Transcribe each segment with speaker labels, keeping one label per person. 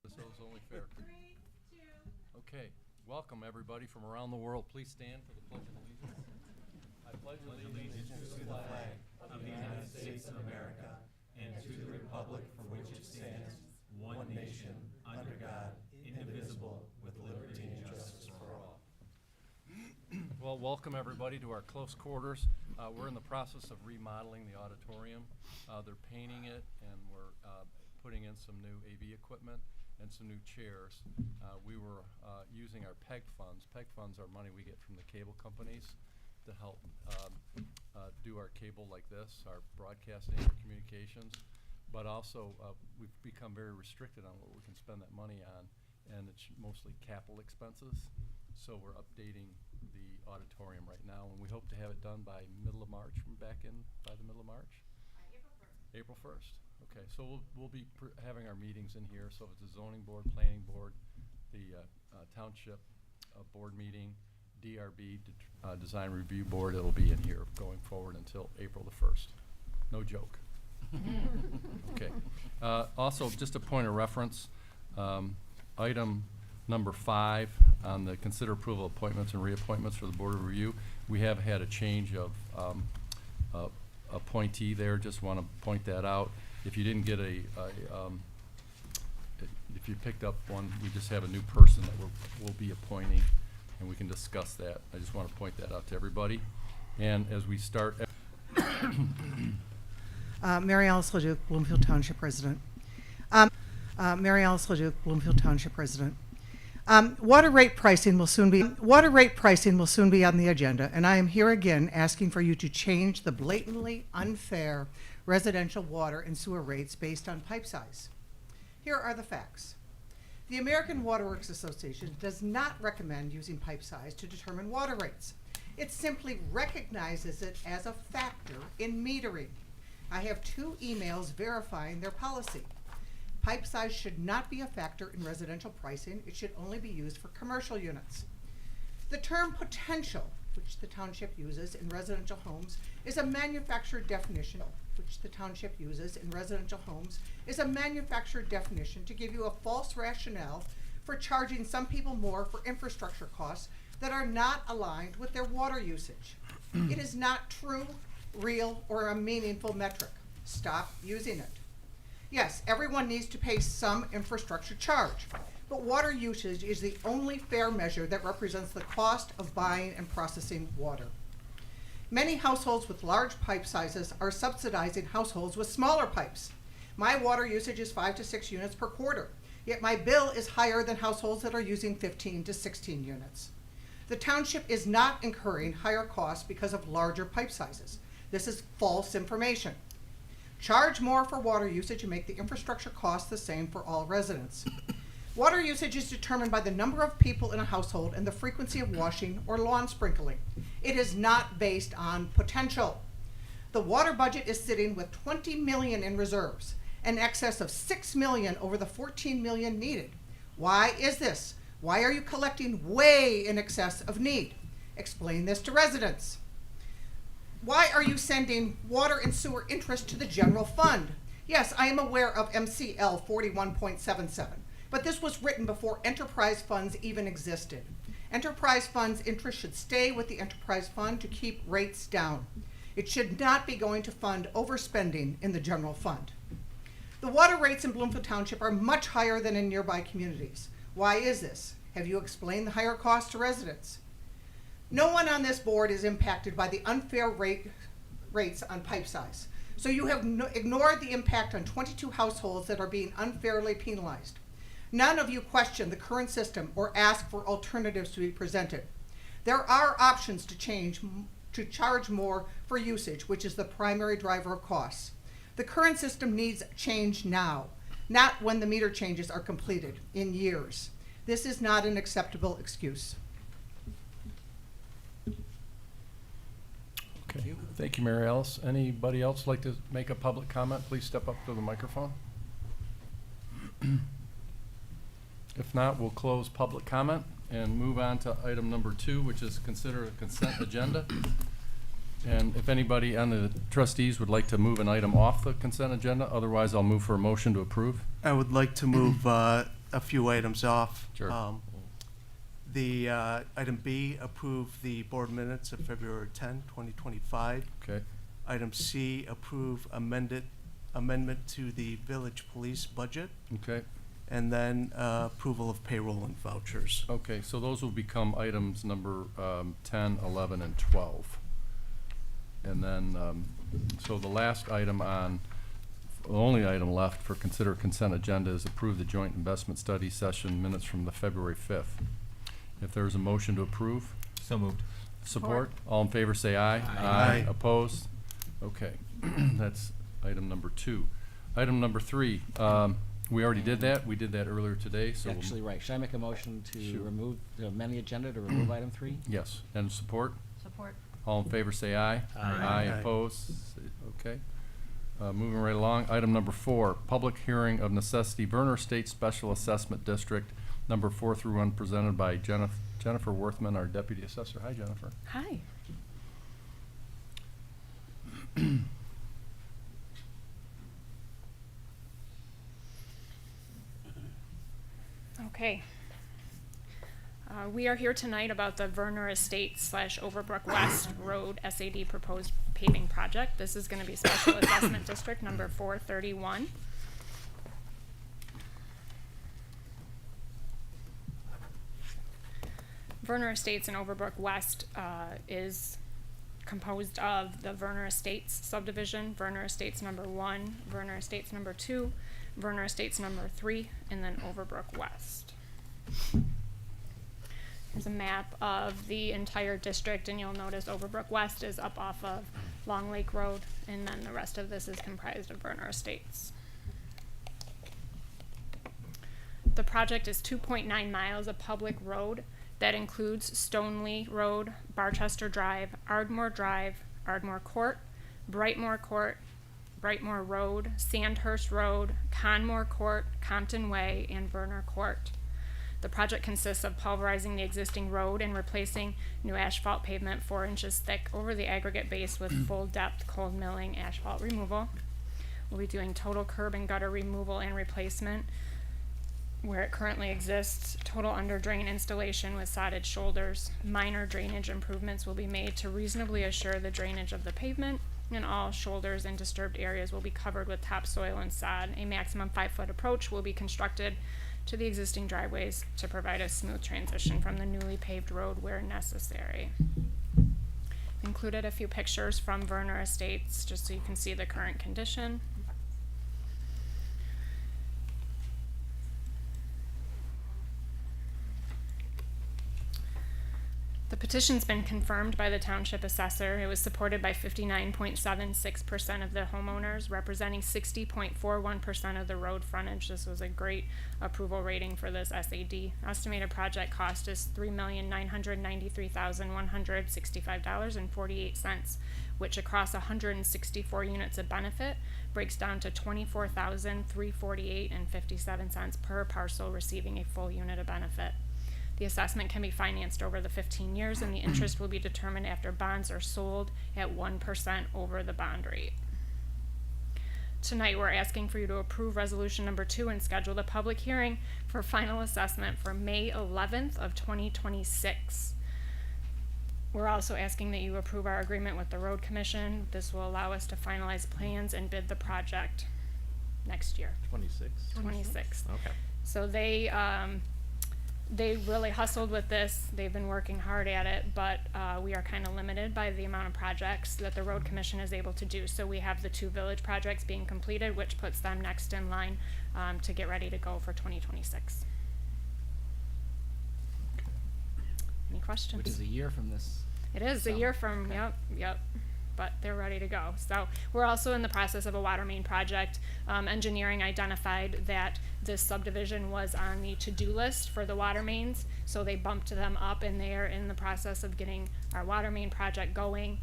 Speaker 1: So it's only fair. Okay, welcome everybody from around the world. Please stand for the Pledge of Allegiance. I pledge allegiance to the flag of the United States of America and to the republic for which it stands, one nation, under God, indivisible, with liberty and justice for all. Well, welcome everybody to our close quarters. We're in the process of remodeling the auditorium. They're painting it, and we're putting in some new AV equipment and some new chairs. We were using our PEG funds. PEG funds are money we get from the cable companies to help do our cable like this, our broadcasting, our communications. But also, we've become very restricted on what we can spend that money on, and it's mostly capital expenses. So we're updating the auditorium right now, and we hope to have it done by middle of March. We're back in by the middle of March? April 1st. Okay, so we'll be having our meetings in here. So if it's a zoning board, planning board, the township board meeting, DRB, design review board, it'll be in here going forward until April the 1st. No joke. Okay. Also, just a point of reference, item number 5 on the consider approval of appointments and reappointments for the board of review. We have had a change of appointee there. Just want to point that out. If you didn't get if you picked up one, we just have a new person that we'll be appointing, and we can discuss that. I just want to point that out to everybody. And as we start,
Speaker 2: Mary Alice LeDuc, Bloomfield Township President. Mary Alice LeDuc, Bloomfield Township President. Water rate pricing will soon be on the agenda, and I am here again asking for you to change the blatantly unfair residential water and sewer rates based on pipe size. Here are the facts. The American Water Works Association does not recommend using pipe size to determine water rates. It simply recognizes it as a factor in metering. I have 2 emails verifying their policy. Pipe size should not be a factor in residential pricing. It should only be used for commercial units. The term potential, which the township uses in residential homes, is a manufactured definition, to give you a false rationale for charging some people more for infrastructure costs that are not aligned with their water usage. It is not true, real, or a meaningful metric. Stop using it. Yes, everyone needs to pay some infrastructure charge, but water usage is the only fair measure that represents the cost of buying and processing water. Many households with large pipe sizes are subsidizing households with smaller pipes. My water usage is 5 to 6 units per quarter, yet my bill is higher than households that are using 15 to 16 units. The township is not incurring higher costs because of larger pipe sizes. This is false information. Charge more for water usage and make the infrastructure cost the same for all residents. Water usage is determined by the number of people in a household and the frequency of washing or lawn sprinkling. It is not based on potential. The water budget is sitting with $20 million in reserves, in excess of $6 million over the $14 million needed. Why is this? Why are you collecting way in excess of need? Explain this to residents. Why are you sending water and sewer interest to the general fund? Yes, I am aware of MCL 41.77, but this was written before enterprise funds even existed. Enterprise funds interest should stay with the enterprise fund to keep rates down. It should not be going to fund overspending in the general fund. The water rates in Bloomfield Township are much higher than in nearby communities. Why is this? Have you explained the higher cost to residents? No one on this board is impacted by the unfair rates on pipe size. So you have ignored the impact on 22 households that are being unfairly penalized. None of you question the current system or ask for alternatives to be presented. There are options to charge more for usage, which is the primary driver of costs. The current system needs change now, not when the meter changes are completed, in years. This is not an acceptable excuse.
Speaker 1: okay. Thank you, Mary Alice. Anybody else like to make a public comment? Please step up to the microphone. If not, we'll close public comment and move on to item number 2, which is consider a consent agenda. And if anybody on the trustees would like to move an item off the consent agenda, otherwise I'll move for a motion to approve.
Speaker 3: I would like to move a few items off.
Speaker 1: Sure.
Speaker 3: The item B, approve the board minutes of February 10, 2025.
Speaker 1: Okay,
Speaker 3: Item C, approve amendment to the village police budget.
Speaker 1: okay,
Speaker 3: And then approval of payroll and vouchers.
Speaker 1: okay, so those will become items number 10, 11, and 12. And then, so the last item the only item left for consider consent agenda is approve the joint investment study session minutes from the February 5th. If there's a motion to approve?
Speaker 4: So moved.
Speaker 1: Support? All in favor say aye.
Speaker 3: Aye.
Speaker 1: Opposed? Okay, that's item number 2. Item number 3, we already did that, we did that earlier today, so. we'll-
Speaker 5: Actually, right. Should I make a motion to
Speaker 1: Sure.
Speaker 5: amend the agenda to remove item 3?
Speaker 1: Yes, and support?
Speaker 6: Support.
Speaker 1: All in favor say aye.
Speaker 4: Aye.
Speaker 3: Aye.
Speaker 1: Opposed? Okay. Moving right along, item number 4, public hearing of necessity, Vernor State Special Assessment District, number 4 through 1, presented by Jennifer Werthman, our deputy assessor. Hi, Jennifer.
Speaker 6: Hi. Okay. We are here tonight about the Vernor Estates / Overbrook West Road SAD proposed paving project. This is gonna be Special Assessment District number 431. Vernor Estates and Overbrook West is composed of the Vernor Estates subdivision, Vernor Estates number 1, Vernor Estates number 2, Vernor Estates number 3, and then Overbrook West. Here's a map of the entire district, and you'll notice Overbrook West is up off of Long Lake Road, and then the rest of this is comprised of Vernor Estates. The project is 2.9 miles of public road that includes Stoneleigh Road, Barchester Drive, Ardmore Drive, Ardmore Court, Brightmore Court, Brightmore Road, Sandhurst Road, Conmore Court, Compton Way, and Vernor Court. The project consists of pulverizing the existing road and replacing new asphalt pavement 4 inches thick over the aggregate base with full depth cold milling asphalt removal. We'll be doing total curb and gutter removal and replacement where it currently exists, total under drain installation with sodded shoulders. Minor drainage improvements will be made to reasonably assure the drainage of the pavement, and all shoulders and disturbed areas will be covered with topsoil and sod. A maximum 5-foot approach will be constructed to the existing driveways to provide a smooth transition from the newly paved road where necessary. Included a few pictures from Vernor Estates just so you can see the current condition. The petition's been confirmed by the Township Assessor. It was supported by 59.76% of the homeowners, representing 60.41% of the road frontage. This was a great approval rating for this SAD. Estimated project cost is $3,993,165.48, which across 164 units of benefit breaks down to $24,348.57 per parcel receiving a full unit of benefit. The assessment can be financed over the 15 years, and the interest will be determined after bonds are sold at 1% over the bond rate. Tonight, we're asking for you to approve resolution number 2 and schedule the public hearing for final assessment for May 11th of 2026. We're also asking that you approve our agreement with the Road Commission. This will allow us to finalize plans and bid the project next year. 26th.
Speaker 4: Okay.
Speaker 5: So they really hustled with this. They've been working hard at it, but we are kind of limited by the amount of projects that the Road Commission is able to do. So we have the 2 village projects being completed, which puts them next in line to get ready to go for 2026. Any questions? Which is a year from this. It is a year from, yep, but they're ready to go. So we're also in the process of a water main project. Engineering identified that this subdivision was on the to-do list for the water mains, so they bumped them up, and they are in the process of getting our water main project going.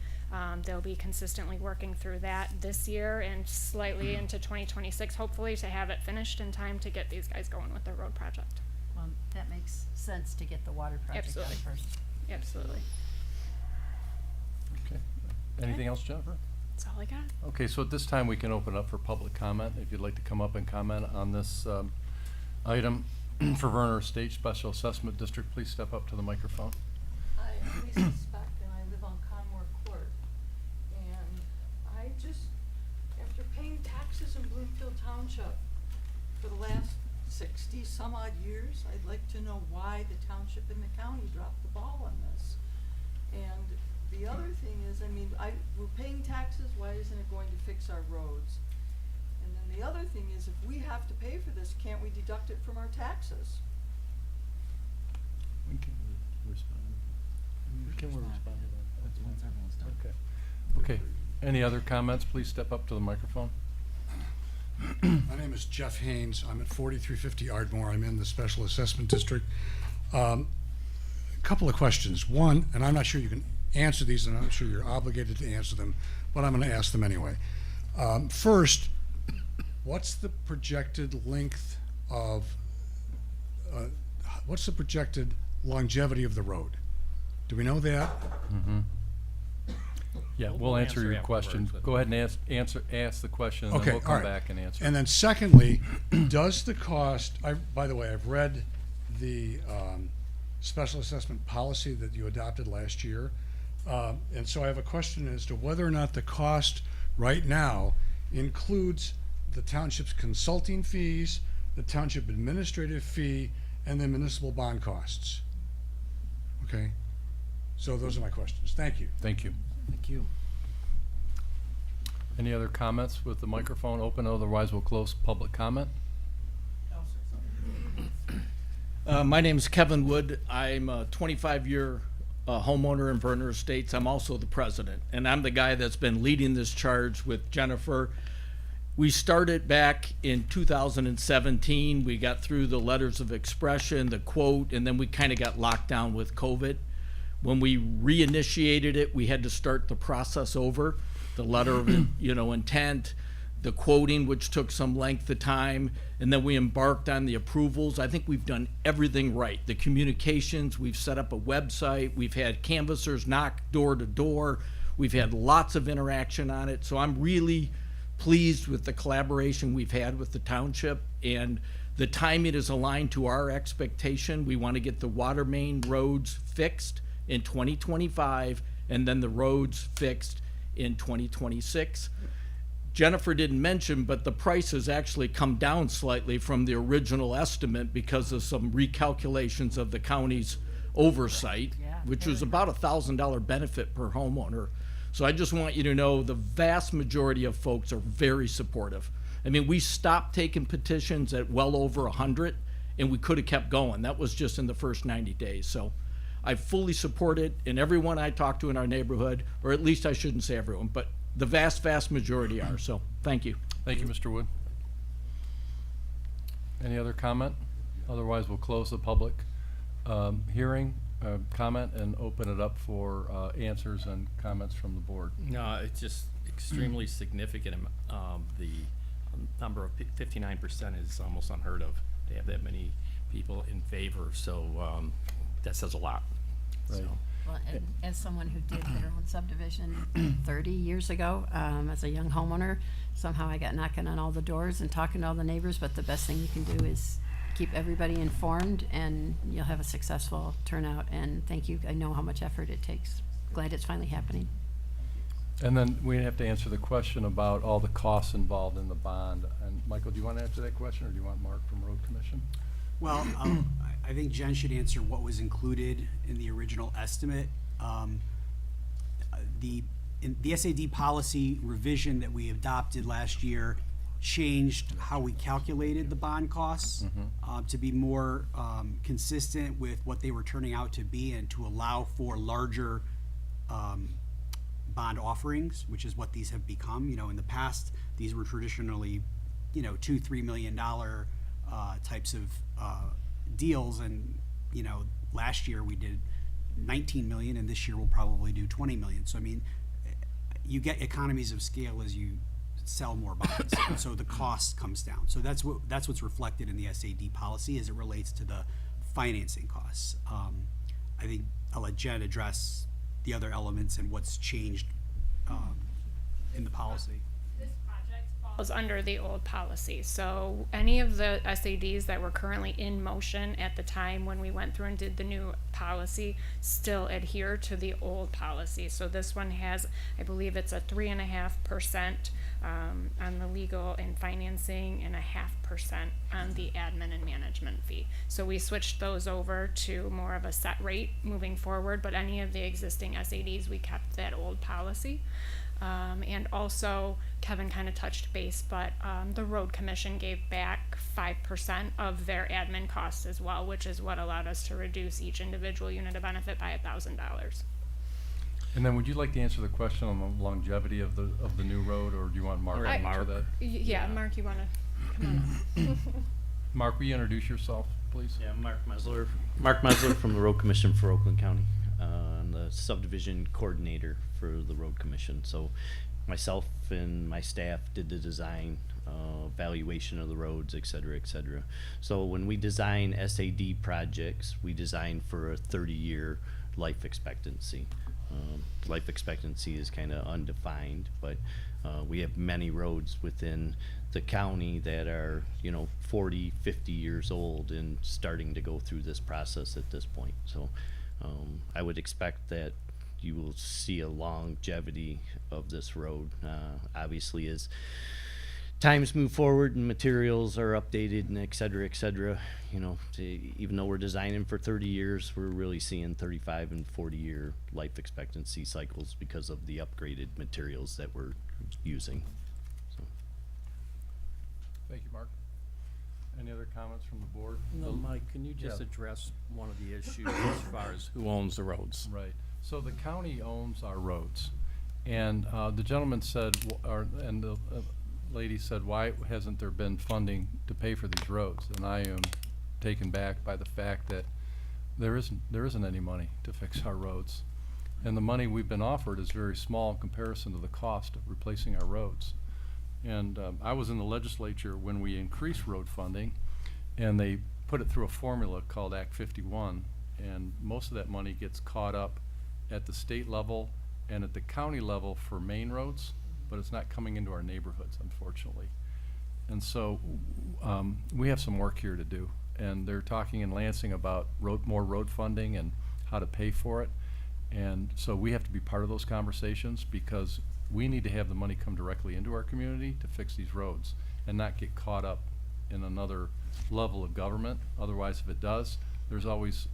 Speaker 5: They'll be consistently working through that this year and slightly into 2026, hopefully, to have it finished in time to get these guys going with their road project.
Speaker 6: Well, that makes sense to get the water project done
Speaker 5: Absolutely.
Speaker 6: first.
Speaker 5: Absolutely.
Speaker 1: Okay. Anything else, Jennifer?
Speaker 5: That's all I got.
Speaker 1: Okay, so at this time, we can open up for public comment. If you'd like to come up and comment on this item, for Vernor State Special Assessment District. Please step up to the microphone.
Speaker 4: Hi, I'm Lisa Speck, and I live on Conmore Court. And I just, after paying taxes in Bloomfield Township for the last 60-some odd years, I'd like to know why the township and the county dropped the ball on this. And the other thing is, I mean, we're paying taxes, why isn't it going to fix our roads? And then the other thing is, if we have to pay for this, can't we deduct it from our taxes?
Speaker 1: We can respond. Can we respond to that?
Speaker 7: Once everyone's done.
Speaker 1: Okay. Okay. Any other comments? Please step up to the microphone.
Speaker 8: My name is Jeff Haynes. I'm at 4350 Ardmore. I'm in the Special Assessment District. A couple of questions. One, and I'm not sure you can answer these, and I'm not sure you're obligated to answer them, but I'm going to ask them anyway. First, what's the projected length of, what's the projected longevity of the road? Do we know that?
Speaker 1: Yeah, we'll answer your question. Go ahead and ask the question, and then
Speaker 8: Okay,
Speaker 1: we'll
Speaker 8: all
Speaker 1: come
Speaker 8: right.
Speaker 1: back and answer.
Speaker 8: And then secondly, does the cost, by the way, I've read the special assessment policy that you adopted last year. And so I have a question as to whether or not the cost right now includes the township's consulting fees, the township administrative fee, and the municipal bond costs. Okay? So those are my questions. Thank you.
Speaker 1: Thank you.
Speaker 7: Thank you.
Speaker 1: Any other comments with the microphone open? Otherwise, we'll close public comment.
Speaker 9: My name's Kevin Wood. I'm a 25-year homeowner in Vernor Estates. I'm also the president, and I'm the guy that's been leading this charge with Jennifer. We started back in 2017. We got through the letters of expression, the quote, and then we kind of got locked down with COVID. When we reinitiated it, we had to start the process over, the letter of intent, the quoting, which took some length of time, and then we embarked on the approvals. I think we've done everything right. The communications, we've set up a website, we've had canvassers knock door to door, we've had lots of interaction on it. So I'm really pleased with the collaboration we've had with the township, and the timing is aligned to our expectation. We want to get the water main roads fixed in 2025, and then the roads fixed in 2026. Jennifer didn't mention, but the price has actually come down slightly from the original estimate because of some recalculations of the county's oversight, which was about $1,000 benefit per homeowner. So I just want you to know the vast majority of folks are very supportive. I mean, we stopped taking petitions at well over 100, and we could have kept going. That was just in the first 90 days. So I fully support it, and everyone I talk to in our neighborhood, or at least I shouldn't say everyone, but the vast, vast majority are. So thank you.
Speaker 1: Thank you, Mr. Wood. Any other comment? Otherwise, we'll close the public hearing, comment, and open it up for answers and comments from the board.
Speaker 10: No, it's just extremely significant. The number of 59% is almost unheard of. They have that many people in favor, so that says a lot.
Speaker 1: Right.
Speaker 10: So.
Speaker 7: Well, and as someone who did their own subdivision 30 years ago, as a young homeowner, somehow I got knocking on all the doors and talking to all the neighbors, but the best thing you can do is keep everybody informed, and you'll have a successful turnout. And thank you. I know how much effort it takes. Glad it's finally happening.
Speaker 1: And then we have to answer the question about all the costs involved in the bond. And Michael, do you want to answer that question, or do you want Mark from Road Commission?
Speaker 11: Well, I think Jen should answer what was included in the original estimate. The SAD policy revision that we adopted last year changed how we calculated the bond costs to be more consistent with what they were turning out to be, and to allow for larger bond offerings, which is what these have become. You know, in the past, these were traditionally, $2-3 million types of deals, and last year we did 19 million, and this year we'll probably do 20 million. So I mean, you get economies of scale as you sell more bonds, and so the cost comes down. So that's what's reflected in the SAD policy as it relates to the financing costs. I think I'll let Jen address the other elements and what's changed in the policy.
Speaker 5: This project falls
Speaker 6: falls under the old policy. So any of the SADs that were currently in motion at the time when we went through and did the new policy still adhere to the old policy. So this one has, I believe it's a 3.5% on the legal and financing and 0.5% on the admin and management fee. So we switched those over to more of a set rate moving forward, but any of the existing SADs, we kept that old policy. And also, Kevin kind of touched base, but the road commission gave back 5% of their admin costs as well, which is what allowed us to reduce each individual unit of benefit by $1,000.
Speaker 1: And then would you like to answer the question on the longevity of the new road, or do you want Mark to answer that?
Speaker 6: Yeah, Mark, you want to come on up?
Speaker 1: Mark, will you introduce yourself, please?
Speaker 12: Yeah, Mark Mesler from the Road Commission for Oakland County. I'm the subdivision coordinator for the Road Commission. So myself and my staff did the design, valuation of the roads, et cetera, et cetera. So when we design SAD projects, we design for a 30-year life expectancy. Life expectancy is kind of undefined, but we have many roads within the county that are, 40, 50 years old and starting to go through this process at this point. So I would expect that you will see a longevity of this road. Obviously, as times move forward and materials are updated and et cetera, even though we're designing for 30 years, we're really seeing 35 and 40-year life expectancy cycles because of the upgraded materials that we're using. So.
Speaker 1: Thank you, Mark. Any other comments from the board?
Speaker 10: No, Mike, can you just address one of the issues as far as who owns the roads?
Speaker 1: Right. So the county owns our roads. And the gentleman said, and the lady said, why hasn't there been funding to pay for these roads? And I am taken back by the fact that there isn't any money to fix our roads. And the money we've been offered is very small in comparison to the cost of replacing our roads. And I was in the legislature when we increased road funding, and they put it through a formula called Act 51, and most of that money gets caught up at the state level and at the county level for main roads, but it's not coming into our neighborhoods, unfortunately. And so we have some work here to do, and they're talking in Lansing about more road funding and how to pay for it. And so we have to be part of those conversations, because we need to have the money come directly into our community to fix these roads and not get caught up in another level of government. Otherwise, if it does, there's always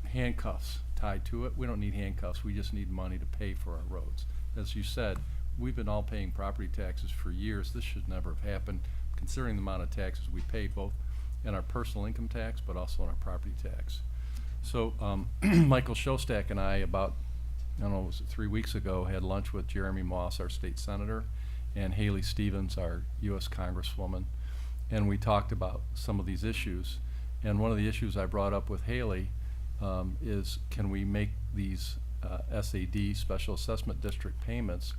Speaker 1: handcuffs tied to it. We don't need handcuffs. We just need money to pay for our roads. As you said, we've been all paying property taxes for years. This should never have happened, considering the amount of taxes we pay, both in our personal income tax but also in our property tax. So Michael Shostak and I, about, I don't know, was it 3 weeks ago, had lunch with Jeremy Moss, our state senator, and Haley Stevens, our U.S. Congresswoman, and we talked about some of these issues. And one of the issues I brought up with Haley is, can we make these SAD, Special Assessment District payments,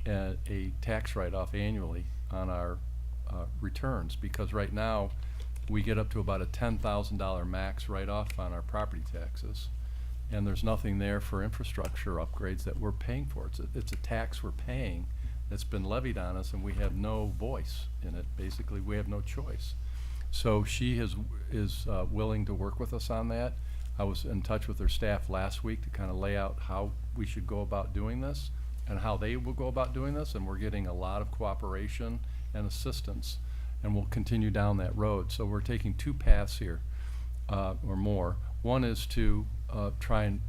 Speaker 1: a tax write-off annually on our returns? Because right now, we get up to about a $10,000 max write-off on our property taxes, and there's nothing there for infrastructure upgrades that we're paying for. It's a tax we're paying that's been levied on us, and we have no voice in it. Basically, we have no choice. So she is willing to work with us on that. I was in touch with her staff last week to kind of lay out how we should go about doing this and how they will go about doing this, and we're getting a lot of cooperation and assistance, and we'll continue down that road. So we're taking two paths here, or more. One is to try and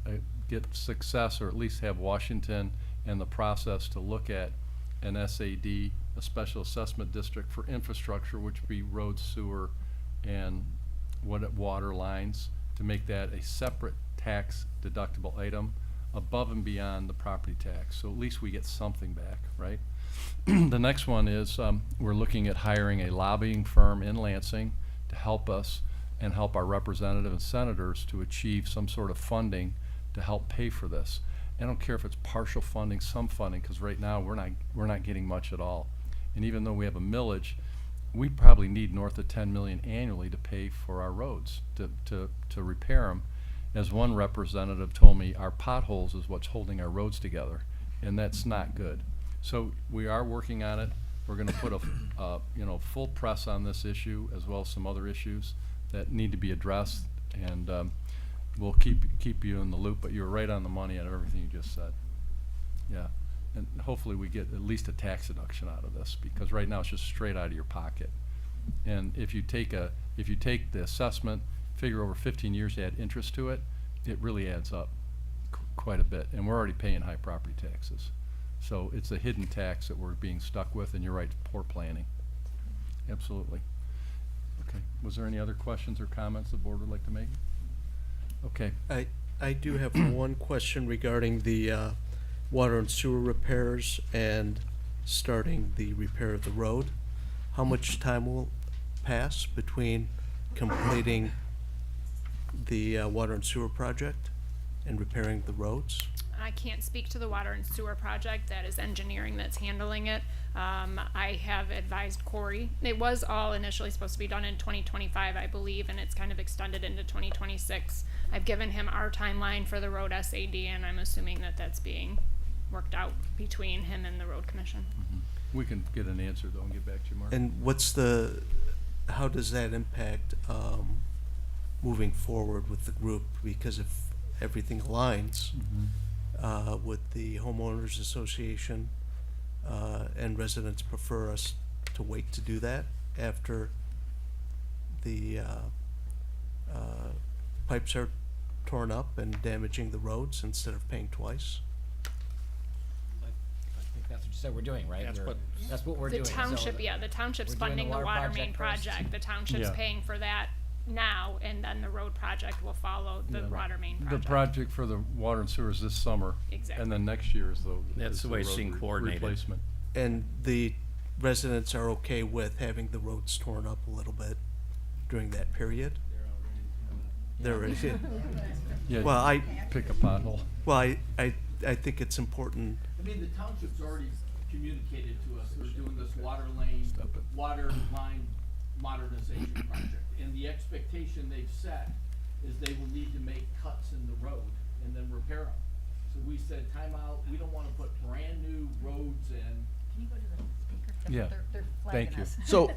Speaker 1: get success, or at least have Washington and the process to look at an SAD, a Special Assessment District for infrastructure, which would be road, sewer, and water lines, to make that a separate tax deductible item above and beyond the property tax. So at least we get something back, right? The next one is we're looking at hiring a lobbying firm in Lansing to help us and help our representatives and senators to achieve some sort of funding to help pay for this. I don't care if it's partial funding, some funding, because right now we're not getting much at all. And even though we have a millage, we probably need north of 10 million annually to pay for our roads, to repair them. As one representative told me, our potholes is what's holding our roads together, and that's not good. So we are working on it. We're gonna put full press on this issue as well as some other issues that need to be addressed, and we'll keep you in the loop, but you're right on the money on everything you just said. Yeah, and hopefully we get at least a tax deduction out of this, because right now it's just straight out of your pocket. And if you take the assessment, figure over 15 years to add interest to it, it really adds up quite a bit, and we're already paying high property taxes. So it's a hidden tax that we're being stuck with, and you're right, poor planning. Absolutely. Okay, was there any other questions or comments the board would like to make? Okay.
Speaker 3: I do have one question regarding the water and sewer repairs and starting the repair of the road. How much time will pass between completing the water and sewer project and repairing the roads?
Speaker 6: I can't speak to the water and sewer project. That is engineering that's handling it. I have advised Corey. It was all initially supposed to be done in 2025, I believe, and it's kind of extended into 2026. I've given him our timeline for the road SAD, and I'm assuming that that's being worked out between him and the road commission.
Speaker 1: We can get an answer though and get back to you, Mark.
Speaker 3: And how does that impact moving forward with the group? Because if everything aligns with the homeowners association and residents prefer us to wait to do that after the pipes are torn up and damaging the roads instead of paying twice.
Speaker 13: I think that's what you said we're doing, right? That's what we're
Speaker 6: The
Speaker 13: doing. So
Speaker 6: township, the township's
Speaker 13: we're doing
Speaker 6: funding the water main
Speaker 13: first.
Speaker 6: project. The township's
Speaker 1: Yeah.
Speaker 6: paying for that now, and then the road project will follow the
Speaker 1: Yeah.
Speaker 6: water main
Speaker 1: The
Speaker 6: project.
Speaker 1: project for the water and sewer is this summer.
Speaker 6: Exactly.
Speaker 1: And then next year is
Speaker 10: That's
Speaker 1: is
Speaker 10: the way it's
Speaker 1: road
Speaker 10: being coordinated.
Speaker 1: replacement.
Speaker 3: And the residents are okay with having the roads torn up a little bit during that period? They're already.
Speaker 1: Yeah,
Speaker 3: Well,
Speaker 1: pick a pothole.
Speaker 3: Well, I think it's important.
Speaker 9: I mean, the township's already communicated to us, they're doing this water line modernization project. And the expectation they've set is they will need to make cuts in the road and then repair them. So we said, time out, we don't wanna put brand new roads in.
Speaker 7: Can you go to the speaker?
Speaker 1: Yeah.
Speaker 7: They're
Speaker 1: Thank
Speaker 7: flagging
Speaker 1: you.
Speaker 7: us.
Speaker 9: So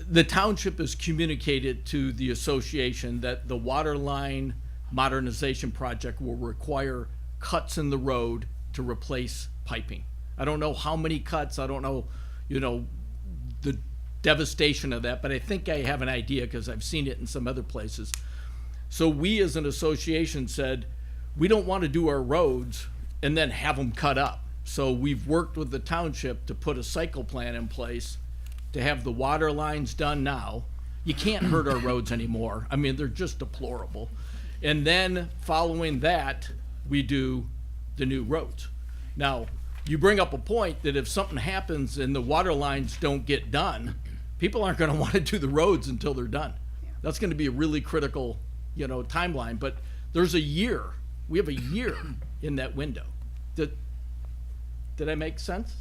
Speaker 9: the township has communicated to the association that the water line modernization project will require cuts in the road to replace piping. I don't know how many cuts, I don't know, the devastation of that, but I think I have an idea because I've seen it in some other places. So we as an association said, we don't want to do our roads and then have them cut up. So we've worked with the township to put a cycle plan in place to have the water lines done now. You can't hurt our roads anymore. I mean, they're just deplorable. And then following that, we do the new roads. Now, you bring up a point that if something happens and the water lines don't get done, people aren't going to want to do the roads until they're done. That's going to be a really critical, timeline. But there's a year. We have a year in that window. Did I make sense?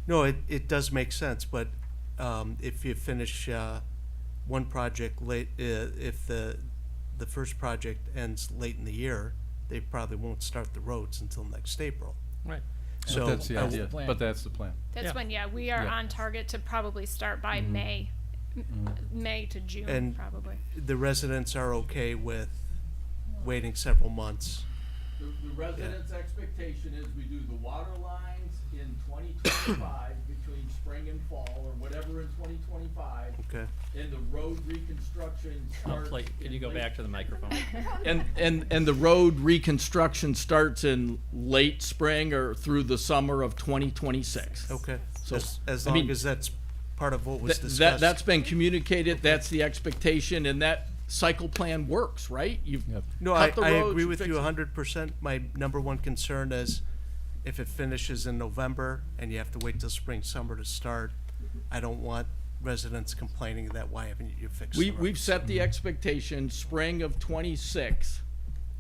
Speaker 3: No, it does make sense, but if you finish one project late, if the first project ends late in the year, they probably won't start the roads until next April.
Speaker 10: Right.
Speaker 3: So
Speaker 1: But that's the
Speaker 3: I w-
Speaker 1: idea, but that's the plan.
Speaker 6: That's
Speaker 10: Yeah.
Speaker 6: when, we are
Speaker 1: Yeah.
Speaker 6: on target to probably start by May, May to June,
Speaker 3: And
Speaker 6: probably.
Speaker 3: the residents are okay with waiting several months.
Speaker 9: The residents' expectation is we do the water lines in 2025 between spring and fall, or whatever in 2025.
Speaker 3: Okay.
Speaker 9: And the road reconstruction starts.
Speaker 10: Can you go back to the microphone?
Speaker 9: And the road reconstruction starts in late spring or through the summer of 2026.
Speaker 3: Okay.
Speaker 9: So,
Speaker 3: As
Speaker 9: I
Speaker 3: long
Speaker 9: mean,
Speaker 3: as that's part of what was
Speaker 9: That,
Speaker 3: discussed.
Speaker 9: that's been communicated, that's the expectation, and that cycle plan works, right? You've
Speaker 1: Yep.
Speaker 3: No,
Speaker 9: cut the
Speaker 3: I
Speaker 9: roads,
Speaker 3: agree with
Speaker 9: fix
Speaker 3: you
Speaker 9: it.
Speaker 3: 100%. My number one concern is if it finishes in November and you have to wait till spring, summer to start, I don't want residents complaining that why haven't you fixed the roads?
Speaker 9: We've set the expectation, spring of 26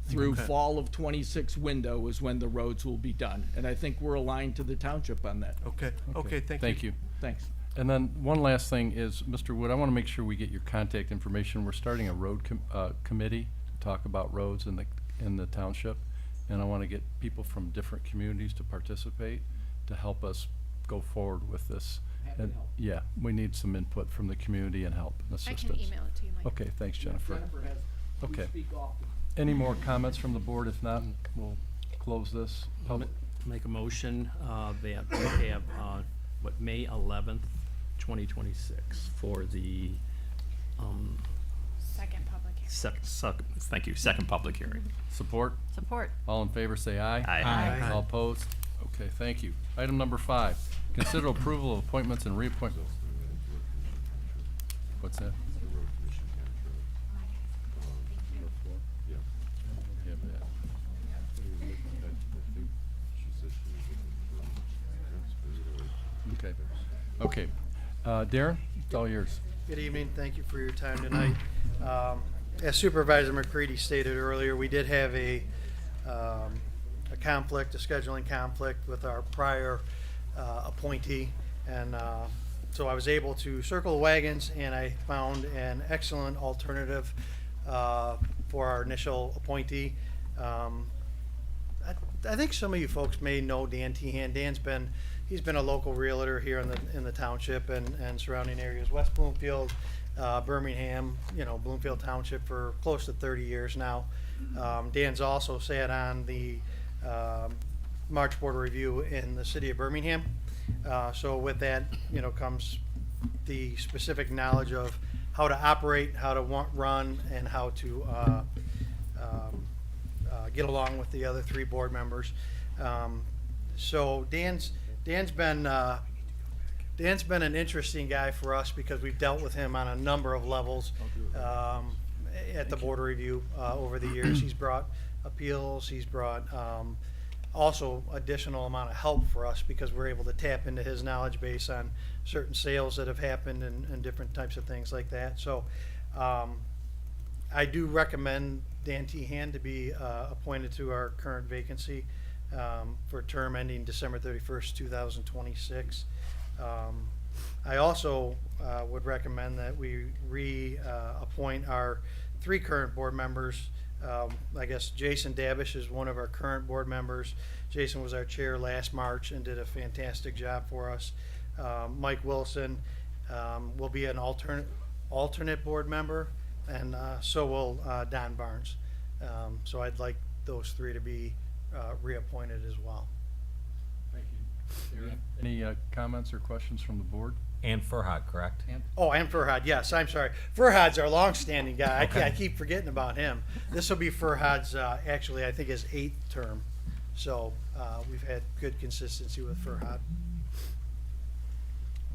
Speaker 9: through
Speaker 3: Okay.
Speaker 9: fall of 26 window is when the roads will be done. And I think we're aligned to the township on that.
Speaker 3: Okay, thank you.
Speaker 1: Thank you.
Speaker 9: Thanks.
Speaker 1: And then one last thing is, Mr. Wood, I want to make sure we get your contact information. We're starting a road committee to talk about roads in the township. And I want to get people from different communities to participate to help us go forward with this. And, yeah, we need some input from the community and help and
Speaker 6: I
Speaker 1: assistance.
Speaker 6: can email it to you, Mike.
Speaker 1: Okay, thanks, Jennifer.
Speaker 9: has,
Speaker 1: Okay.
Speaker 9: speak often.
Speaker 1: Any more comments from the board? If not, we'll close this. Public.
Speaker 10: Make a motion that we have, May 11th, 2026 for the,
Speaker 6: Second public hearing.
Speaker 10: thank you, second public hearing.
Speaker 1: Support?
Speaker 7: Support.
Speaker 1: All in favor, say aye.
Speaker 10: Aye.
Speaker 1: All opposed? Okay, thank you. Item number 5, consider approval of appointments and reappointments. What's that? Okay. Okay. Darrin, it's all yours.
Speaker 14: Good evening. Thank you for your time tonight. As Supervisor McCready stated earlier, we did have a conflict, a scheduling conflict with our prior appointee. And so I was able to circle the wagons, and I found an excellent alternative for our initial appointee. I think some of you folks may know Dan Tehan. He's been a local realtor here in the township and surrounding areas, West Bloomfield, Birmingham, Bloomfield Township for close to 30 years now. Dan's also sat on the March Board of Review in the city of Birmingham. So with that, comes the specific knowledge of how to operate, how to run, and how to get along with the other 3 board members. So Dan's been an interesting guy for us because we've dealt with him on a number of levels at the Board of Review over the years. He's brought appeals. He's brought also additional amount of help for us because we're able to tap into his knowledge base on certain sales that have happened and different types of things like that. So I do recommend Dan Tehan to be appointed to our current vacancy for a term ending December 31st, 2026. I also would recommend that we appoint our 3 current board members. I guess Jason Davish is one of our current board members. Jason was our chair last March and did a fantastic job for us. Mike Wilson will be an alternate board member, and so will Don Barnes. So I'd like those 3 to be reappointed as well.
Speaker 1: Thank you. Any comments or questions from the board?
Speaker 13: And Furhad, correct?
Speaker 14: Oh, and Furhad, yes, I'm sorry. Furhad's our longstanding guy. I keep forgetting about him. This will be Furhad's, actually, I think his 8th term. So we've had good consistency with Furhad.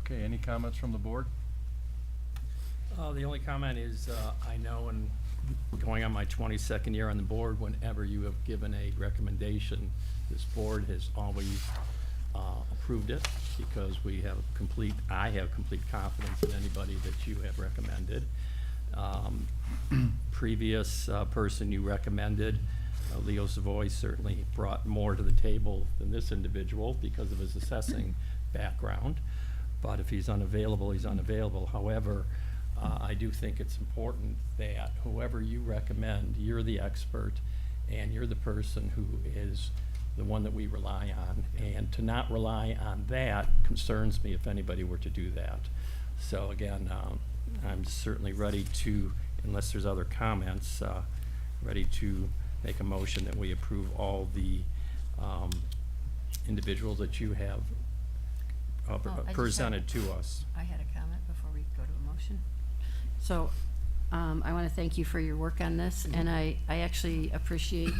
Speaker 1: Okay, any comments from the board?
Speaker 10: The only comment is, I know in going on my 22nd year on the board, whenever you have given a recommendation, this board has always approved it because I have complete confidence in anybody that you have recommended. Previous person you recommended, Leo Savoy, certainly brought more to the table than this individual because of his assessing background. But if he's unavailable, he's unavailable. However, I do think it's important that whoever you recommend, you're the expert and you're the person who is the one that we rely on. And to not rely on that concerns me if anybody were to do that. So again, I'm certainly ready to, unless there's other comments, ready to make a motion that we approve all the individuals that you have presented to us.
Speaker 7: I had a comment before we go to a motion. So I want to thank you for your work on this, and I actually appreciate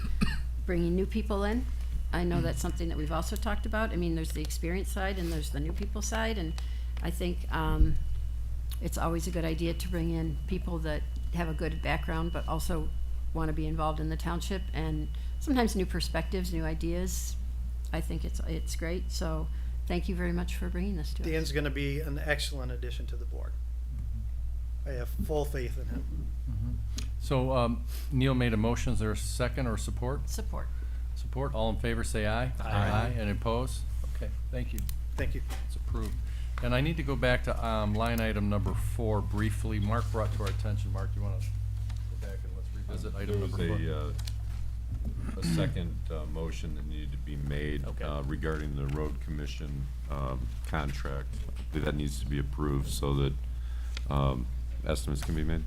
Speaker 7: bringing new people in. I know that's something that we've also talked about. I mean, there's the experience side and there's the new people side, and I think it's always a good idea to bring in people that have a good background but also want to be involved in the township, and sometimes new perspectives, new ideas. I think it's great. So thank you very much for bringing this to us.
Speaker 14: Dan's going to be an excellent addition to the board. I have full faith in him.
Speaker 1: So Neil made a motion. Is there a second or support?
Speaker 7: Support.
Speaker 1: Support. All in favor, say aye.
Speaker 10: Aye.
Speaker 1: Any opposed? Okay, thank you.
Speaker 14: Thank you.
Speaker 1: It's approved. And I need to go back to line item number 4 briefly. Mark brought to our attention. Mark, you want to go back and let's revisit item number 4?
Speaker 15: a second motion that needed to be made regarding the road commission contract. That needs to be approved so that estimates can be made.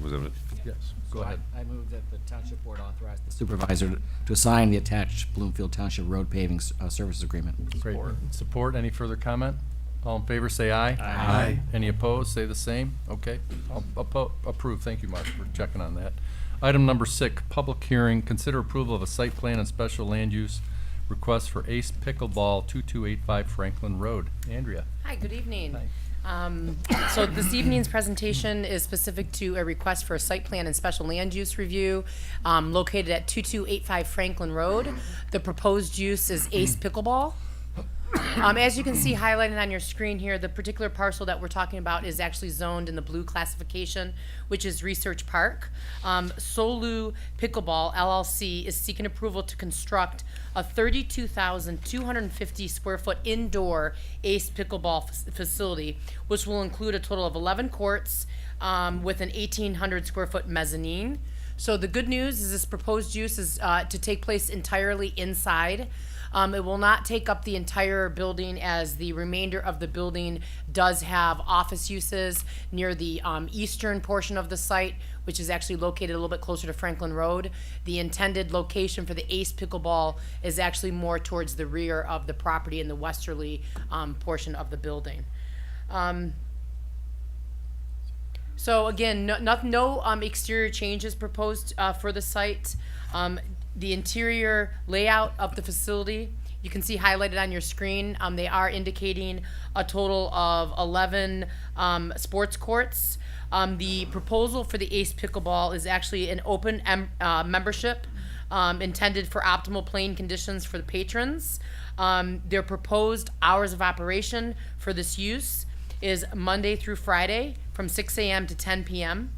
Speaker 15: Was that it?
Speaker 1: Yes, go
Speaker 13: So
Speaker 1: ahead.
Speaker 13: I move that the township board authorize the supervisor to sign the attached Bloomfield Township Road Paving Services Agreement.
Speaker 1: Great. Support. Any further comment? All in favor, say aye.
Speaker 13: Aye.
Speaker 1: Any opposed, say the same. Okay, approved. Thank you, Mark, for checking on that. Item number 6, public hearing. Consider approval of a site plan and special land use request for Ace Pickleball, 2285 Franklin Road. Andrea.
Speaker 16: Hi, good evening.
Speaker 1: Hi.
Speaker 16: So this evening's presentation is specific to a request for a site plan and special land use review located at 2285 Franklin Road. The proposed use is Ace Pickleball. As you can see highlighted on your screen here, the particular parcel that we're talking about is actually zoned in the blue classification, which is Research Park. Solu Pickleball LLC is seeking approval to construct a 32,250 square foot indoor Ace Pickleball facility, which will include a total of 11 courts with an 1,800 square foot mezzanine. So the good news is this proposed use is to take place entirely inside. It will not take up the entire building, as the remainder of the building does have office uses near the eastern portion of the site, which is actually located a little bit closer to Franklin Road. The intended location for the Ace Pickleball is actually more towards the rear of the property in the westerly portion of the building. So again, no exterior changes proposed for the site. The interior layout of the facility, you can see highlighted on your screen. They are indicating a total of 11 sports courts. The proposal for the Ace Pickleball is actually an open membership intended for optimal playing conditions for the patrons. Their proposed hours of operation for this use is Monday through Friday from 6 a.m. to 10 p.m.,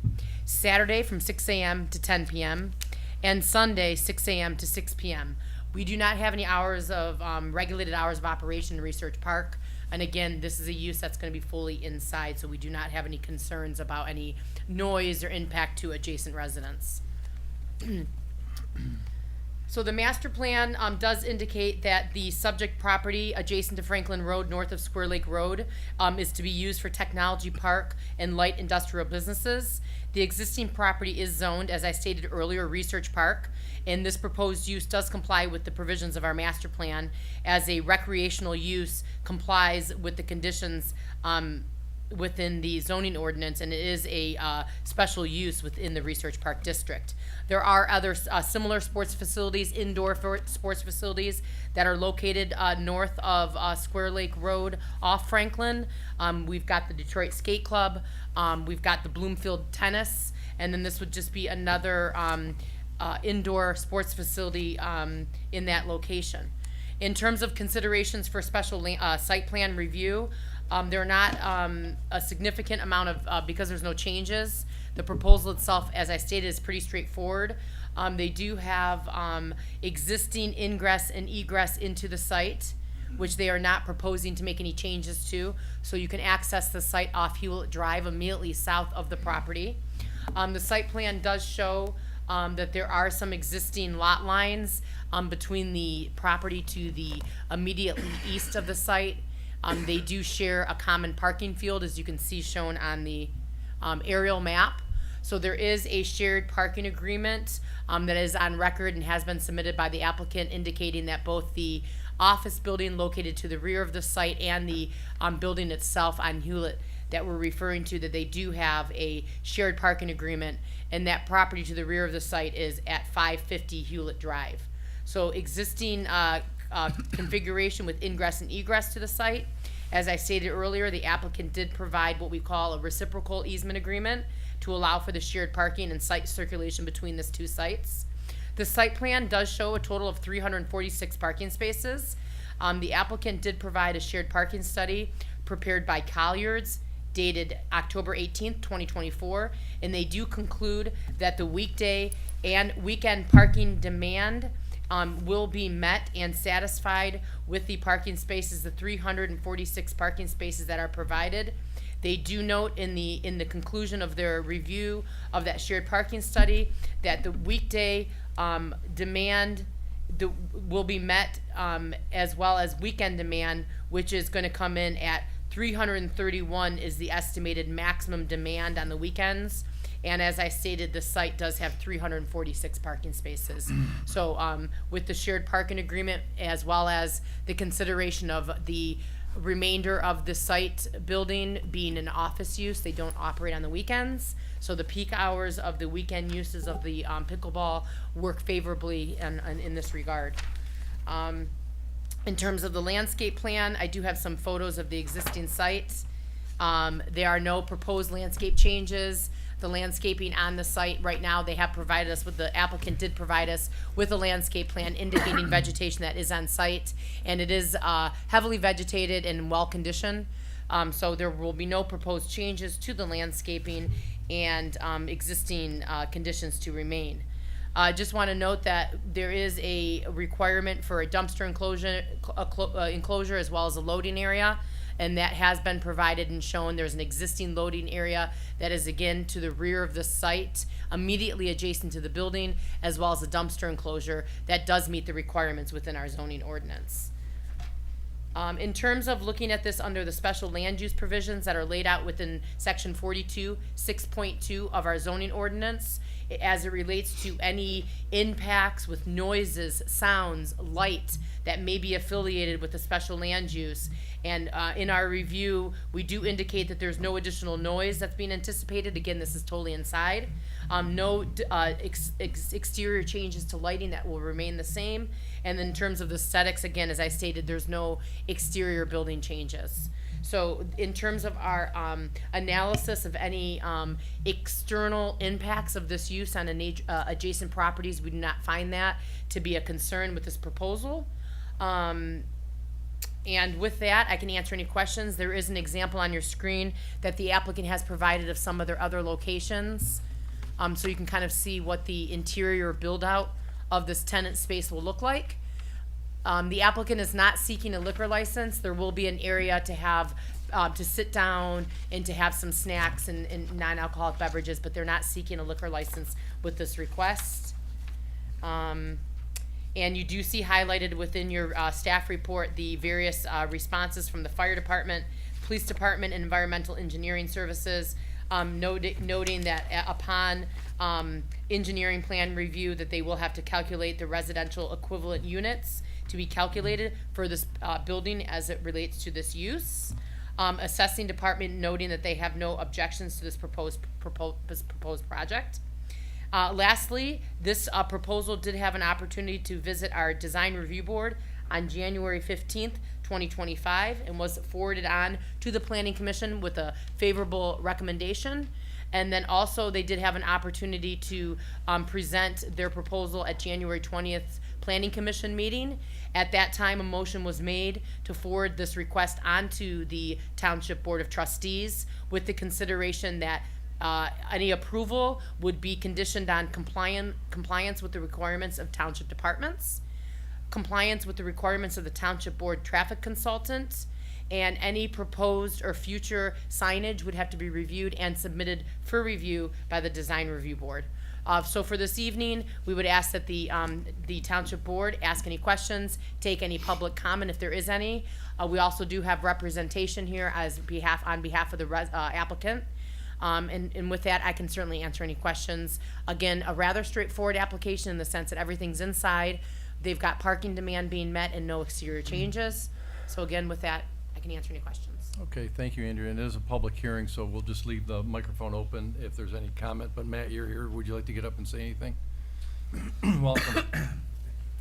Speaker 16: Saturday from 6 a.m. to 10 p.m., and Sunday, 6 a.m. to 6 p.m. We do not have any hours of regulated hours of operation in Research Park. And again, this is a use that's going to be fully inside, so we do not have any concerns about any noise or impact to adjacent residents. So the master plan does indicate that the subject property adjacent to Franklin Road, north of Square Lake Road, is to be used for technology park and light industrial businesses. The existing property is zoned, as I stated earlier, Research Park, and this proposed use does comply with the provisions of our master plan, as a recreational use complies with the conditions within the zoning ordinance, and it is a special use within the Research Park district. There are other similar sports facilities, indoor sports facilities, that are located north of Square Lake Road off Franklin. We've got the Detroit Skate Club, we've got the Bloomfield Tennis, and then this would just be another indoor sports facility in that location. In terms of considerations for special site plan review, they're not a significant amount of, because there's no changes. The proposal itself, as I stated, is pretty straightforward. They do have existing ingress and egress into the site, which they are not proposing to make any changes to. So you can access the site off Hewlett Drive immediately south of the property. The site plan does show that there are some existing lot lines between the property to the immediately east of the site. They do share a common parking field, as you can see shown on the aerial map. So there is a shared parking agreement that is on record and has been submitted by the applicant, indicating that both the office building located to the rear of the site and the building itself on Hewlett that we're referring to, that they do have a shared parking agreement, and that property to the rear of the site is at 550 Hewlett Drive. So existing configuration with ingress and egress to the site. As I stated earlier, the applicant did provide what we call a reciprocal easement agreement to allow for the shared parking and site circulation between these two sites. The site plan does show a total of 346 parking spaces. The applicant did provide a shared parking study prepared by Colliers, dated October 18th, 2024, and they do conclude that the weekday and weekend parking demand will be met and satisfied with the parking spaces, the 346 parking spaces that are provided. They do note in the conclusion of their review of that shared parking study that the weekday demand will be met, as well as weekend demand, which is going to come in at 331 is the estimated maximum demand on the weekends. And as I stated, the site does have 346 parking spaces. So with the shared parking agreement, as well as the consideration of the remainder of the site building being an office use, they don't operate on the weekends. So the peak hours of the weekend uses of the pickleball work favorably in this regard. In terms of the landscape plan, I do have some photos of the existing site. There are no proposed landscape changes. The landscaping on the site right now, they have provided us with, the applicant did provide us with a landscape plan indicating vegetation that is on site, and it is heavily vegetated and well conditioned. So there will be no proposed changes to the landscaping, and existing conditions to remain. I just want to note that there is a requirement for a dumpster enclosure as well as a loading area, and that has been provided and shown. There's an existing loading area that is again to the rear of the site, immediately adjacent to the building, as well as a dumpster enclosure that does meet the requirements within our zoning ordinance. In terms of looking at this under the special land use provisions that are laid out within section 42, 6.2 of our zoning ordinance, as it relates to any impacts with noises, sounds, light that may be affiliated with the special land use. And in our review, we do indicate that there's no additional noise that's being anticipated. Again, this is totally inside. No exterior changes to lighting, that will remain the same. And then in terms of the aesthetics, again, as I stated, there's no exterior building changes. So in terms of our analysis of any external impacts of this use on adjacent properties, we do not find that to be a concern with this proposal. And with that, I can answer any questions. There is an example on your screen that the applicant has provided of some of their other locations. So you can kind of see what the interior build out of this tenant space will look like. The applicant is not seeking a liquor license. There will be an area to have, to sit down and to have some snacks and non-alcoholic beverages, but they're not seeking a liquor license with this request. And you do see highlighted within your staff report the various responses from the fire department, police department, and environmental engineering services, noting that upon engineering plan review that they will have to calculate the residential equivalent units to be calculated for this building as it relates to this use. Assessing department noting that they have no objections to this proposed project. Lastly, this proposal did have an opportunity to visit our design review board on January 15th, 2025, and was forwarded on to the Planning Commission with a favorable recommendation. And then also they did have an opportunity to present their proposal at January 20th Planning Commission meeting. At that time, a motion was made to forward this request onto the Township Board of Trustees with the consideration that any approval would be conditioned on compliance with the requirements of township departments, compliance with the requirements of the Township Board traffic consultant, and any proposed or future signage would have to be reviewed and submitted for review by the Design Review Board. So for this evening, we would ask that the Township Board ask any questions, take any public comment if there is any. We also do have representation here on behalf of the applicant. And with that, I can certainly answer any questions. Again, a rather straightforward application in the sense that everything's inside. They've got parking demand being met and no exterior changes. So again, with that, I can answer any questions.
Speaker 1: Okay, thank you, Andrea. And it is a public hearing, so we'll just leave the microphone open if there's any comment. But Matt, you're here. Would you like to get up and say anything? Welcome.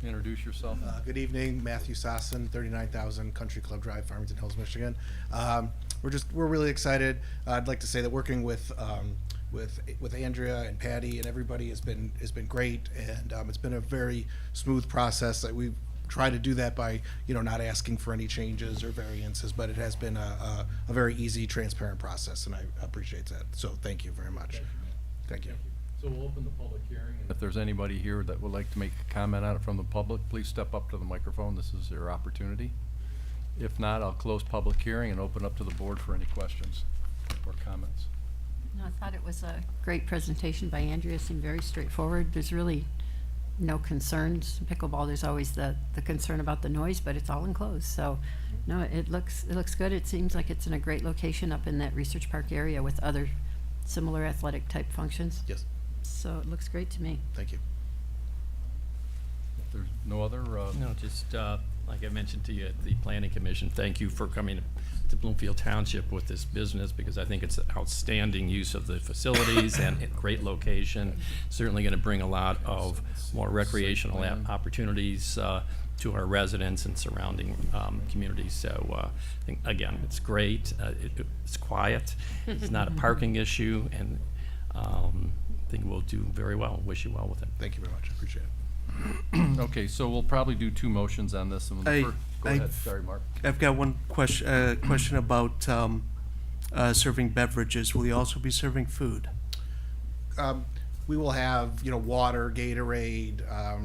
Speaker 1: Introduce yourself.
Speaker 17: Good evening, Matthew Sosson, 39,000 Country Club Drive, Farmington Hills, Michigan. We're really excited. I'd like to say that working with Andrea and Patty and everybody has been great, and it's been a very smooth process. That we've tried to do that by not asking for any changes or variances, but it has been a very easy, transparent process, and I appreciate that. So thank you very much. Thank you.
Speaker 1: So we'll open the public hearing. And if there's anybody here that would like to make a comment on it from the public, please step up to the microphone. This is your opportunity. If not, I'll close public hearing and open up to the board for any questions. or comments?
Speaker 7: No, I thought it was a great presentation by Andrea. It seemed very straightforward. There's really no concerns. Pickleball, there's always the concern about the noise, but it's all enclosed. So, no, it looks good. It seems like it's in a great location up in that Research Park area with other similar athletic type functions.
Speaker 17: Yes,
Speaker 7: So it looks great to me.
Speaker 17: thank you.
Speaker 1: If there's no other,
Speaker 10: No, just, like I mentioned to you at the planning commission, thank you for coming to Bloomfield Township with this business, because I think it's an outstanding use of the facilities and a great location. Certainly gonna bring a lot of more recreational opportunities, to our residents and surrounding, communities. So, I think, again, it's great. It's quiet. It's not a parking issue, and, I think we'll do very well. Wish you well with it.
Speaker 17: Thank you very much. I appreciate it.
Speaker 1: okay, so we'll probably do two motions on this. And the go ahead, sorry, Mark.
Speaker 3: I've got one question about serving beverages. Will you also be serving food?
Speaker 17: We will have, water, Gatorade,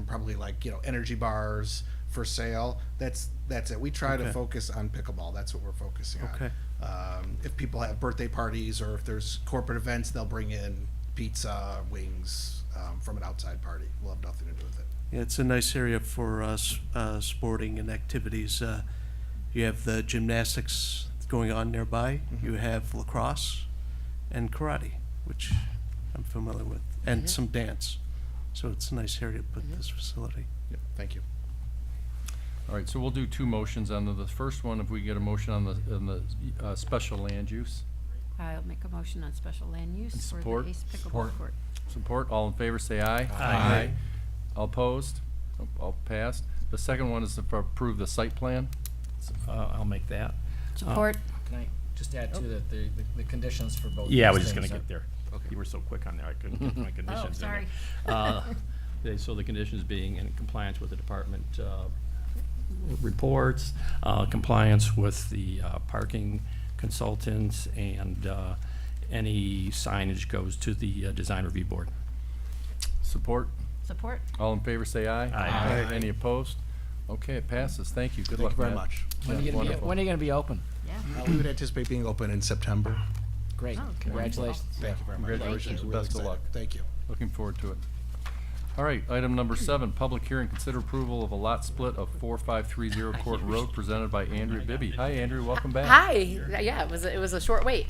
Speaker 17: probably energy bars for sale. That's it. We try to
Speaker 3: Okay.
Speaker 17: focus on pickleball. That's what we're focusing on.
Speaker 3: Okay.
Speaker 17: If people have birthday parties or if there's corporate events, they'll bring in pizza, wings from an outside party. We'll have nothing to do with it.
Speaker 3: Yeah, it's a nice area for sporting and activities. You have the gymnastics going on nearby. You have lacrosse and karate, which I'm familiar with, and some dance. So it's a nice area to put this facility.
Speaker 17: Yep. Thank you.
Speaker 1: All right, so we'll do two motions on the first one. If we get a motion on the special land use.
Speaker 7: I'll make a motion on special land use
Speaker 1: And
Speaker 7: for
Speaker 1: support.
Speaker 7: the Ace Pickleball
Speaker 1: Support.
Speaker 7: Court.
Speaker 1: Support, all in favor, say aye.
Speaker 10: Aye.
Speaker 1: All opposed? All passed. The second one is to approve the site plan.
Speaker 10: I'll make that.
Speaker 7: Support.
Speaker 13: Can I just add to that, the conditions for both?
Speaker 10: Yeah, I
Speaker 13: these
Speaker 10: was just gonna
Speaker 13: things
Speaker 10: get there.
Speaker 13: Okay.
Speaker 10: You were so quick on there, I couldn't get my conditions in there.
Speaker 7: sorry.
Speaker 10: So the conditions being in compliance with the department reports, compliance with the parking consultants, and any signage goes to the design review board.
Speaker 1: Support,
Speaker 7: Support.
Speaker 1: all in favor, say aye.
Speaker 10: Aye.
Speaker 1: Any opposed? Okay, it passes. Thank you. Good
Speaker 17: Thank
Speaker 1: luck,
Speaker 17: you very
Speaker 1: Matt.
Speaker 17: much.
Speaker 13: When are
Speaker 1: Yeah,
Speaker 13: you gonna be,
Speaker 1: wonderful.
Speaker 13: when are you gonna be open?
Speaker 7: Yeah.
Speaker 17: We would anticipate being open in September.
Speaker 13: Great,
Speaker 7: Oh,
Speaker 13: congratulations.
Speaker 17: Thank you very much.
Speaker 1: Congratulations,
Speaker 17: Really
Speaker 1: best of
Speaker 17: excited.
Speaker 1: luck.
Speaker 17: Thank you.
Speaker 1: Looking forward to it. All right, item number 7, public hearing, consider approval of a lot split of 4530 Court Road, presented by Andrea Bibby. Hi, Andrew, welcome back.
Speaker 16: Hi. Yeah, it was a short wait.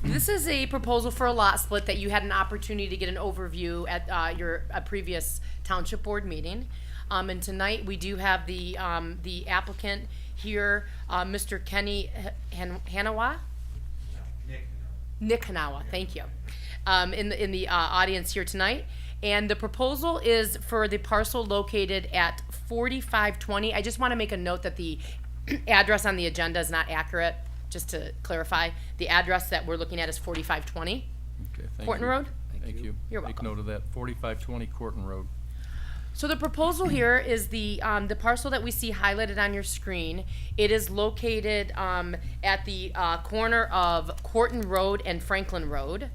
Speaker 16: This is a proposal for a lot split that you had an opportunity to get an overview at your previous township board meeting. And tonight we do have the applicant here, Mr. Kenny Hanawa. Nick Hanawa, thank you. In the audience here tonight. And the proposal is for the parcel located at 4520. I just want to make a note that the address on the agenda is not accurate, just to clarify. The address that we're looking at is 4520
Speaker 1: Okay, thank
Speaker 16: Horton
Speaker 1: you.
Speaker 16: Road.
Speaker 1: Thank you.
Speaker 16: You're
Speaker 1: Make
Speaker 16: welcome.
Speaker 1: note of that, 4520 Corton Road.
Speaker 16: So the proposal here is the parcel that we see highlighted on your screen. It is located at the corner of Corton Road and Franklin Road.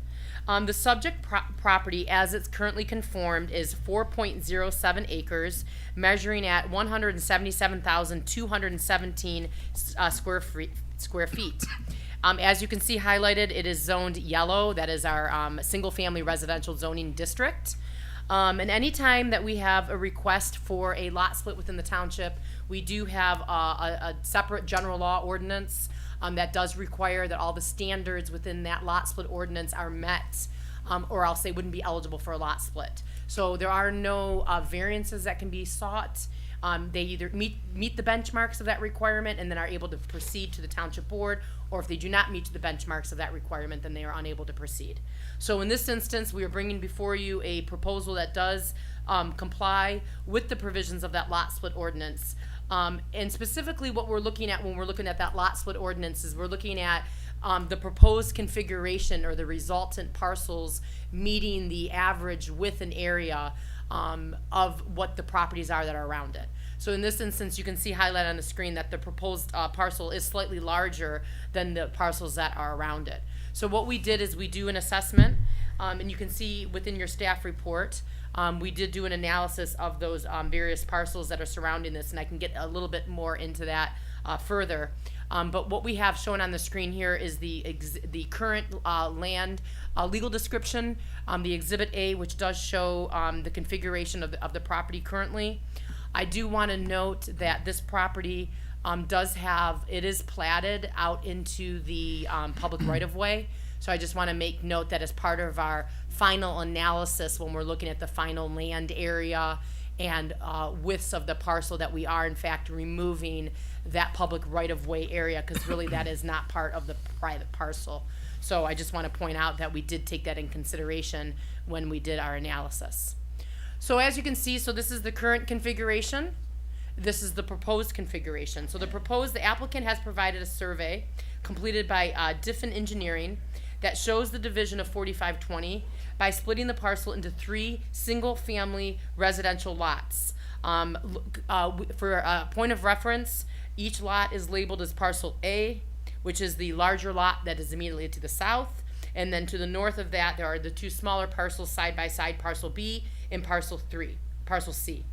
Speaker 16: The subject property, as it's currently conformed, is 4.07 acres, measuring at 177,217 square feet. As you can see highlighted, it is zoned yellow. That is our single-family residential zoning district. And anytime that we have a request for a lot split within the township, we do have a separate general law ordinance that does require that all the standards within that lot split ordinance are met, or else they wouldn't be eligible for a lot split. So there are no variances that can be sought. They either meet the benchmarks of that requirement and then are able to proceed to the township board, or if they do not meet the benchmarks of that requirement, then they are unable to proceed. So in this instance, we are bringing before you a proposal that does comply with the provisions of that lot split ordinance. And specifically what we're looking at when we're looking at that lot split ordinance is we're looking at the proposed configuration or the resultant parcels meeting the average width and area of what the properties are that are around it. So in this instance, you can see highlighted on the screen that the proposed parcel is slightly larger than the parcels that are around it. So what we did is we do an assessment, and you can see within your staff report, we did do an analysis of those various parcels that are surrounding this, and I can get a little bit more into that further. But what we have shown on the screen here is the current land legal description, the Exhibit A, which does show the configuration of the property currently. I do want to note that this property it is platted out into the public right-of-way. So I just want to make note that as part of our final analysis, when we're looking at the final land area and widths of the parcel, that we are in fact removing that public right-of-way area, because really that is not part of the private parcel. So I just want to point out that we did take that in consideration when we did our analysis. So as you can see, so this is the current configuration. This is the proposed configuration. So the applicant has provided a survey completed by Diffin Engineering that shows the division of 4520 by splitting the parcel into 3 single-family residential lots. For a point of reference, each lot is labeled as parcel A, which is the larger lot that is immediately to the south. And then to the north of that, there are the 2 smaller parcels side by side, parcel B and parcel C.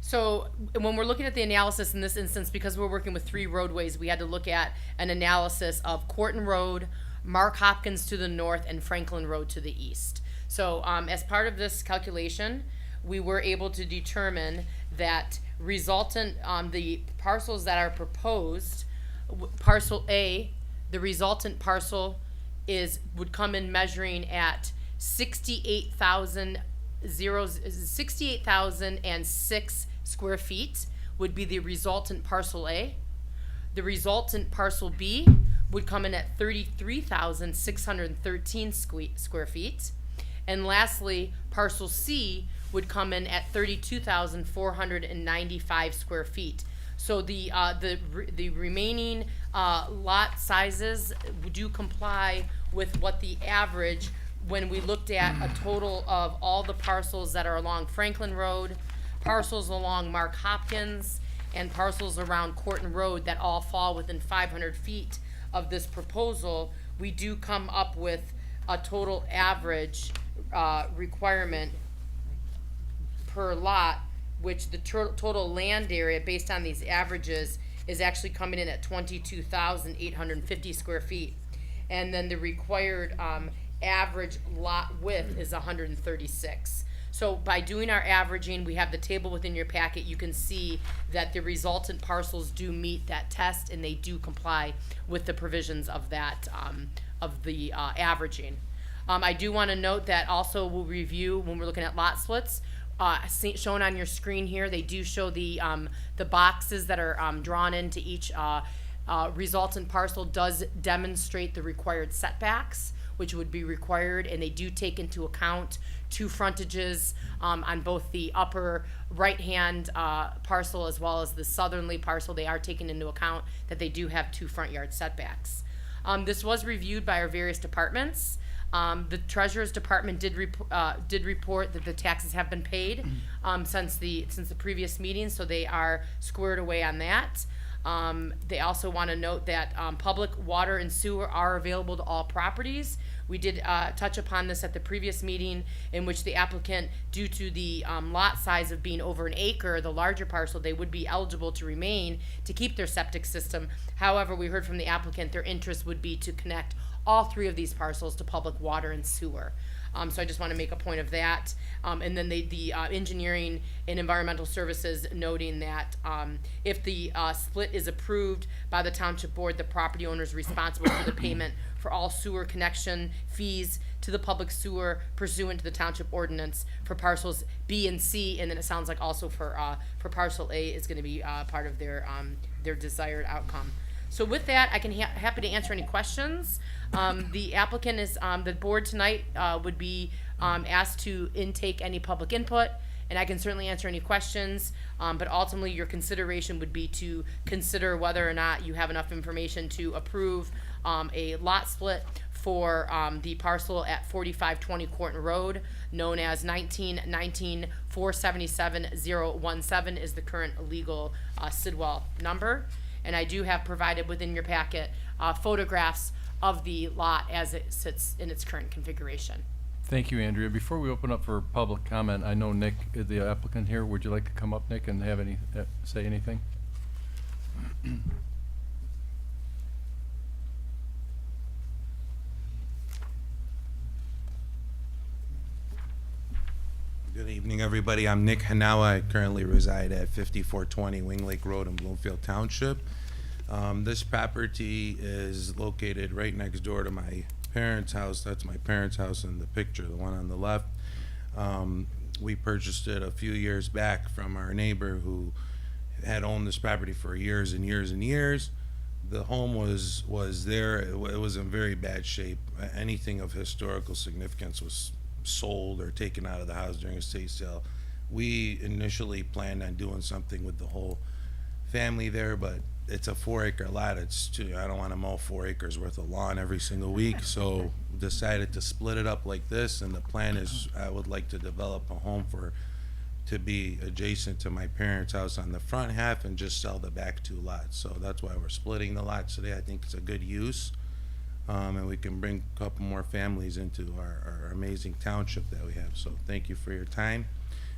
Speaker 16: So when we're looking at the analysis in this instance, because we're working with 3 roadways, we had to look at an analysis of Corton Road, Mark Hopkins to the north, and Franklin Road to the east. So as part of this calculation, we were able to determine that the parcels that are proposed, parcel A, the resultant parcel would come in measuring at 68,006 square feet would be the resultant parcel A. The resultant parcel B would come in at 33,613 square feet. And lastly, parcel C would come in at 32,495 square feet. So the remaining lot sizes do comply with what the average, when we looked at a total of all the parcels that are along Franklin Road, parcels along Mark Hopkins, and parcels around Corton Road that all fall within 500 feet of this proposal, we do come up with a total average requirement per lot, which the total land area based on these averages is actually coming in at 22,850 square feet. And then the required average lot width is 136. So by doing our averaging, we have the table within your packet. You can see that the resultant parcels do meet that test, and they do comply with the provisions of that averaging. I do want to note that also we'll review when we're looking at lot splits. Shown on your screen here, they do show the boxes that are drawn into each resultant parcel does demonstrate the required setbacks, which would be required, and they do take into account 2 frontages on both the upper right-hand parcel as well as the southerly parcel. They are taken into account that they do have 2 front yard setbacks. This was reviewed by our various departments. The Treasurer's Department did report that the taxes have been paid since the previous meeting, so they are squared away on that. They also want to note that public water and sewer are available to all properties. We did touch upon this at the previous meeting, in which the applicant, due to the lot size of being over an acre, the larger parcel, they would be eligible to remain to keep their septic system. However, we heard from the applicant their interest would be to connect all 3 of these parcels to public water and sewer. So I just want to make a point of that. And then the engineering and environmental services noting that if the split is approved by the township board, the property owner is responsible for the payment for all sewer connection fees to the public sewer pursuant to the township ordinance for parcels B and C, and then it sounds like also for parcel A is going to be part of their desired outcome. So with that, I can happy to answer any questions. The applicant is, the board tonight would be asked to intake any public input, and I can certainly answer any questions, but ultimately your consideration would be to consider whether or not you have enough information to approve a lot split for the parcel at 4520 Corton Road, known as 19-477-017 is the current legal Sidwell number. And I do have provided within your packet photographs of the lot as it sits in its current configuration.
Speaker 1: Thank you, Andrea. Before we open up for public comment, I know Nick, the applicant here. Would you like to come up, Nick, and have any say anything?
Speaker 18: Good evening, everybody. I'm Nick Hanawa. I currently reside at 5420 Wing Lake Road in Bloomfield Township. This property is located right next door to my parents' house. That's my parents' house in the picture, the one on the left. We purchased it a few years back from our neighbor who had owned this property for years and years and years. The home was there. It was in very bad shape. Anything of historical significance was sold or taken out of the house during a estate sale. We initially planned on doing something with the whole family there, but it's a 4-acre lot. I don't want to mow 4 acres worth of lawn every single week, so decided to split it up like this. And the plan is I would like to develop a home to be adjacent to my parents' house on the front half and just sell the back 2 lots. So that's why we're splitting the lots today. I think it's a good use. And we can bring a couple more families into our amazing township that we have. So thank you for your time,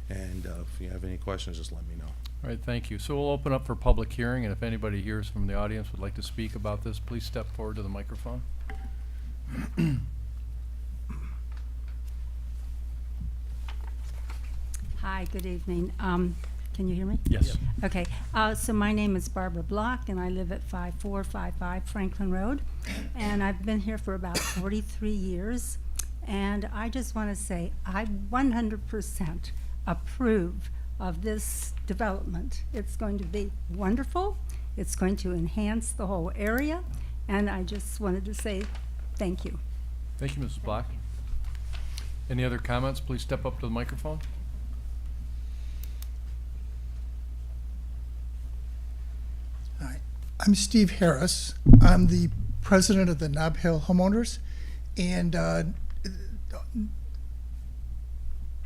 Speaker 18: and if you have any questions, just let me know.
Speaker 1: All right, thank you. So we'll open up for public hearing, and if anybody here from the audience would like to speak about this, please step forward to the microphone.
Speaker 19: Hi, good evening. Can you hear me?
Speaker 1: Yes.
Speaker 19: Okay, so my name is Barbara Block, and I live at 5455 Franklin Road, and I've been here for about 43 years, and I just want to say I 100% approve of this development. It's going to be wonderful. It's going to enhance the whole area, and I just wanted to say thank you.
Speaker 1: Thank you, Mrs. Block. Any other comments? Please step up to the microphone.
Speaker 20: Hi, I'm Steve Harris. I'm the president of the Nob Hill Homeowners, and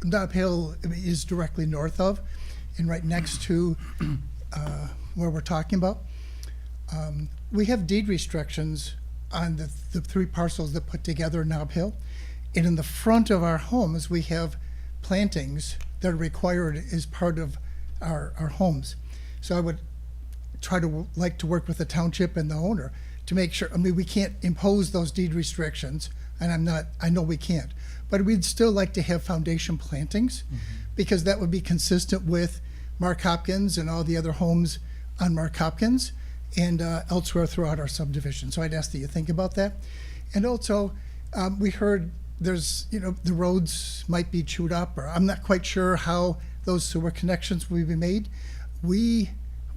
Speaker 20: Nob Hill is directly north of and right next to where we're talking about. We have deed restrictions on the 3 parcels that put together Nob Hill, and in the front of our homes we have plantings that are required as part of our homes. So I would like to work with the township and the owner to make sure. I mean, we can't impose those deed restrictions, and I know we can't, but we'd still like to have foundation plantings, because that would be consistent with Mark Hopkins and all the other homes on Mark Hopkins and elsewhere throughout our subdivision. So I'd ask that you think about that. And also, we heard there's, the roads might be chewed up, or I'm not quite sure how those sewer connections will be made. We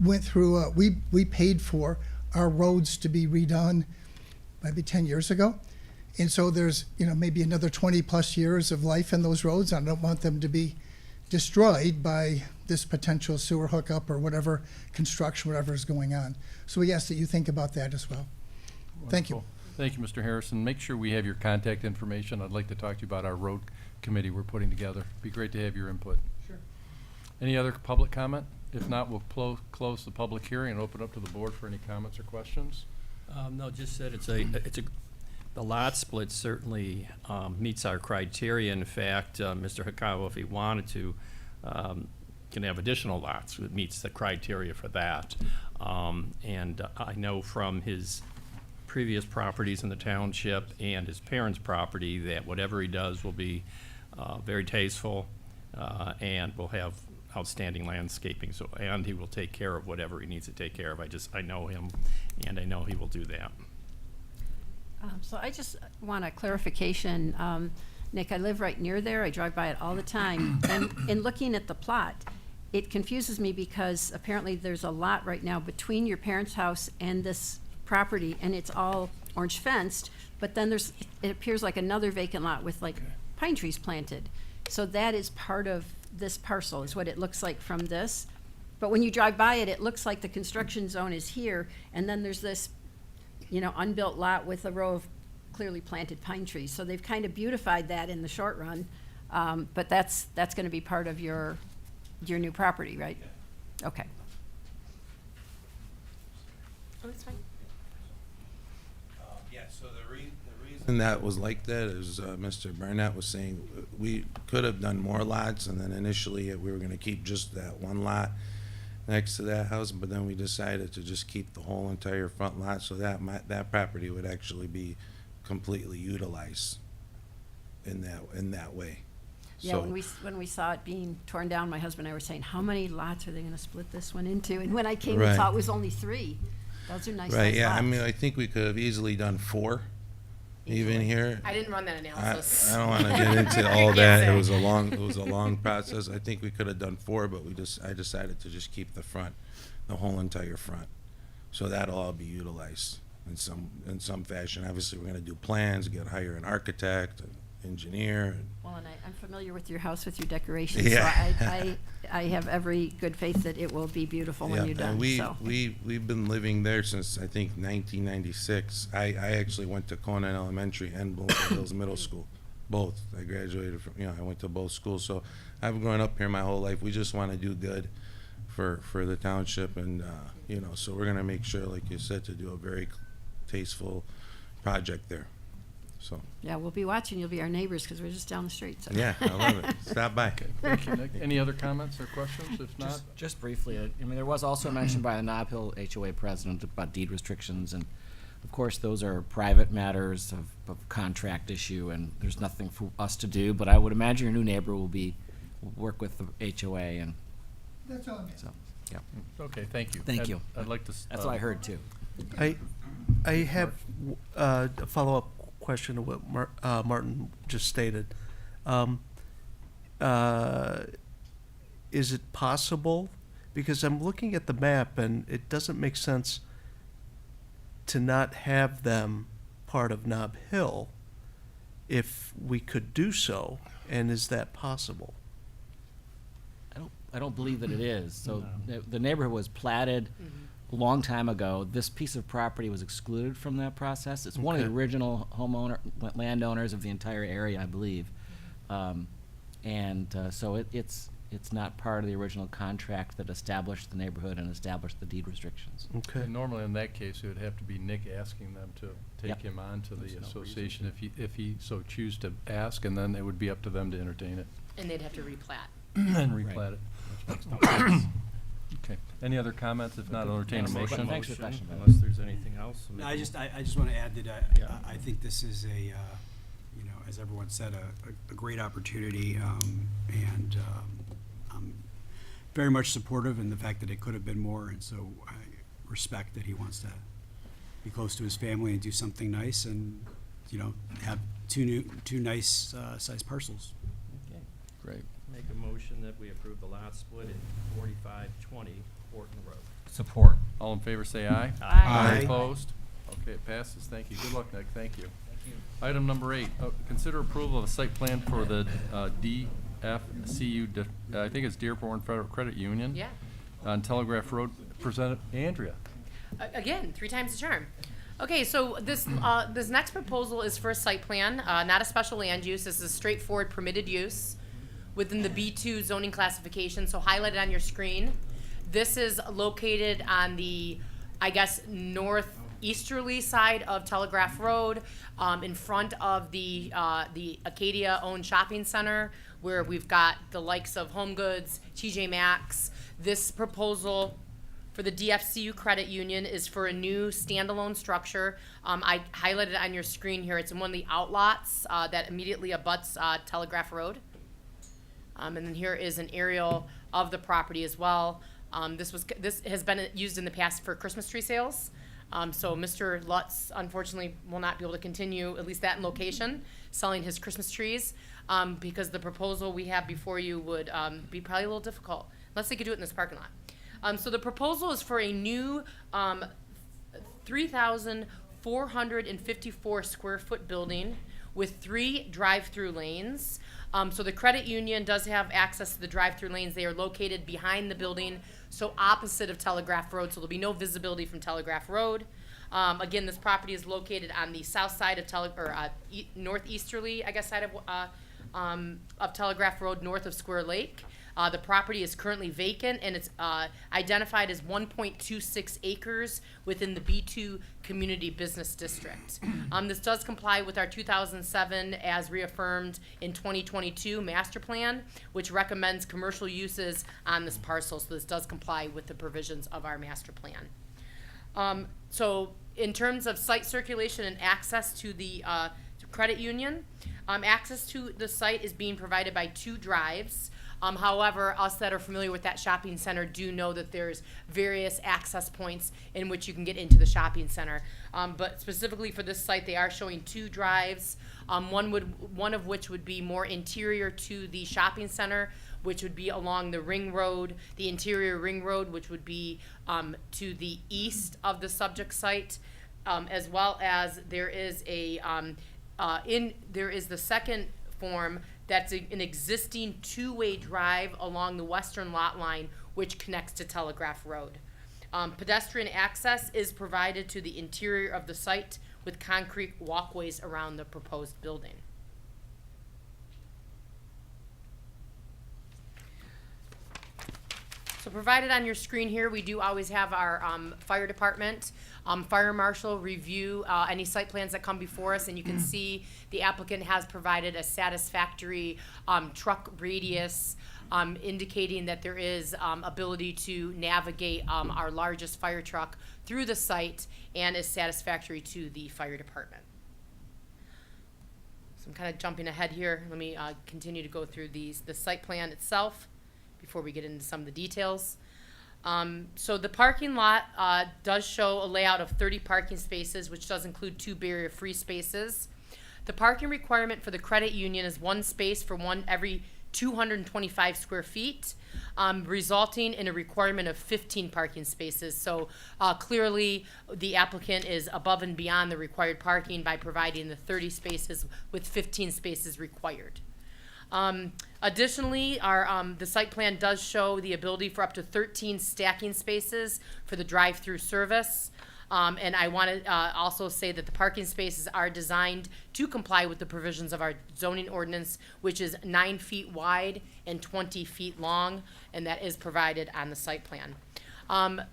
Speaker 20: went through, we paid for our roads to be redone maybe 10 years ago. And so there's, maybe another 20 plus years of life in those roads. I don't want them to be destroyed by this potential sewer hookup or whatever construction, whatever is going on. So we ask that you think about that as well. Thank you.
Speaker 1: Thank you, Mr. Harrison. Make sure we have your contact information. I'd like to talk to you about our road committee we're putting together. Be great to have your input.
Speaker 20: Sure.
Speaker 1: Any other public comment? If not, we'll close the public hearing and open up to the board for any comments or questions.
Speaker 10: No, just that the lot split certainly meets our criteria. In fact, Mr. Hikawa, if he wanted to, can have additional lots. It meets the criteria for that. And I know from his previous properties in the township and his parents' property that whatever he does will be very tasteful and will have outstanding landscaping. And he will take care of whatever he needs to take care of. I know him, and I know he will do that.
Speaker 7: So I just want a clarification. Nick, I live right near there. I drive by it all the time. And in looking at the plot, it confuses me because apparently there's a lot right now between your parents' house and this property, and it's all orange fenced, but then it appears like another vacant lot with like pine trees planted. So that is part of this parcel, is what it looks like from this. But when you drive by it, it looks like the construction zone is here, and then there's this, unbuilt lot with a row of clearly planted pine trees. So they've kind of beautified that in the short run, but that's going to be part of your new property, right? Yeah. Okay.
Speaker 16: Oh, that's fine.
Speaker 18: Yeah, so the reason reason that was like that is Mr. Barnett was saying we could have done more lots, and then initially we were going to keep just that one lot next to that house, but then we decided to just keep the whole entire front lot, so that property would actually be completely utilized in that way.
Speaker 7: Yeah,
Speaker 18: So-
Speaker 7: when we saw it being torn down, my husband and I were saying, how many lots are they gonna split this one into? And when I came and
Speaker 18: Right.
Speaker 7: saw it was only 3. Those are nice
Speaker 18: Right,
Speaker 7: sized
Speaker 18: yeah, I
Speaker 7: lots.
Speaker 18: mean, I think we could have easily done 4, even here.
Speaker 16: I didn't run that analysis.
Speaker 18: I don't want to get into
Speaker 16: I
Speaker 18: all
Speaker 16: can't
Speaker 18: that. It
Speaker 16: say.
Speaker 18: was a long process. I think we could have done 4, but I decided to just keep the front, the whole entire front. So that'll all be utilized in some fashion. Obviously, we're going to do plans, hire an architect, an engineer.
Speaker 7: Well, and I'm familiar with your house with your decorations,
Speaker 18: Yeah.
Speaker 7: so I have every good faith that it will be beautiful when you're done,
Speaker 18: and
Speaker 7: so.
Speaker 18: we've been living there since I think 1996. I actually went to Conan Elementary and Bloomfield Hills Middle School, both. I graduated from, I went to both schools, so I've been growing up here my whole life. We just want to do good for the township, and so we're gonna make sure, like you said, to do a very tasteful project there. So
Speaker 7: Yeah, we'll be watching, you'll be our neighbors, because we're just down the street, so.
Speaker 18: yeah, I love it. Stop by.
Speaker 1: Thank you, Nick. Any other comments or questions? If not,
Speaker 13: Just briefly, I mean, there was also mention by the Nob Hill HOA president about deed restrictions, and of course, those are private matters of contract issue, and there's nothing for us to do, but I would imagine your new neighbor will work with the HOA, and
Speaker 20: That's all.
Speaker 13: so, yeah.
Speaker 1: okay, thank you.
Speaker 13: Thank you.
Speaker 1: I'd like to.
Speaker 13: That's what I heard too.
Speaker 3: I have a follow-up question to what Martin just stated. Is it possible, because I'm looking at the map and it doesn't make sense to not have them part of Nob Hill if we could do so, and is that possible?
Speaker 13: I don't believe that it is. So the neighborhood was platted a long time ago. This piece of property was excluded from that process. It's one of the
Speaker 3: Okay.
Speaker 13: original landowners of the entire area, I believe. So it's not part of the original contract that established the neighborhood and established the deed restrictions.
Speaker 3: Okay.
Speaker 1: And normally in that case, it would have to be Nick asking them to take
Speaker 13: Yep.
Speaker 1: him on to the
Speaker 13: There's no
Speaker 1: association if he so choose to ask, and then it would be up to them to entertain it
Speaker 16: And they'd have to replat.
Speaker 1: and replat it. Okay. Any other comments? If not, I'll entertain a
Speaker 10: Make
Speaker 1: motion.
Speaker 13: Thanks for the question, by the way.
Speaker 10: Unless there's anything else.
Speaker 11: No, I just want to add that
Speaker 10: Yeah.
Speaker 11: I think this is as everyone said, a great opportunity, and I'm very much supportive in the fact that it could have been more, and so I respect that he wants to be close to his family and do something nice, and have two nice sized parcels.
Speaker 10: Okay.
Speaker 1: Great.
Speaker 10: Make a motion that we approve the lot split in 4520 Horton Road.
Speaker 1: Support. All in favor, say aye.
Speaker 11: Aye.
Speaker 1: Opposed? Okay, it passes. Thank you. Good luck, Nick. Thank you. Item number 8, consider approval of a site plan for the DFCU, I think it's Dearborn Federal Credit Union.
Speaker 16: Yeah.
Speaker 1: On Telegraph Road, presented, Andrea.
Speaker 16: Again, 3 times the charm. Okay, so this next proposal is for a site plan, not a special land use. This is a straightforward permitted use within the B2 zoning classification, so highlighted on your screen. This is located on the, northeasterly side of Telegraph Road, in front of the Acadia-owned shopping center, where we've got the likes of Home Goods, TJ Maxx. This proposal for the DFCU Credit Union is for a new standalone structure. I highlighted it on your screen here. It's in one of the outlots that immediately abuts Telegraph Road. And then here is an aerial of the property as well. This has been used in the past for Christmas tree sales. So Mr. Lutz unfortunately will not be able to continue, at least that in location, selling his Christmas trees, because the proposal we have before you would be probably a little difficult, unless they could do it in this parking lot. So the proposal is for a new 3,454 square foot building with 3 drive-through lanes. So the credit union does have access to the drive-through lanes. They are located behind the building, so opposite of Telegraph Road, so there'll be no visibility from Telegraph Road. Again, this property is located on the south side of northeasterly, side of Telegraph Road north of Square Lake. The property is currently vacant, and it's identified as 1.26 acres within the B2 Community Business District. This does comply with our 2007, as reaffirmed in 2022, master plan, which recommends commercial uses on this parcel. So this does comply with the provisions of our master plan. So in terms of site circulation and access to the credit union, access to the site is being provided by 2 drives. However, us that are familiar with that shopping center do know that there's various access points in which you can get into the shopping center. But specifically for this site, they are showing 2 drives. One of which would be more interior to the shopping center, which would be along the ring road, the interior ring road, which would be to the east of the subject site, as well as there is the second form that's an existing 2-way drive along the western lot line, which connects to Telegraph Road. Pedestrian access is provided to the interior of the site with concrete walkways around the proposed building. So provided on your screen here, we do always have our fire department, fire marshal review any site plans that come before us, and you can see the applicant has provided a satisfactory truck radius, indicating that there is ability to navigate our largest fire truck through the site and is satisfactory to the fire department. So I'm kind of jumping ahead here. Let me continue to go through the site plan itself before we get into some of the details. So the parking lot does show a layout of 30 parking spaces, which does include 2 barrier-free spaces. The parking requirement for the credit union is 1 space for every 225 square feet, resulting in a requirement of 15 parking spaces. So clearly, the applicant is above and beyond the required parking by providing the 30 spaces with 15 spaces required. Additionally, the site plan does show the ability for up to 13 stacking spaces for the drive-through service. And I want to also say that the parking spaces are designed to comply with the provisions of our zoning ordinance, which is 9 feet wide and 20 feet long, and that is provided on the site plan.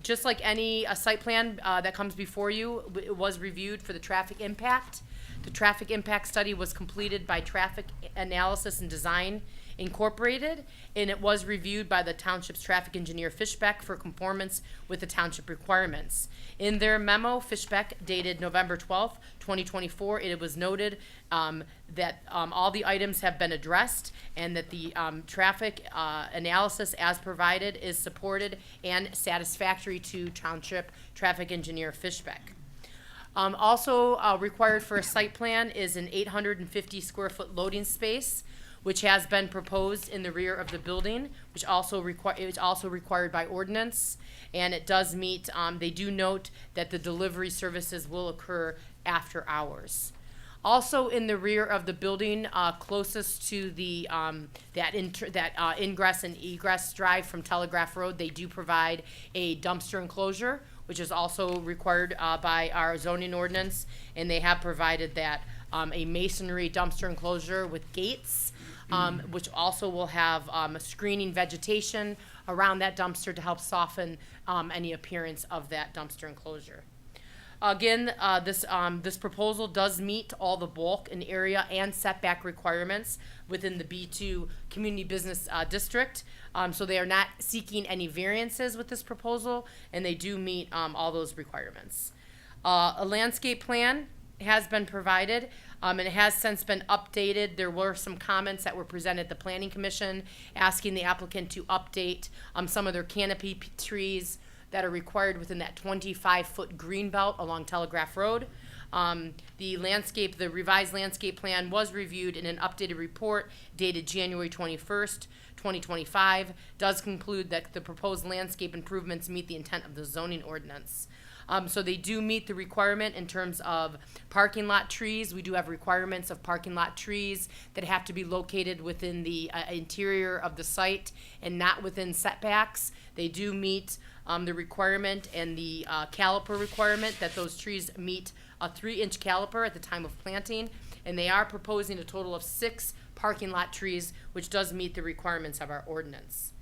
Speaker 16: Just like any site plan that comes before you, it was reviewed for the traffic impact. The traffic impact study was completed by Traffic Analysis and Design Incorporated, and it was reviewed by the Township's traffic engineer Fishbeck for conformance with the Township requirements. In their memo, Fishbeck, dated November 12th, 2024, it was noted that all the items have been addressed and that the traffic analysis as provided is supported and satisfactory to Township traffic engineer Fishbeck. Also required for a site plan is an 850 square foot loading space, which has been proposed in the rear of the building, which is also required by ordinance, and it does meet. They do note that the delivery services will occur after hours. Also in the rear of the building, closest to the ingress and egress drive from Telegraph Road, they do provide a dumpster enclosure, which is also required by our zoning ordinance, and they have provided that a masonry dumpster enclosure with gates, which also will have screening vegetation around that dumpster to help soften any appearance of that dumpster enclosure. Again, this proposal does meet all the bulk and area and setback requirements within the B2 Community Business District. So they are not seeking any variances with this proposal, and they do meet all those requirements. A landscape plan has been provided, and it has since been updated. There were some comments that were presented at the Planning Commission asking the applicant to update some of their canopy trees that are required within that 25-foot green belt along Telegraph Road. The revised landscape plan was reviewed in an updated report dated January 21st, 2025, does conclude that the proposed landscape improvements meet the intent of the zoning ordinance. So they do meet the requirement in terms of parking lot trees. We do have requirements of parking lot trees that have to be located within the interior of the site and not within setbacks. They do meet the requirement and the caliper requirement that those trees meet a 3-inch caliper at the time of planting, and they are proposing a total of 6 parking lot trees, which does meet the requirements of our ordinance.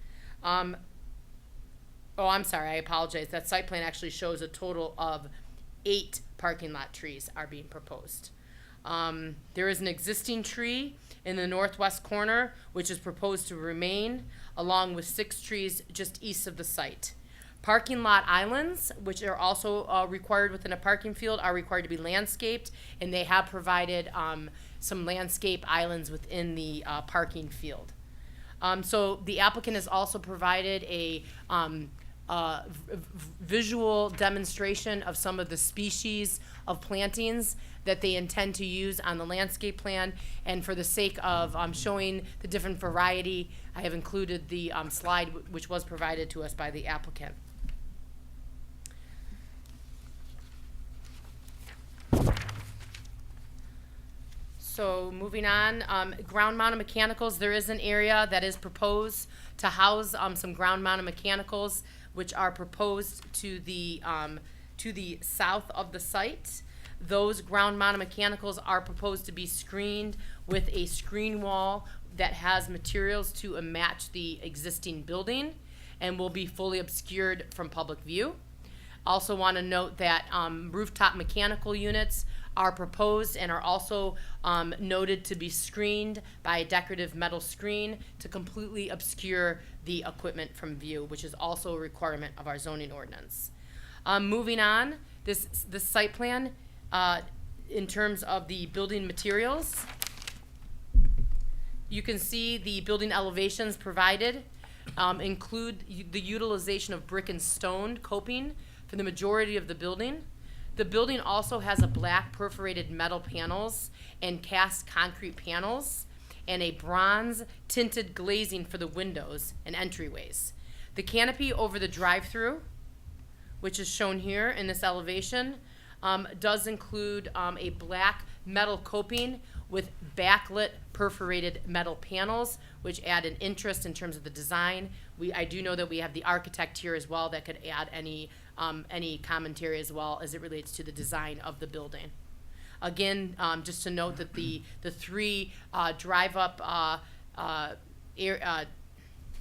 Speaker 16: Oh, I'm sorry, I apologize. That site plan actually shows a total of 8 parking lot trees are being proposed. There is an existing tree in the northwest corner, which is proposed to remain, along with 6 trees just east of the site. Parking lot islands, which are also required within a parking field, are required to be landscaped, and they have provided some landscape islands within the parking field. So the applicant has also provided a visual demonstration of some of the species of plantings that they intend to use on the landscape plan. And for the sake of showing the different variety, I have included the slide which was provided to us by the applicant. So moving on, ground mounted mechanicals, there is an area that is proposed to house some ground mounted mechanicals, which are proposed to the south of the site. Those ground mounted mechanicals are proposed to be screened with a screen wall that has materials to match the existing building and will be fully obscured from public view. Also want to note that rooftop mechanical units are proposed and are also noted to be screened by a decorative metal screen to completely obscure the equipment from view, which is also a requirement of our zoning ordinance. Moving on, this site plan, in terms of the building materials, you can see the building elevations provided include the utilization of brick and stone coping for the majority of the building. The building also has a black perforated metal panels and cast concrete panels and a bronze tinted glazing for the windows and entryways. The canopy over the drive-through, which is shown here in this elevation, does include a black metal coping with backlit perforated metal panels, which add an interest in terms of the design. I do know that we have the architect here as well that could add any commentary as well as it relates to the design of the building. Again, just to note that the 3 drive-up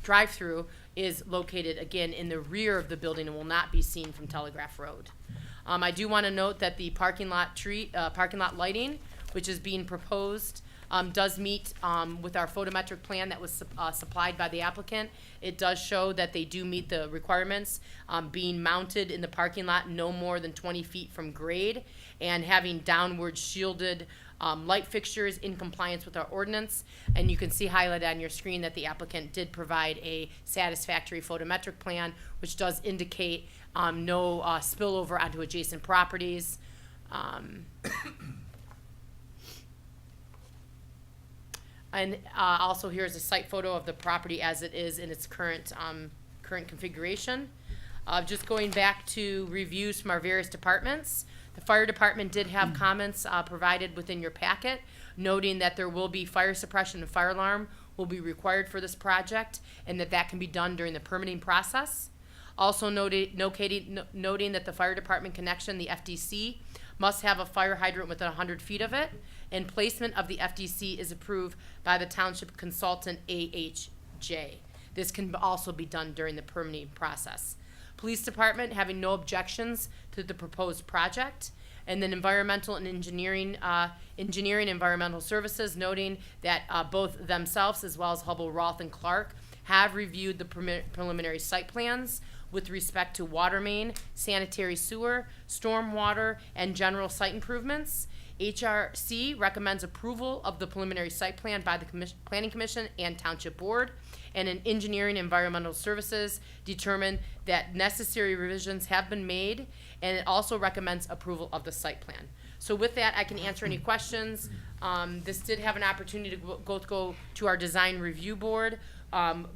Speaker 16: drive-through is located again in the rear of the building and will not be seen from Telegraph Road. I do want to note that the parking lot lighting, which is being proposed, does meet with our photometric plan that was supplied by the applicant. It does show that they do meet the requirements, being mounted in the parking lot no more than 20 feet from grade and having downward shielded light fixtures in compliance with our ordinance. And you can see highlighted on your screen that the applicant did provide a satisfactory photometric plan, which does indicate no spillover onto adjacent properties. And also here's a site photo of the property as it is in its current configuration. Just going back to reviews from our various departments, the fire department did have comments provided within your packet, noting that there will be fire suppression and fire alarm will be required for this project, and that can be done during the permitting process. Also noting that the fire department connection, the FDC, must have a fire hydrant within 100 feet of it, and placement of the FDC is approved by the township consultant AHJ. This can also be done during the permitting process. Police department having no objections to the proposed project, and then environmental and engineering environmental services, noting that both themselves as well as Hubble, Roth, and Clark have reviewed the preliminary site plans with respect to water main, sanitary sewer, stormwater, and general site improvements. HRC recommends approval of the preliminary site plan by the Planning Commission and Township Board, and in Engineering Environmental Services determined that necessary revisions have been made, and it also recommends approval of the site plan. So with that, I can answer any questions. This did have an opportunity to go to our design review board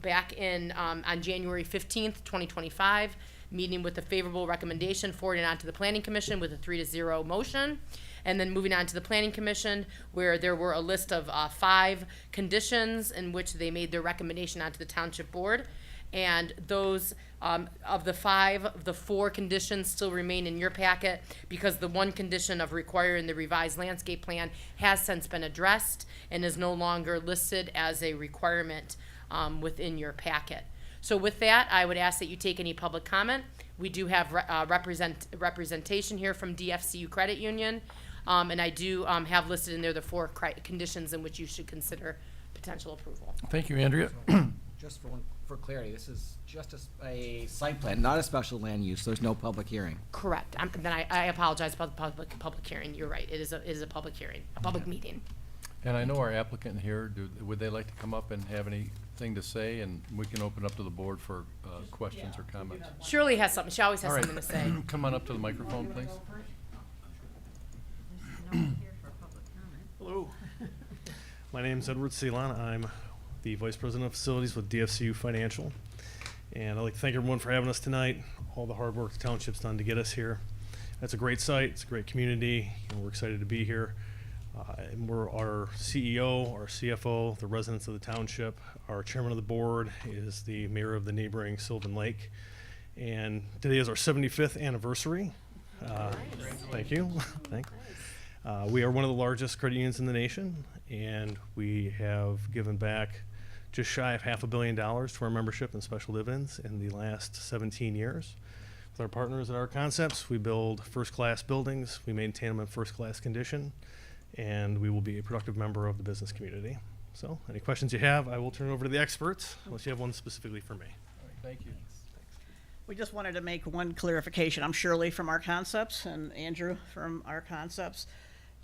Speaker 16: back in on January 15th, 2025, meeting with a favorable recommendation, forwarding on to the Planning Commission with a 3-0 motion. And then moving on to the Planning Commission, where there were a list of 5 conditions in which they made their recommendation onto the Township Board. And those, of the four conditions still remain in your packet, because the one condition of requiring the revised landscape plan has since been addressed and is no longer listed as a requirement within your packet. So with that, I would ask that you take any public comment. We do have representation here from DFCU Credit Union, and I do have listed in there the four conditions in which you should consider potential approval.
Speaker 1: Thank you, Andrea.
Speaker 13: Just for clarity, this is just a site plan, not a special land use. There's no public hearing.
Speaker 16: Correct. Then I apologize about the public hearing. You're right. It is a public hearing, a public meeting.
Speaker 1: And I know our applicant here, would they like to come up and have anything to say? And we can open up to the board for questions or comments.
Speaker 16: Shirley has something. She always has
Speaker 1: All right.
Speaker 16: something to say.
Speaker 1: Come on up to the microphone, please.
Speaker 21: Hello. My name is Edward Ceylon. I'm the Vice President of Facilities with DFCU Financial. And I'd like to thank everyone for having us tonight, all the hard work the township's done to get us here. It's a great site, it's a great community, and we're excited to be here. And we're our CEO, our CFO, the residents of the township. Our chairman of the board is the mayor of the neighboring Sylvan Lake. And today is our 75th anniversary. Thank you. Thanks. We are one of the largest credit unions in the nation, and we have given back just shy of $500 million to our membership and special dividends in the last 17 years. With our partners at our concepts, we build first-class buildings, we maintain them in first-class condition, and we will be a productive member of the business community. So, any questions you have, I will turn it over to the experts, unless you have one specifically for me.
Speaker 1: All right, thank you.
Speaker 22: We just wanted to make one clarification. I'm Shirley from Our Concepts and Andrew from Our Concepts.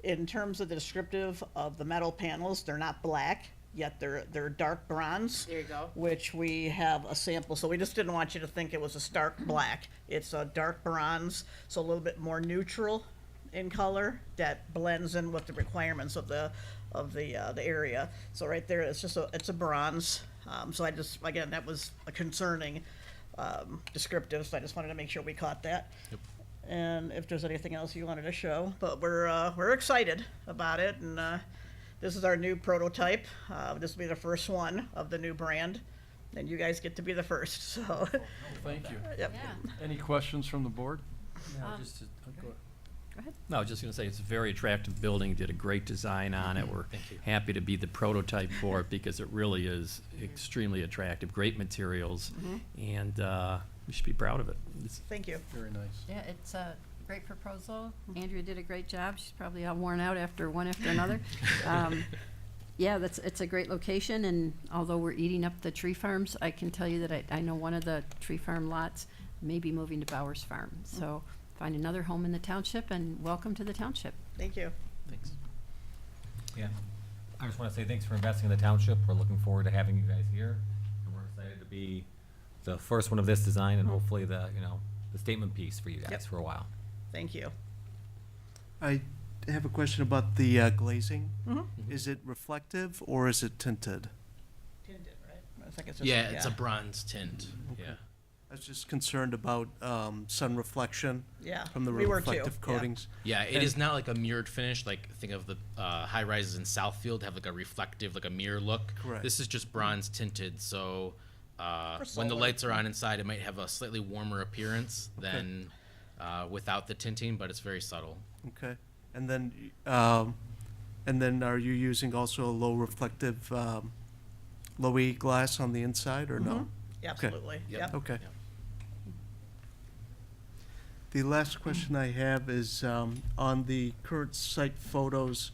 Speaker 22: In terms of the descriptive of the metal panels, they're not black, yet they're dark bronze.
Speaker 16: There you go.
Speaker 22: Which we have a sample, so we just didn't want you to think it was a stark black. It's a dark bronze, so a little bit more neutral in color that blends in with the requirements of the area. So right there, it's a bronze. So again, that was a concerning descriptive, so I just wanted to make sure we caught that.
Speaker 1: Yep.
Speaker 22: And if there's anything else you wanted to show, but we're excited about it, and this is our new prototype. This will be the first one of the new brand, and you guys get to be the first. So,
Speaker 1: Well, thank you.
Speaker 22: Yep.
Speaker 1: Any questions from the board?
Speaker 10: No, just to,
Speaker 22: Go ahead.
Speaker 10: No, I was just gonna say, it's a very attractive building, did a great design on it. We're happy to be the prototype for it, because it really is extremely attractive, great materials, and we should be proud of it.
Speaker 22: Thank you.
Speaker 1: Very nice.
Speaker 7: Yeah, it's a great proposal. Andrea did a great job. She's probably all worn out after one after another. Yeah, it's a great location, and although we're eating up the tree farms, I can tell you that I know one of the tree farm lots may be moving to Bowers Farm. So find another home in the township, and welcome to the township.
Speaker 22: Thank you.
Speaker 23: Thanks. Yeah, I just want to say thanks for investing in the township. We're looking forward to having you guys here, and we're excited to be the first one of this design, and hopefully the statement piece for you guys for a while.
Speaker 22: Thank you.
Speaker 3: I have a question about the glazing.
Speaker 22: Mhm.
Speaker 3: Is it reflective or is it tinted?
Speaker 22: Tinted, right? I think it's just,
Speaker 24: Yeah, it's a bronze tint. Yeah.
Speaker 3: I was just concerned about sun reflection
Speaker 22: Yeah,
Speaker 3: from the
Speaker 22: we were too,
Speaker 3: reflective
Speaker 22: yeah.
Speaker 3: coatings.
Speaker 24: Yeah, it is not like a mirrored finish. Like think of the high rises in Southfield have like a reflective, like a mirror look.
Speaker 3: Correct.
Speaker 24: This is just bronze tinted, so when the
Speaker 22: solar.
Speaker 24: lights are on inside, it might have a slightly warmer appearance than without the tinting, but it's very subtle.
Speaker 3: Okay, and then are you using also a low reflective, low E glass on the inside or no?
Speaker 22: Yeah, absolutely. Yep.
Speaker 3: Okay. The last question I have is on the current site photos,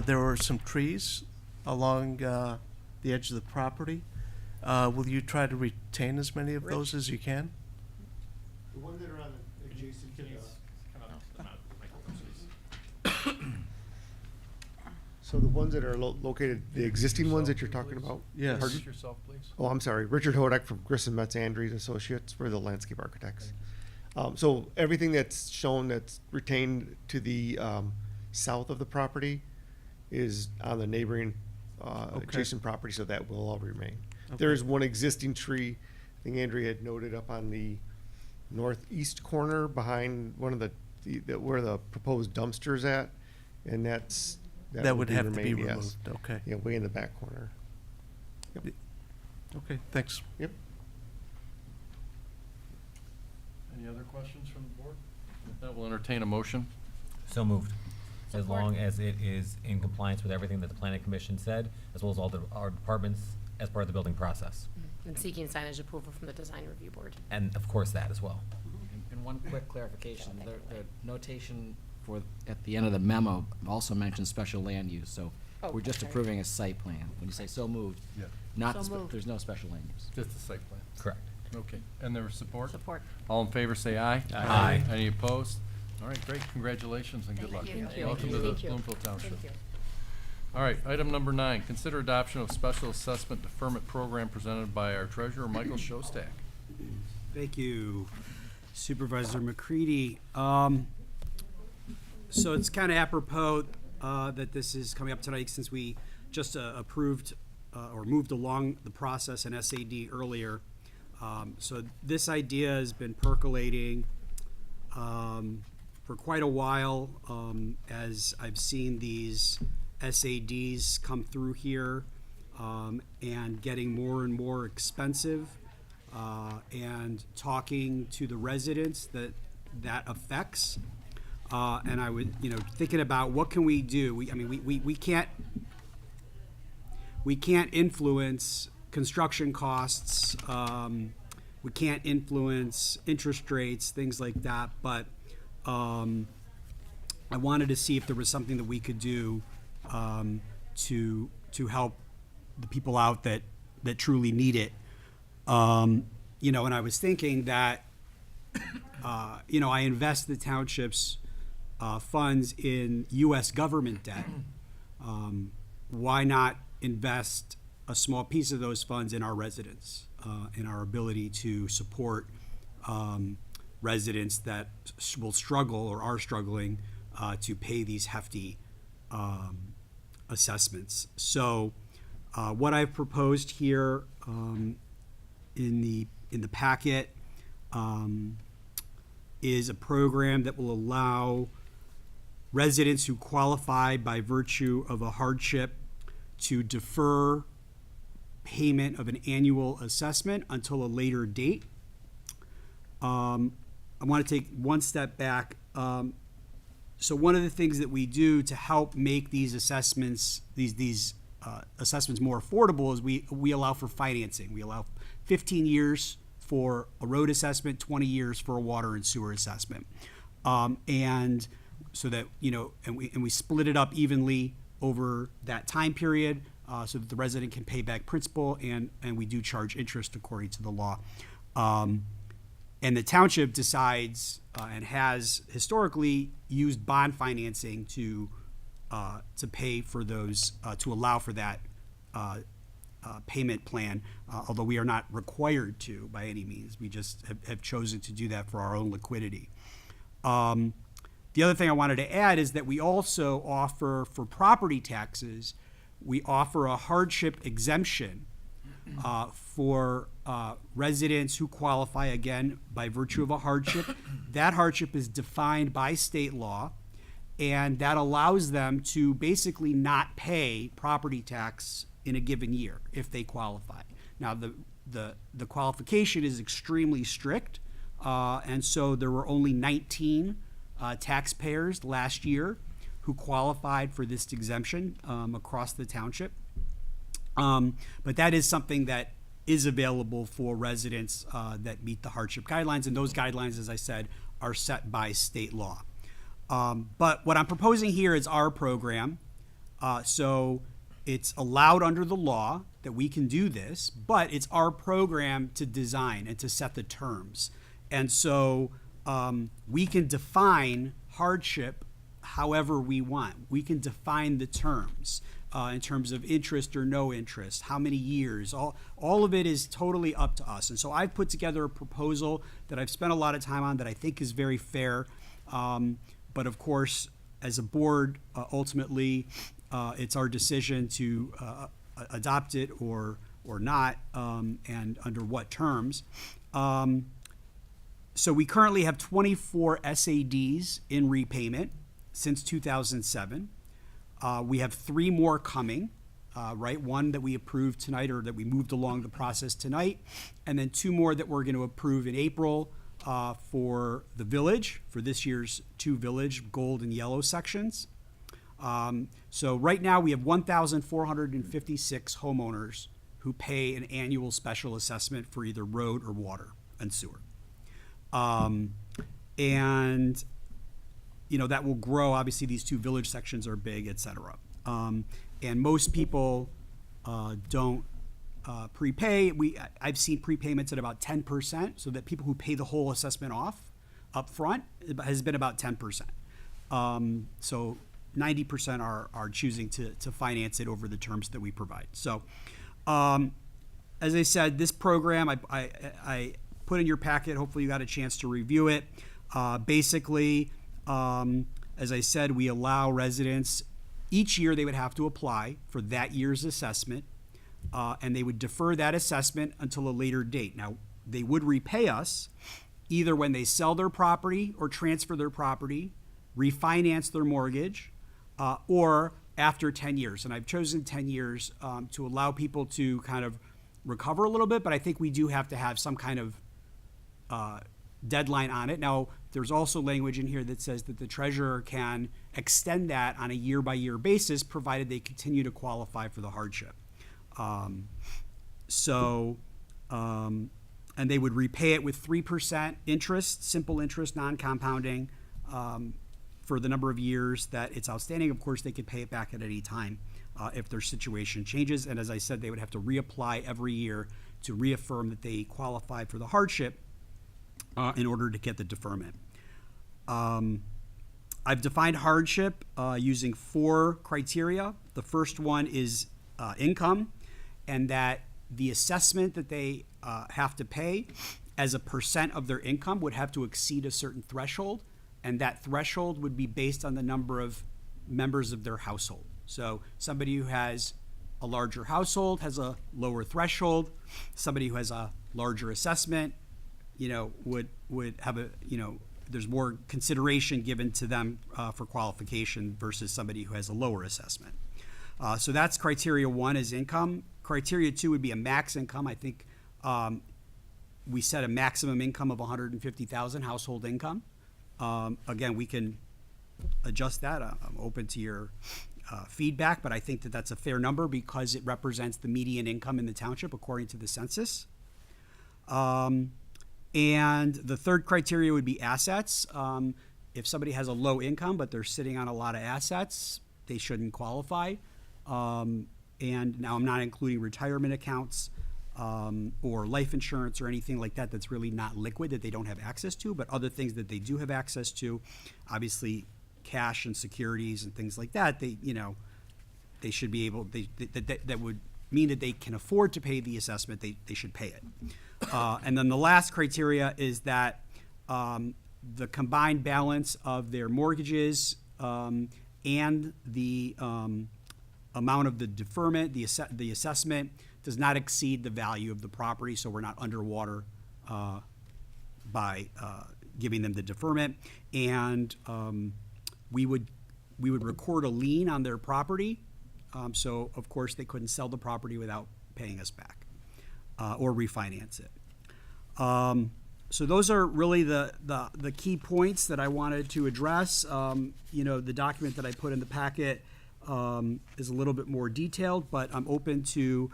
Speaker 3: there are some trees along the edge of the property. Will you try to retain as many of those as you can?
Speaker 25: The ones that are on the adjacent to So the ones that are located, the existing ones that you're talking about?
Speaker 3: Yes.
Speaker 25: Pardon?
Speaker 1: Introduce yourself, please.
Speaker 25: Oh, I'm sorry. Richard Hodek from Grissom Metz Andrews Associates. We're the landscape architects. So everything that's shown that's retained to the south of the property is on the neighboring adjacent property, so that will all remain.
Speaker 3: Okay.
Speaker 25: There is one existing tree, I think Andrea had noted up on the northeast corner behind one of the where the proposed dumpster's at, and that
Speaker 3: would
Speaker 25: be
Speaker 3: have to be
Speaker 25: remain, yes.
Speaker 3: removed, okay.
Speaker 25: Yeah, way in the back corner. Yep.
Speaker 3: Okay, thanks.
Speaker 25: Yep.
Speaker 1: Any other questions from the board? If not, we'll entertain a motion.
Speaker 23: So moved. As long as it is in compliance with everything that the planning commission said, as well as all our departments as part of the building process.
Speaker 16: And seeking signage approval from the design review board.
Speaker 23: And of course that as well.
Speaker 13: And one quick clarification, the notation for, at the end of the memo also mentions special land use, so
Speaker 16: Oh,
Speaker 13: we're just
Speaker 16: okay.
Speaker 13: approving a site plan. When you say so moved,
Speaker 1: Yeah.
Speaker 13: not,
Speaker 16: So moved.
Speaker 13: there's no special land use.
Speaker 1: Just the site plan.
Speaker 23: Correct.
Speaker 1: Okay, and there was support?
Speaker 16: Support.
Speaker 1: All in favor, say aye.
Speaker 23: Aye.
Speaker 1: Any opposed? All right, great, congratulations and good luck.
Speaker 16: Thank you.
Speaker 1: Welcome to the
Speaker 16: Thank you.
Speaker 1: Bloomfield Township.
Speaker 16: Thank you.
Speaker 1: All right, item number 9, consider adoption of special assessment deferment program presented by our treasurer, Michael Shostak.
Speaker 11: Thank you, Supervisor McCready. So it's kind of apropos that this is coming up tonight since we just approved or moved along the process in SAD earlier. So this idea has been percolating for quite a while as I've seen these SADs come through here and getting more and more expensive and talking to the residents that affects. And I would, thinking about what can we do? We can't influence construction costs. We can't influence interest rates, things like that. But I wanted to see if there was something that we could do to help the people out that truly need it. And I was thinking that I invest the township's funds in U.S. government debt. Why not invest a small piece of those funds in our residents, in our ability to support residents that will struggle or are struggling to pay these hefty assessments. So what I've proposed here in the packet is a program that will allow residents who qualify by virtue of a hardship to defer payment of an annual assessment until a later date. I want to take one step back. So one of the things that we do to help make these assessments, these assessments more affordable is we allow for financing. We allow 15 years for a road assessment, 20 years for a water and sewer assessment. And so that, and we split it up evenly over that time period so that the resident can pay back principal, and we do charge interest according to the law. And the township decides and has historically used bond financing to pay for those, to allow for that payment plan, although we are not required to by any means. We just have chosen to do that for our own liquidity. The other thing I wanted to add is that we also offer for property taxes, we offer a hardship exemption for residents who qualify, again, by virtue of a hardship. That hardship is defined by state law, and that allows them to basically not pay property tax in a given year if they qualify. Now, the qualification is extremely strict, and so there were only 19 taxpayers last year who qualified for this exemption across the township. But that is something that is available for residents that meet the hardship guidelines, and those guidelines, as I said, are set by state law. But what I'm proposing here is our program. So it's allowed under the law that we can do this, but it's our program to design and to set the terms. And so we can define hardship however we want. We can define the terms in terms of interest or no interest, how many years, all of it is totally up to us. And so I've put together a proposal that I've spent a lot of time on that I think is very fair. But of course, as a board, ultimately, it's our decision to adopt it or not, and under what terms. So we currently have 24 SADs in repayment since 2007. We have 3 more coming, right? One that we approved tonight, or that we moved along the process tonight, and then 2 more that we're going to approve in April, for the village, for this year's 2 village gold and yellow sections. So right now we have 1,456 homeowners who pay an annual special assessment for either road or water and sewer. And, you know, that will grow. Obviously, these 2 village sections are big, et cetera. And most people don't prepay. I've seen prepayments at about 10%, so that people who pay the whole assessment off up front has been about 10%. So 90% are choosing to finance it over the terms that we provide. So, as I said, this program I put in your packet. Hopefully you got a chance to review it. Basically, as I said, we allow residents, each year they would have to apply for that year's assessment, and they would defer that assessment until a later date. Now, they would repay us either when they sell their property or transfer their property, refinance their mortgage, or after 10 years. And I've chosen 10 years to allow people to kind of recover a little bit, but I think we do have to have some kind of deadline on it. Now, there's also language in here that says that the treasurer can extend that on a year-by-year basis, provided they continue to qualify for the hardship. And they would repay it with 3% interest, simple interest, non-compounding, for the number of years that it's outstanding. Of course, they could pay it back at any time if their situation changes. And as I said, they would have to reapply every year to reaffirm that they qualify for the hardship in order to get the deferment. I've defined hardship using 4 criteria. The first one is income, and that the assessment that they have to pay as a percent of their income would have to exceed a certain threshold, and that threshold would be based on the number of members of their household. So somebody who has a larger household has a lower threshold. Somebody who has a larger assessment, you know, would have a, you know, there's more consideration given to them for qualification versus somebody who has a lower assessment. So that's criteria 1 is income. Criteria 2 would be a max income. I think we set a maximum income of $150,000 household income. Again, we can adjust that. I'm open to your feedback, but I think that that's a fair number because it represents the median income in the township according to the census. And the third criteria would be assets. If somebody has a low income, but they're sitting on a lot of assets, they shouldn't qualify. And now I'm not including retirement accounts or life insurance or anything like that that's really not liquid that they don't have access to, but other things that they do have access to, obviously cash and securities and things like that, they, you know, they should be able, that would mean that they can afford to pay the assessment, they should pay it. And then the last criteria is that the combined balance of their mortgages and the amount of the deferment, the assessment, does not exceed the value of the property, so we're not underwater by giving them the deferment. And we would record a lien on their property, so of course they couldn't sell the property without paying us back or refinance it. So those are really the key points that I wanted to address. You know, the document that I put in the packet is a little bit more detailed, but I'm open to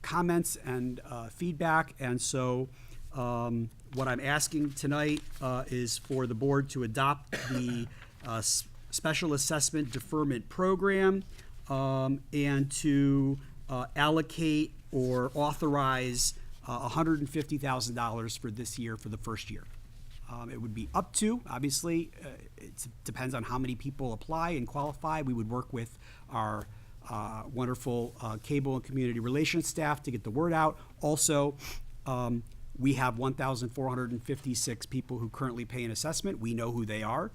Speaker 11: comments and feedback. And so what I'm asking tonight is for the board to adopt the special assessment deferment program and to allocate or authorize $150,000 for this year for the first year. It would be up to, obviously, it depends on how many people apply and qualify. We would work with our wonderful cable and community relations staff to get the word out. Also, we have 1,456 people who currently pay an assessment. We know who they are,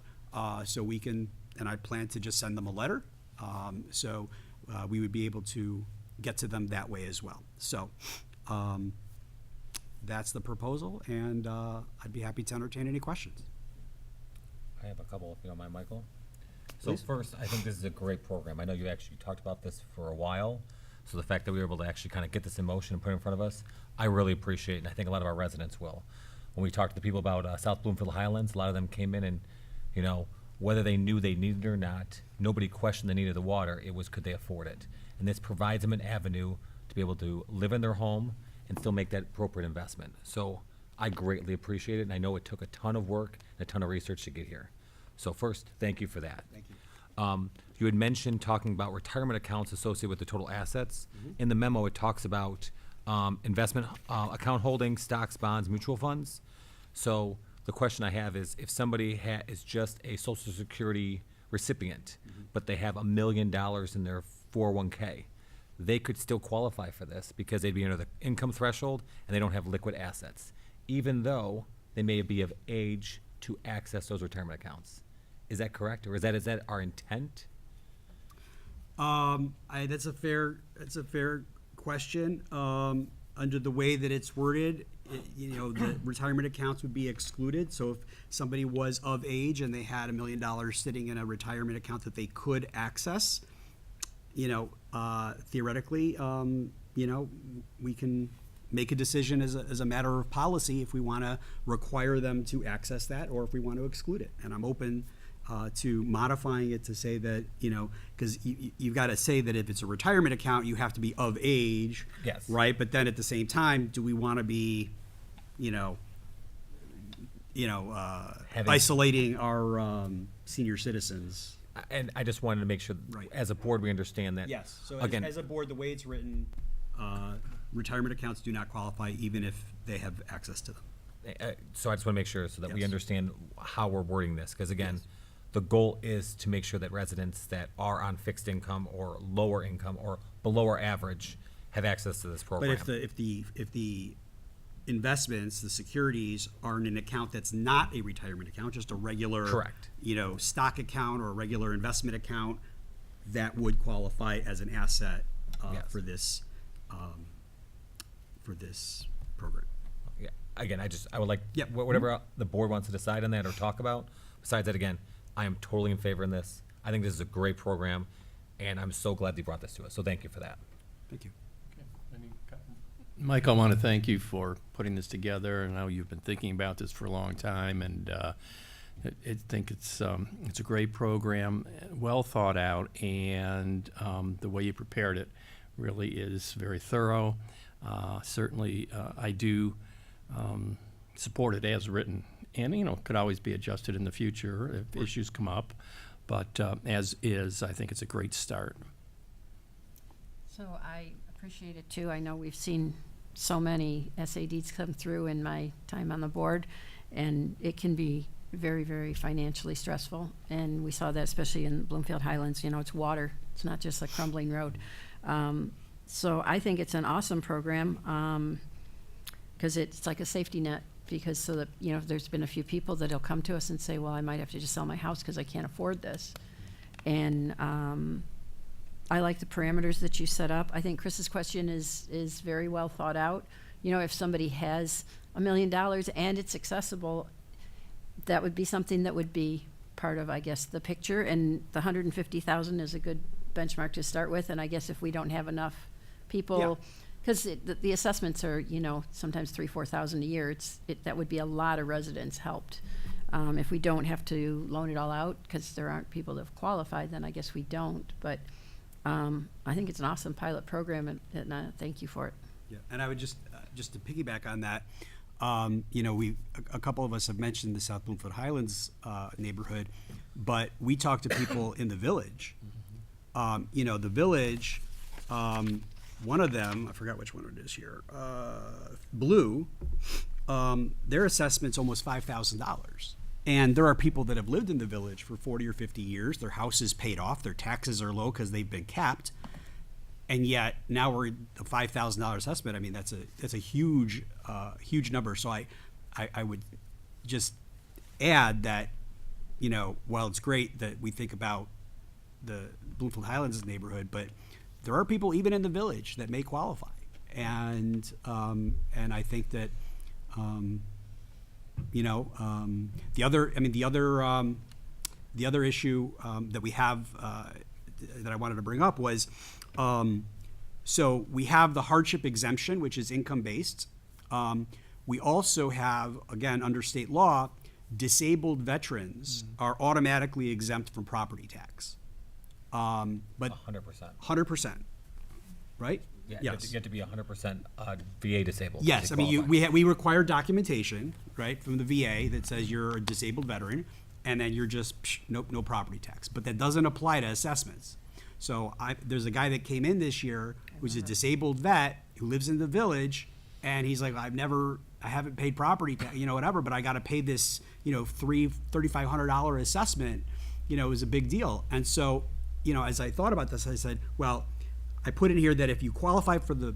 Speaker 11: so we can, and I plan to just send them a letter. So we would be able to get to them that way as well. So that's the proposal, and I'd be happy to entertain any questions.
Speaker 23: I have a couple, if you don't mind, Michael. So
Speaker 11: Please.
Speaker 23: first, I think this is a great program. I know you actually talked about this for a while, so the fact that we were able to actually kind of get this in motion and put it in front of us, I really appreciate it, and I think a lot of our residents will. when we talked to the people about South Bloomfield Highlands, a lot of them came in and, you know, whether they knew they needed it or not, nobody questioned the need of the water. It was, could they afford it? And this provides them an avenue to be able to live in their home and still make that appropriate investment. So I greatly appreciate it, and I know it took a ton of work and a ton of research to get here. So first, thank you for that.
Speaker 11: Thank you.
Speaker 23: You had mentioned talking about retirement accounts associated with the total assets. In the memo, it talks about investment account holdings, stocks, bonds, mutual funds. So the question I have is, if somebody is just a Social Security recipient, but they have $1 million in their 401k, they could still qualify for this because they'd be under the income threshold and they don't have liquid assets, even though they may be of age to access those retirement accounts. Is that correct, or is that our intent?
Speaker 11: That's a fair question. Under the way that it's worded, the retirement accounts would be excluded. So if somebody was of age and they had $1 million sitting in a retirement account that they could access, theoretically, we can make a decision as a matter of policy if we want to require them to access that or if we want to exclude it. And I'm open to modifying it to say that, because you've got to say that if it's a retirement account, you have to be of age.
Speaker 23: Yes.
Speaker 11: Right? But then at the same time, do we want to be, isolating our senior citizens?
Speaker 23: And I just wanted to make sure,
Speaker 11: Right.
Speaker 23: as a board, we understand that.
Speaker 11: Yes. So
Speaker 23: Again,
Speaker 11: as a board, the way it's written, retirement accounts do not qualify even if they have access to them.
Speaker 23: so I just want to make sure so that we
Speaker 11: Yes.
Speaker 23: understand how we're wording this, because again, the goal is to make sure that residents that are on fixed income or lower income or below our average have access to this program.
Speaker 11: But if the investments, the securities are in an account that's not a retirement account, just a regular,
Speaker 23: Correct.
Speaker 11: Stock account or a regular investment account, that would qualify as an asset
Speaker 23: Yes.
Speaker 11: for this program.
Speaker 23: Yeah, again, I would like,
Speaker 11: Yep.
Speaker 23: whatever the board wants to decide on that or talk about. Besides that, again, I am totally in favor in this. I think this is a great program, and I'm so glad they brought this to us. So thank you for that.
Speaker 11: Thank you.
Speaker 10: Mike, I want to thank you for putting this together. I know you've been thinking about this for a long time, and I think it's a great program, well thought out, and the way you prepared it really is very thorough. Certainly, I do support it as written, and could always be adjusted in the future if issues come up. But as is, I think it's a great start.
Speaker 7: So I appreciate it too. I know we've seen so many SADs come through in my time on the board, and it can be very, very financially stressful. And we saw that especially in Bloomfield Highlands. It's water. It's not just a crumbling road. So I think it's an awesome program because it's like a safety net. Because so that, there's been a few people that'll come to us and say, well, I might have to just sell my house because I can't afford this. And I like the parameters that you set up. I think Chris's question is very well thought out. If somebody has $1 million and it's accessible, that would be something that would be part of, I guess, the picture. And the 150,000 is a good benchmark to start with. And I guess if we don't have enough people, because the assessments are, sometimes 3,000-4,000 a year. That would be a lot of residents helped. If we don't have to loan it all out because there aren't people that have qualified, then I guess we don't. But I think it's an awesome pilot program, and thank you for it.
Speaker 11: Yeah, and I would just to piggyback on that, a couple of us have mentioned the South Bloomfield Highlands neighborhood, but we talk to people in the village. The village, one of them, I forgot which one it is here, Blue, their assessment's almost $5,000. And there are people that have lived in the village for 40 or 50 years. Their house is paid off. Their taxes are low because they've been capped. And yet now we're the $5,000 assessment. I mean, that's a huge number. So I would just add that, while it's great that we think about the Bloomfield Highlands neighborhood, but there are people even in the village that may qualify. And I think that, the other issue that we have that I wanted to bring up was, so we have the hardship exemption, which is income based. We also have, again, under state law, disabled veterans are automatically exempt from property tax. But
Speaker 23: 100%.
Speaker 11: 100%, right?
Speaker 23: Yeah,
Speaker 11: Yes.
Speaker 23: you have to be 100% VA disabled.
Speaker 11: Yes,
Speaker 23: to
Speaker 11: I mean,
Speaker 23: qualify.
Speaker 11: we require documentation, right, from the VA that says you're a disabled veteran, and then you're just, no property tax. But that doesn't apply to assessments. So there's a guy that came in this year who's a disabled vet who lives in the village, and he's like, I haven't paid property tax, whatever, but I got to pay this, $3,500 assessment, is a big deal. And so, as I thought about this, I said, well, I put in here that if you qualify for the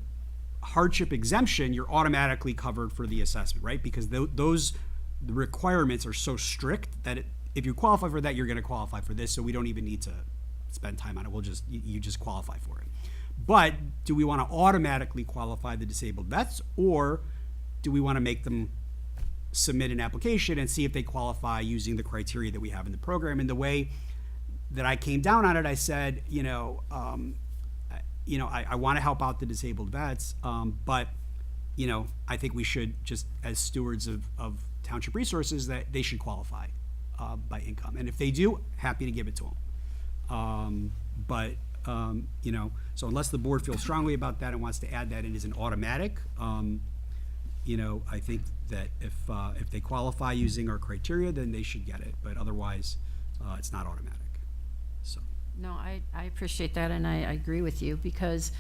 Speaker 11: hardship exemption, you're automatically covered for the assessment, right? Because the requirements are so strict that if you qualify for that, you're going to qualify for this. So we don't even need to spend time on it. You just qualify for it. But do we want to automatically qualify the disabled vets, or do we want to make them submit an application and see if they qualify using the criteria that we have in the program? And the way that I came down on it, I said, I want to help out the disabled vets, but, I think we should just, as stewards of township resources, that they should qualify by income. And if they do, happy to give it to them. So unless the board feels strongly about that and wants to add that in as an automatic, I think that if they qualify using our criteria, then they should get it. But otherwise, it's not automatic. So.
Speaker 7: No, I appreciate that, and I agree with you, because,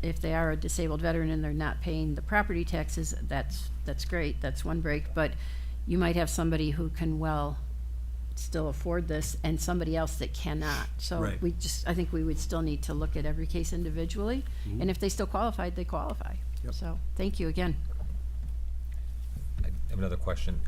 Speaker 7: if they are a disabled veteran and they're not paying the property taxes, that's great, that's one break, but you might have somebody who can still afford this and somebody else that cannot. So
Speaker 11: Right.
Speaker 7: I think we would still need to look at every case individually, and if they still qualified, they qualify.
Speaker 11: Yep.
Speaker 7: So, thank you again.
Speaker 23: I have another question.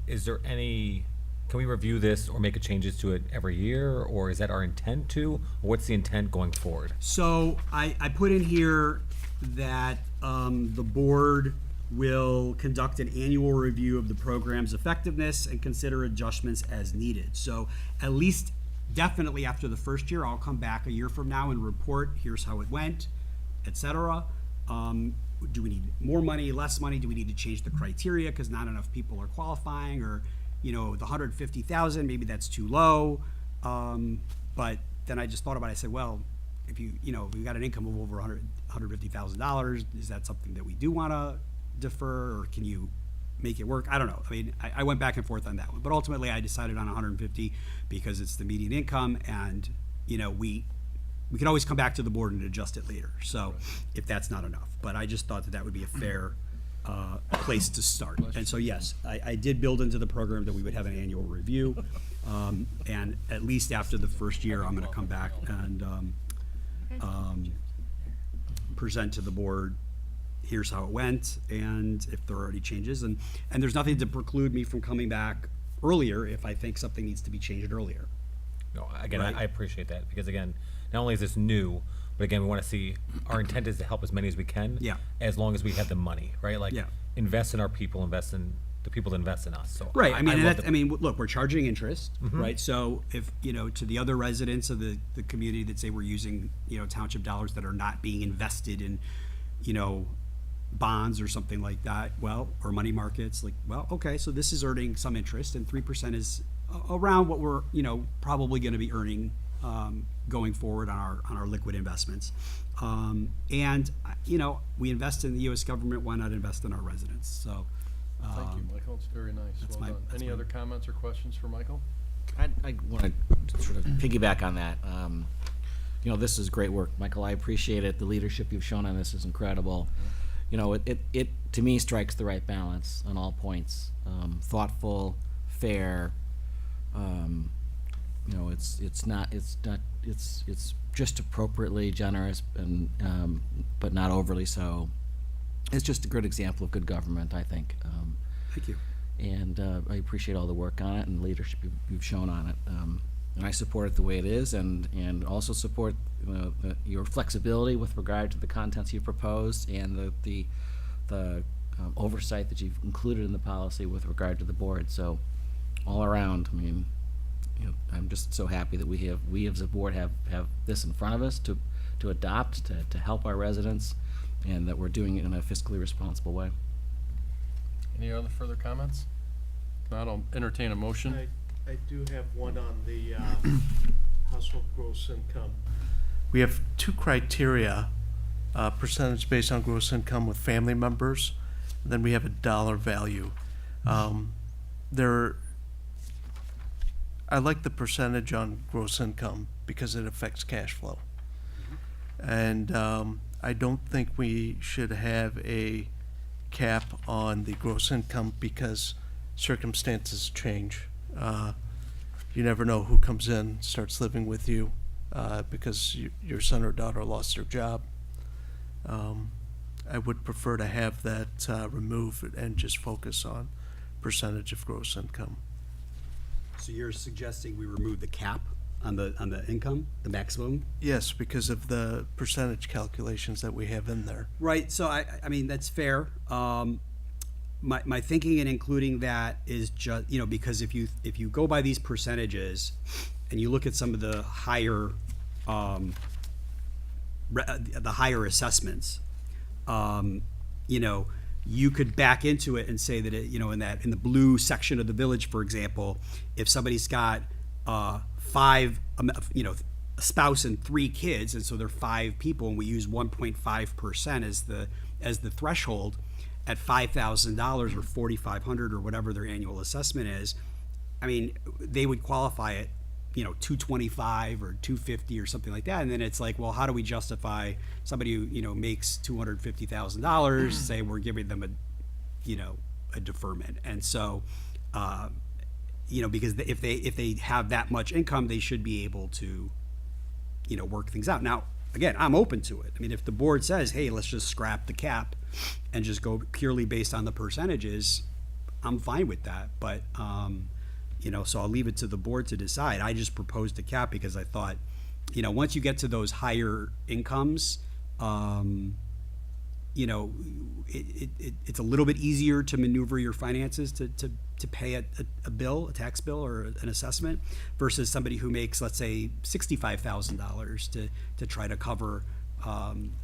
Speaker 23: Is there can we review this or make changes to it every year, or is that our intent to? Or what's the intent going forward?
Speaker 11: So I put in here that the board will conduct an annual review of the program's effectiveness and consider adjustments as needed. So at least definitely after the first year, I'll come back a year from now and report, here's how it went, et cetera. Do we need more money, less money? Do we need to change the criteria because not enough people are qualifying? Or, the 150,000, maybe that's too low. But then I just thought about it. I said, well, if we've got an income of over $150,000, is that something that we do want to defer, or can you make it work? I don't know. I mean, I went back and forth on that one, but ultimately I decided on 150 because it's the median income, and we can always come back to the board and adjust it later. So if that's not enough, but I just thought that would be a fair place to start. And so yes, I did build into the program that we would have an annual review, and at least after the first year, I'm going to come back and present to the board, here's how it went, and if there are any changes, and there's nothing to preclude me from coming back earlier if I think something needs to be changed earlier.
Speaker 23: No, again,
Speaker 11: Right.
Speaker 23: I appreciate that, because again, not only is this new, but again, we want to see, our intent is to help as many as we can.
Speaker 11: Yeah.
Speaker 23: As long as we have the money, right?
Speaker 11: Yeah.
Speaker 23: Invest in our people, invest in the people that invest in us, so.
Speaker 11: Right,
Speaker 23: love the-
Speaker 11: look, we're charging interest,
Speaker 23: Mhm.
Speaker 11: right? So if, to the other residents of the community that say we're using, township dollars that are not being invested in, bonds or something like that, or money markets, okay, so this is earning some interest, and 3% is around what we're, probably gonna be earning, going forward on our liquid investments. And, we invest in the US government, why not invest in our residents? So,
Speaker 1: Thank you, Michael. It's very nice.
Speaker 11: that's
Speaker 1: Well done. Any other comments or questions for Michael?
Speaker 13: I want to sort of piggyback on that. This is great work, Michael. I appreciate it. The leadership you've shown on this is incredible. It to me strikes the right balance on all points. Thoughtful, fair. It's just appropriately generous, and but not overly so. It's just a good example of good government, I think.
Speaker 11: Thank you.
Speaker 13: And I appreciate all the work on it and the leadership you've shown on it. And I support it the way it is, and also support your flexibility with regard to the contents you've proposed, and the oversight that you've included in the policy with regard to the board. So all around, I mean, I'm just so happy that we as a board have this in front of us to adopt, to help our residents, and that we're doing it in a fiscally responsible way.
Speaker 1: Any other further comments? If not, I'll entertain a motion.
Speaker 2: I do have one on the household gross income.
Speaker 3: We have two criteria, percentage based on gross income with family members, then we have a dollar value. I like the percentage on gross income because it affects cash flow. And I don't think we should have a cap on the gross income because circumstances change. You never know who comes in, starts living with you because your son or daughter lost their job. I would prefer to have that removed and just focus on percentage of gross income.
Speaker 11: So you're suggesting we remove the cap on the income, the maximum?
Speaker 3: Yes, because of the percentage calculations that we have in there.
Speaker 11: Right, so I mean, that's fair. My thinking in including that is just, because if you go by these percentages and you look at some of the higher assessments, you could back into it and say that in the blue section of the village, for example, if somebody's got a spouse and 3 kids, and so they're 5 people, and we use 1.5% as the threshold at $5,000 or $4,500 or whatever their annual assessment is, I mean, they would qualify at $225 or $250 or something like that, and then it's like, well, how do we justify somebody who makes $250,000? Say we're giving them a deferment, and so because if they have that much income, they should be able to work things out. Now, again, I'm open to it. I mean, if the board says, hey, let's just scrap the cap and just go purely based on the percentages, I'm fine with that. But so I'll leave it to the board to decide. I just proposed a cap because I thought, once you get to those higher incomes, it's a little bit easier to maneuver your finances to pay a bill, a tax bill or an assessment, versus somebody who makes, let's say, $65,000 to try to cover.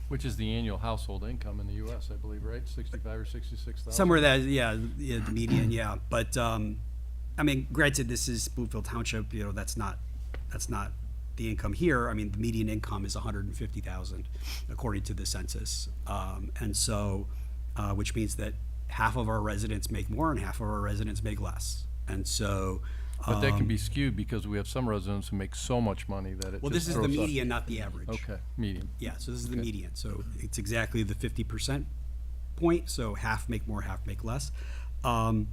Speaker 1: Which is the annual household income in the U.S., I believe, right? 65 or 66,000.
Speaker 11: Somewhere that, the median, yeah. But I mean, granted, this is Bloomfield Township. That's not the income here. I mean, the median income is $150,000 according to the census, and so which means that half of our residents make more and half of our residents make less, and so.
Speaker 1: But that can be skewed because we have some residents who make so much money that it.
Speaker 11: Well, this is the median, not the average.
Speaker 1: Okay, median.
Speaker 11: Yeah, so this is the median. So it's exactly the 50% point. So half make more, half make less. I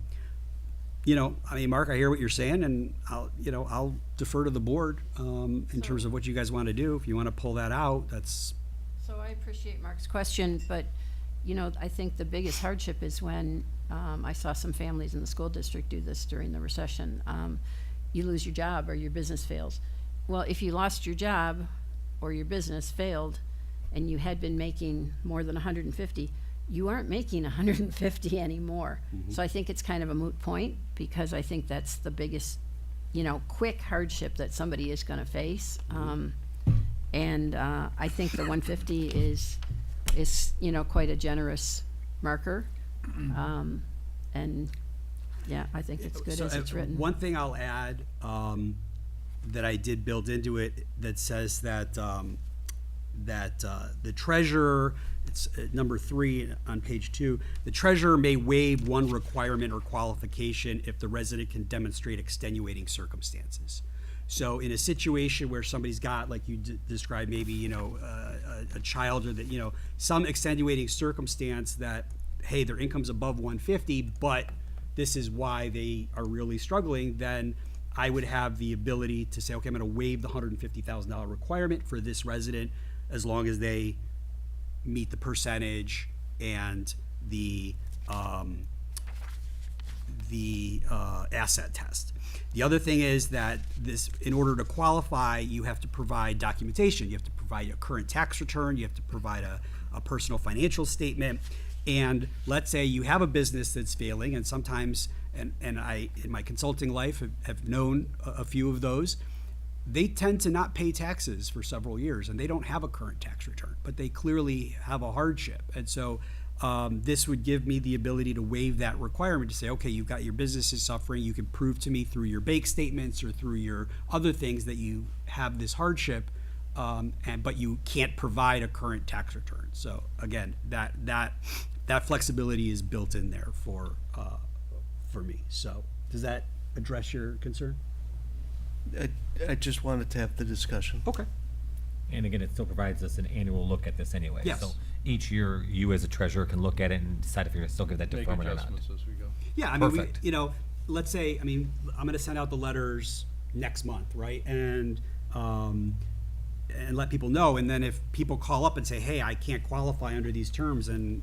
Speaker 11: mean, Mark, I hear what you're saying, and I'll defer to the board in terms of what you guys want to do. If you want to pull that out, that's.
Speaker 7: So I appreciate Mark's question, but I think the biggest hardship is when I saw some families in the school district do this during the recession. You lose your job or your business fails. Well, if you lost your job or your business failed and you had been making more than 150, you aren't making 150 anymore. Mm-hmm. So I think it's kind of a moot point because I think that's the biggest, quick hardship that somebody is going to face. And I think the 150 is quite a generous marker. And yeah, I think it's good as it's written.
Speaker 11: One thing I'll add that I did build into it that says that the treasurer, it's number 3 on page 2, the treasurer may waive one requirement or qualification if the resident can demonstrate extenuating circumstances. So in a situation where somebody's got, like you described, maybe a child or that some extenuating circumstance that, hey, their income's above 150, but this is why they are really struggling, then I would have the ability to say, okay, I'm going to waive the $150,000 requirement for this resident as long as they meet the percentage and the asset test. The other thing is that in order to qualify, you have to provide documentation. You have to provide a current tax return. You have to provide a personal financial statement. And let's say you have a business that's failing, and sometimes, and I, in my consulting life, have known a few of those.
Speaker 4: they tend to not pay taxes for several years, and they don't have a current tax return, but they clearly have a hardship. And so this would give me the ability to waive that requirement to say, okay, you've got your business is suffering. You can prove to me through your bank statements or through your other things that you have this hardship, but you can't provide a current tax return. So again, that flexibility is built in there for me. So does that address your concern?
Speaker 3: I just wanted to have the discussion.
Speaker 4: Okay.
Speaker 23: And again, it still provides us an annual look at this anyway.
Speaker 4: Yes.
Speaker 23: So each year, you as a treasurer can look at it and decide if you're gonna still give that
Speaker 1: Make
Speaker 23: deferment or not.
Speaker 1: adjustments as we go.
Speaker 4: Yeah, I mean,
Speaker 23: Perfect.
Speaker 4: let's say, I'm going to send out the letters next month, right? And let people know. And then if people call up and say, hey, I can't qualify under these terms, and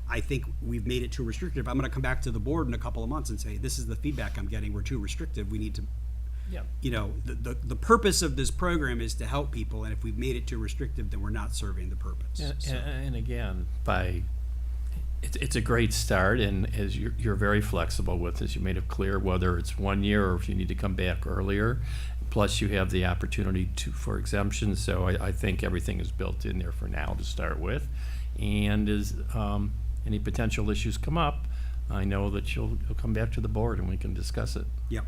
Speaker 4: I think we've made it too restrictive, I'm going to come back to the board in a couple of months and say, this is the feedback I'm getting. We're too restrictive. We need to, the purpose of this program is to help people. And if we've made it too restrictive, then we're not serving the purpose.
Speaker 10: And again, it's a great start, and as you're very flexible with this, you made it clear whether it's 1 year or if you need to come back earlier. Plus, you have the opportunity for exemptions, so I think everything is built in there for now to start with. And as any potential issues come up, I know that you'll come back to the board and we can discuss it.
Speaker 4: Yep.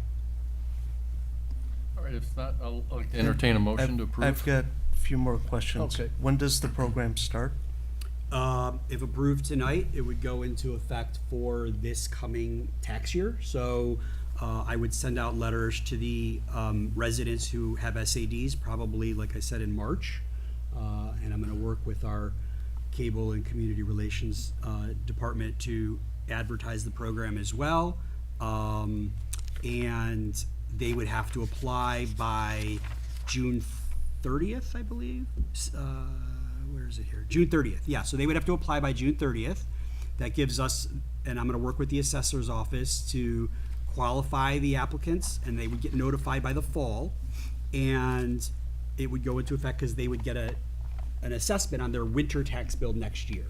Speaker 1: All right, if not, I'll entertain a motion to approve.
Speaker 3: I've got a few more questions.
Speaker 1: Okay.
Speaker 3: When does the program start?
Speaker 4: If approved tonight, it would go into effect for this coming tax year. So I would send out letters to the residents who have SADs, probably, like I said, in March. And I'm going to work with our Cable and Community Relations Department to advertise the program as well. And they would have to apply by June 30th, I believe. Where is it here? June 30th. Yeah, so they would have to apply by June 30th. That gives us, and I'm going to work with the assessor's office to qualify the applicants, and they would get notified by the fall. And it would go into effect because they would get an assessment on their winter tax bill next year.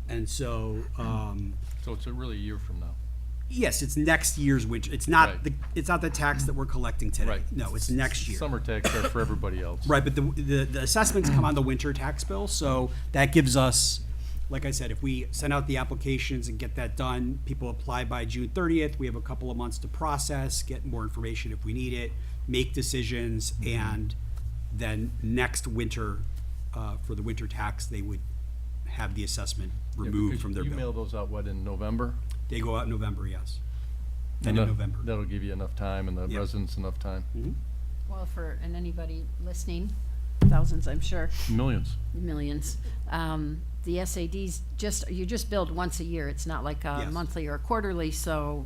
Speaker 4: And so,
Speaker 1: So it's really a year from now.
Speaker 4: yes, it's next year's winter. It's not
Speaker 1: Right.
Speaker 4: it's not the tax that we're collecting today.
Speaker 1: Right.
Speaker 4: No, it's next year.
Speaker 1: Summer tax are for everybody else.
Speaker 4: Right, but the assessments come on the winter tax bill, so that gives us, like I said, if we send out the applications and get that done, people apply by June 30th, we have a couple of months to process, get more information if we need it, make decisions, and then next winter, for the winter tax, they would have the assessment
Speaker 1: Yeah,
Speaker 4: removed
Speaker 1: because
Speaker 4: from their
Speaker 1: you mail
Speaker 4: bill.
Speaker 1: those out, what, in November?
Speaker 4: They go out in November, yes.
Speaker 1: And
Speaker 4: End of
Speaker 1: that-
Speaker 4: November.
Speaker 1: That'll give you enough time and the
Speaker 4: Yep.
Speaker 1: residents enough time.
Speaker 7: Well, and anybody listening, thousands, I'm sure,
Speaker 1: Millions.
Speaker 7: millions, the SADs you just billed once a year. It's not like a
Speaker 4: Yes.
Speaker 7: monthly or quarterly, so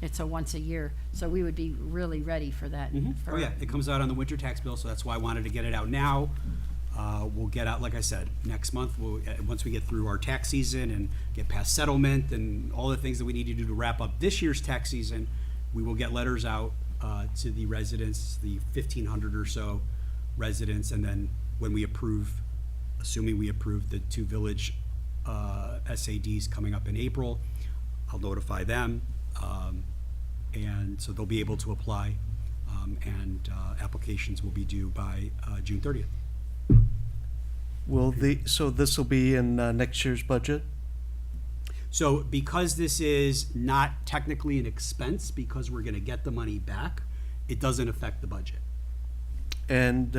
Speaker 7: it's a once a year. So we would be really ready for that.
Speaker 4: Oh, yeah, it comes out on the winter tax bill, so that's why I wanted to get it out now. We'll get out, like I said, next month, once we get through our tax season and get past settlement and all the things that we need to do to wrap up this year's tax season, we will get letters out to the residents, the 1,500 or so residents, and then when we approve, assuming we approve the two village SADs coming up in April, I'll notify them, and so they'll be able to apply, and applications will be due by June 30th.
Speaker 3: So this will be in next year's budget?
Speaker 4: So because this is not technically an expense, because we're gonna get the money back, it doesn't affect the budget.
Speaker 3: And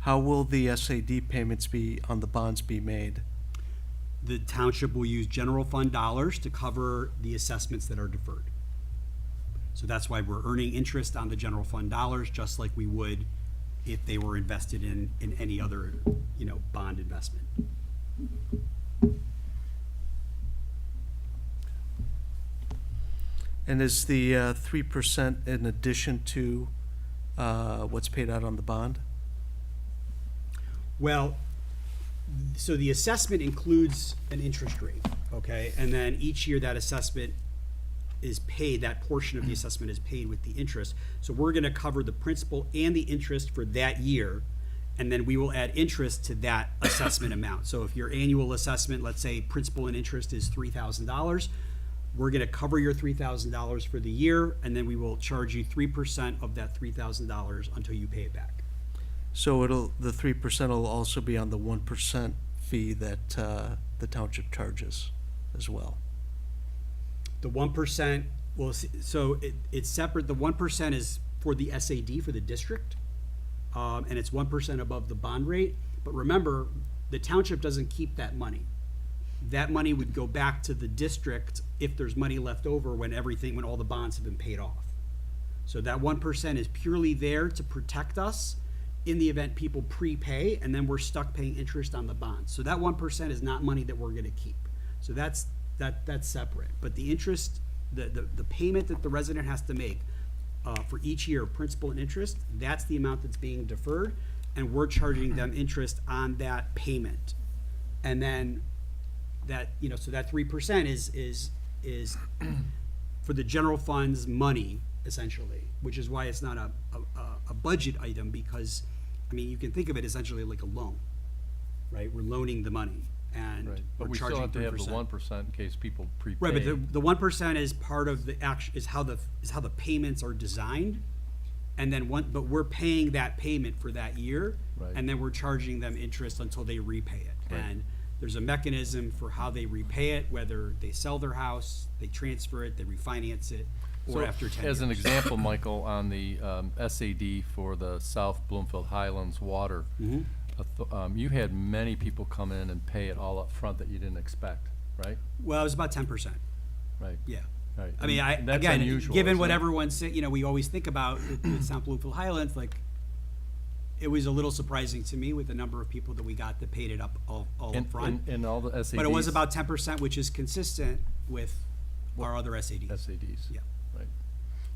Speaker 3: how will the SAD payments on the bonds be made?
Speaker 4: The township will use general fund dollars to cover the assessments that are deferred. So that's why we're earning interest on the general fund dollars, just like we would if they were invested in any other, bond investment.
Speaker 3: And is the 3% in addition to what's paid out on the bond?
Speaker 4: Well, so the assessment includes an interest rate, okay? And then each year that assessment is paid, that portion of the assessment is paid with the interest. So we're gonna cover the principal and the interest for that year, and then we will add interest to that assessment amount. So if your annual assessment, let's say principal and interest is $3,000, we're gonna cover your $3,000 for the year, and then we will charge you 3% of that $3,000 until you pay it back.
Speaker 3: So the 3% will also be on the 1% fee that the township charges as well.
Speaker 4: The 1%, so it's separate. The 1% is for the SAD for the district, and it's 1% above the bond rate. But remember, the township doesn't keep that money. That money would go back to the district if there's money left over when all the bonds have been paid off. So that 1% is purely there to protect us in the event people prepay, and then we're stuck paying interest on the bonds. So that 1% is not money that we're gonna keep. So that's separate. But the interest, the payment that the resident has to make for each year, principal and interest, that's the amount that's being deferred, and we're charging them interest on that payment. And then that, so that 3% is for the general fund's money, essentially, which is why it's not a budget item, because, you can think of it essentially like a loan, right? We're loaning the money, and
Speaker 1: Right,
Speaker 4: we're
Speaker 1: but we
Speaker 4: charging
Speaker 1: still have to have the
Speaker 4: 3%.
Speaker 1: 1% in case people prepay.
Speaker 4: Right, but the 1% is part of the is how the payments are designed, and then but we're paying that payment for that year,
Speaker 1: Right.
Speaker 4: and then we're charging them interest until they repay it.
Speaker 1: Right.
Speaker 4: And there's a mechanism for how they repay it, whether they sell their house, they transfer it, they refinance it, or
Speaker 1: So,
Speaker 4: after 10 years.
Speaker 1: as an example, Michael, on the SAD for the South Bloomfield Highlands water,
Speaker 4: Mhm.
Speaker 1: You had many people come in and pay it all up front that you didn't expect, right?
Speaker 4: Well, it was about 10%.
Speaker 1: Right.
Speaker 4: Yeah.
Speaker 1: Right.
Speaker 4: I mean,
Speaker 1: And that's
Speaker 4: again,
Speaker 1: unusual,
Speaker 4: given
Speaker 1: isn't
Speaker 4: what
Speaker 1: it?
Speaker 4: everyone's saying, we always think about with South Bloomfield Highlands, it was a little surprising to me with the number of people that we got that paid it up all up front.
Speaker 1: And all the SADs.
Speaker 4: But it was about 10%, which is consistent with our other SADs.
Speaker 1: SADs.
Speaker 4: Yeah.
Speaker 1: Right.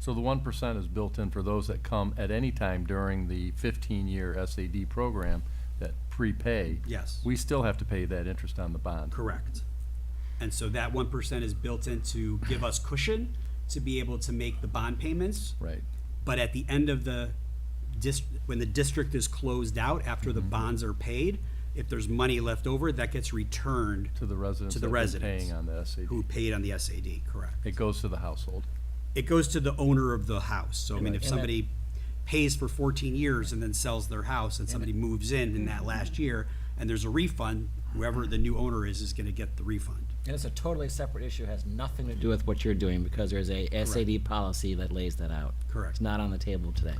Speaker 1: So the 1% is built in for those that come at any time during the 15-year SAD program that prepay.
Speaker 4: Yes.
Speaker 1: We still have to pay that interest on the bond.
Speaker 4: Correct. And so that 1% is built in to give us cushion to be able to make the bond payments.
Speaker 1: Right.
Speaker 4: But at the end of when the district is closed out, after the bonds are paid, if there's money left over, that gets returned
Speaker 1: To the residents
Speaker 4: to the
Speaker 1: that have been
Speaker 4: residents
Speaker 1: paying on the SAD.
Speaker 4: who paid on the SAD, correct.
Speaker 1: It goes to the household.
Speaker 4: It goes to the owner of the house. So, I mean,
Speaker 1: Right.
Speaker 4: if
Speaker 1: And
Speaker 4: somebody pays for 14 years and then sells their house, and somebody moves in that last year, and there's a refund, whoever the new owner is gonna get the refund.
Speaker 13: And it's a totally separate issue, has nothing to do with what you're doing, because there's a SAD policy that lays that out.
Speaker 4: Correct.
Speaker 13: It's not on the table today.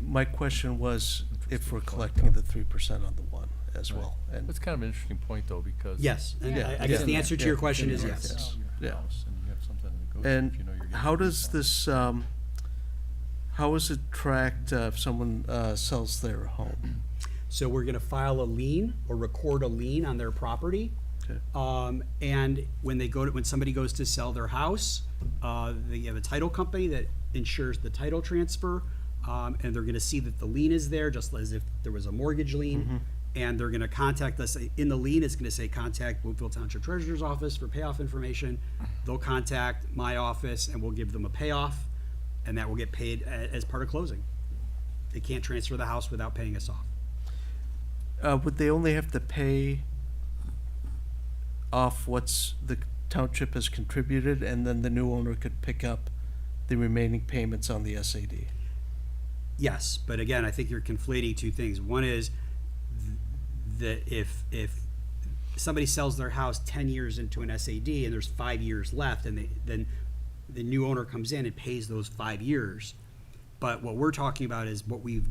Speaker 3: My question was if we're collecting the 3% on the one as well. And
Speaker 1: That's kind of an interesting point, though, because.
Speaker 4: Yes, and
Speaker 3: Yeah.
Speaker 4: I guess the
Speaker 3: Yeah.
Speaker 4: answer to
Speaker 3: Yeah.
Speaker 4: your question
Speaker 3: Yeah.
Speaker 4: is
Speaker 3: Yeah.
Speaker 4: yes.
Speaker 3: Yeah.
Speaker 1: House, and you have something to negotiate
Speaker 3: And
Speaker 1: if you know you're getting
Speaker 3: how
Speaker 1: a
Speaker 3: does
Speaker 1: refund.
Speaker 3: this, how is it tracked if someone sells their home?
Speaker 4: So we're gonna file a lien or record a lien on their property.
Speaker 3: Okay.
Speaker 4: And when somebody goes to sell their house, they have a title company that insures the title transfer. And they're gonna see that the lien is there, just as if there was a mortgage lien. And they're gonna contact us. In the lien, it's gonna say contact Bloomfield Township Treasurer's Office for payoff information. They'll contact my office and we'll give them a payoff, and that will get paid as part of closing. They can't transfer the house without paying us off.
Speaker 3: Would they only have to pay off what's the township has contributed, and then the new owner could pick up the remaining payments on the SAD?
Speaker 4: Yes, but again, I think you're conflating two things. One is that if somebody sells their house 10 years into an SAD and there's 5 years left, and then the new owner comes in and pays those 5 years. But what we're talking about is what we've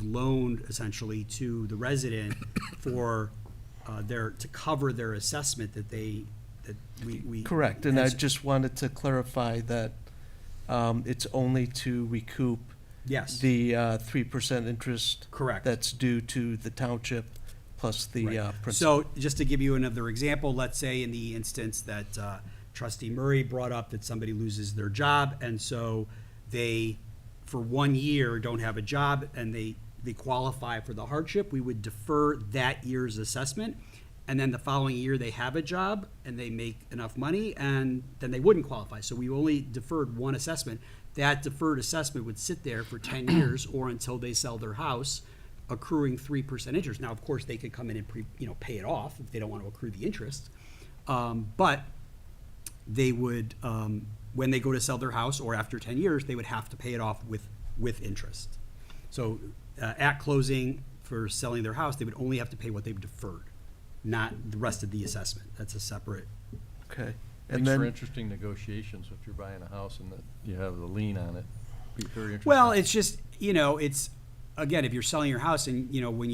Speaker 4: loaned essentially to the resident for to cover their assessment that we.
Speaker 3: Correct, and I just wanted to clarify that it's only to recoup
Speaker 4: Yes.
Speaker 3: the 3% interest.
Speaker 4: Correct.
Speaker 3: That's due to the township plus the
Speaker 4: Right.
Speaker 3: principal.
Speaker 4: So just to give you another example, let's say in the instance that Trustee Murray brought up that somebody loses their job, and so they, for 1 year, don't have a job, and they qualify for the hardship, we would defer that year's assessment. And then the following year, they have a job and they make enough money, and then they wouldn't qualify. So we only deferred one assessment. That deferred assessment would sit there for 10 years or until they sell their house, accruing 3% interest. Now, of course, they could come in and pay it off if they don't want to accrue the interest. But they would, when they go to sell their house, or after 10 years, they would have to pay it off with interest. So at closing for selling their house, they would only have to pay what they've deferred, not the rest of the assessment. That's a separate.
Speaker 3: Okay.
Speaker 1: Makes
Speaker 3: And
Speaker 1: for
Speaker 3: then,
Speaker 1: interesting negotiations if you're buying a house and that you have the lien on it. Be very interesting.
Speaker 4: Well, it's just, it's, again, if you're selling your house and, when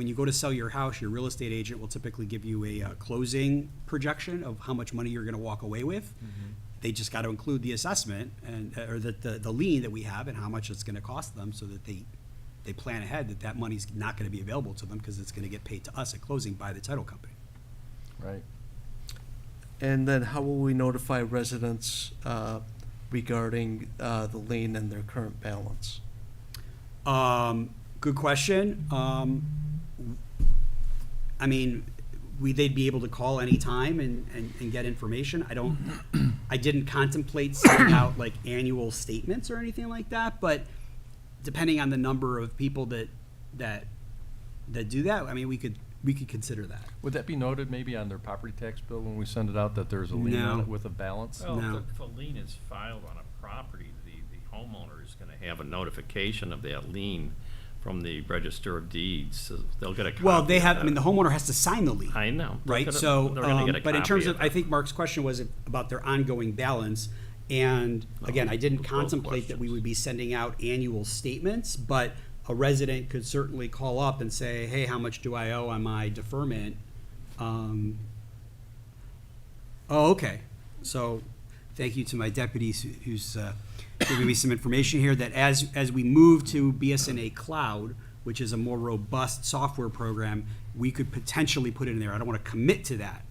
Speaker 4: you go to sell your house, your real estate agent will typically give you a closing projection of how much money you're going to walk away with.
Speaker 1: Mm-hmm.
Speaker 4: They just got to include the assessment and, or the lien that we have and how much it's going to cost them, so that they plan ahead that money's not going to be available to them, because it's going to get paid to us at closing by the title company.
Speaker 1: Right.
Speaker 3: and then how will we notify residents regarding the lien and their current balance?
Speaker 4: Good question. I mean, they'd be able to call anytime and get information. I didn't contemplate sending out like annual statements or anything like that, but depending on the number of people that do that, I mean, we could consider that.
Speaker 1: Would that be noted maybe on their property tax bill when we send it out that there's a lien on
Speaker 4: No.
Speaker 1: it with a balance?
Speaker 10: Well,
Speaker 4: No.
Speaker 10: if a lien is filed on a property, the homeowner is gonna have a notification of that lien from the Register of Deeds, so they'll get a copy.
Speaker 4: Well, they
Speaker 10: of
Speaker 4: have, I
Speaker 10: that.
Speaker 4: mean, the homeowner has to sign the lien.
Speaker 10: I know. They're
Speaker 4: Right,
Speaker 10: gonna-
Speaker 4: so,
Speaker 10: they're gonna get a
Speaker 4: but in terms
Speaker 10: copy
Speaker 4: of,
Speaker 10: it.
Speaker 4: I think Mark's question was about their ongoing balance. And again, I didn't
Speaker 10: both
Speaker 4: contemplate that we
Speaker 10: questions.
Speaker 4: would be sending out annual statements, but a resident could certainly call up and say, hey, how much do I owe on my deferment? Oh, okay. So, thank you to my deputies who's giving me some information here, that as we move to BSNA Cloud, which is a more robust software program, we could potentially put it in there. I don't want to commit to that,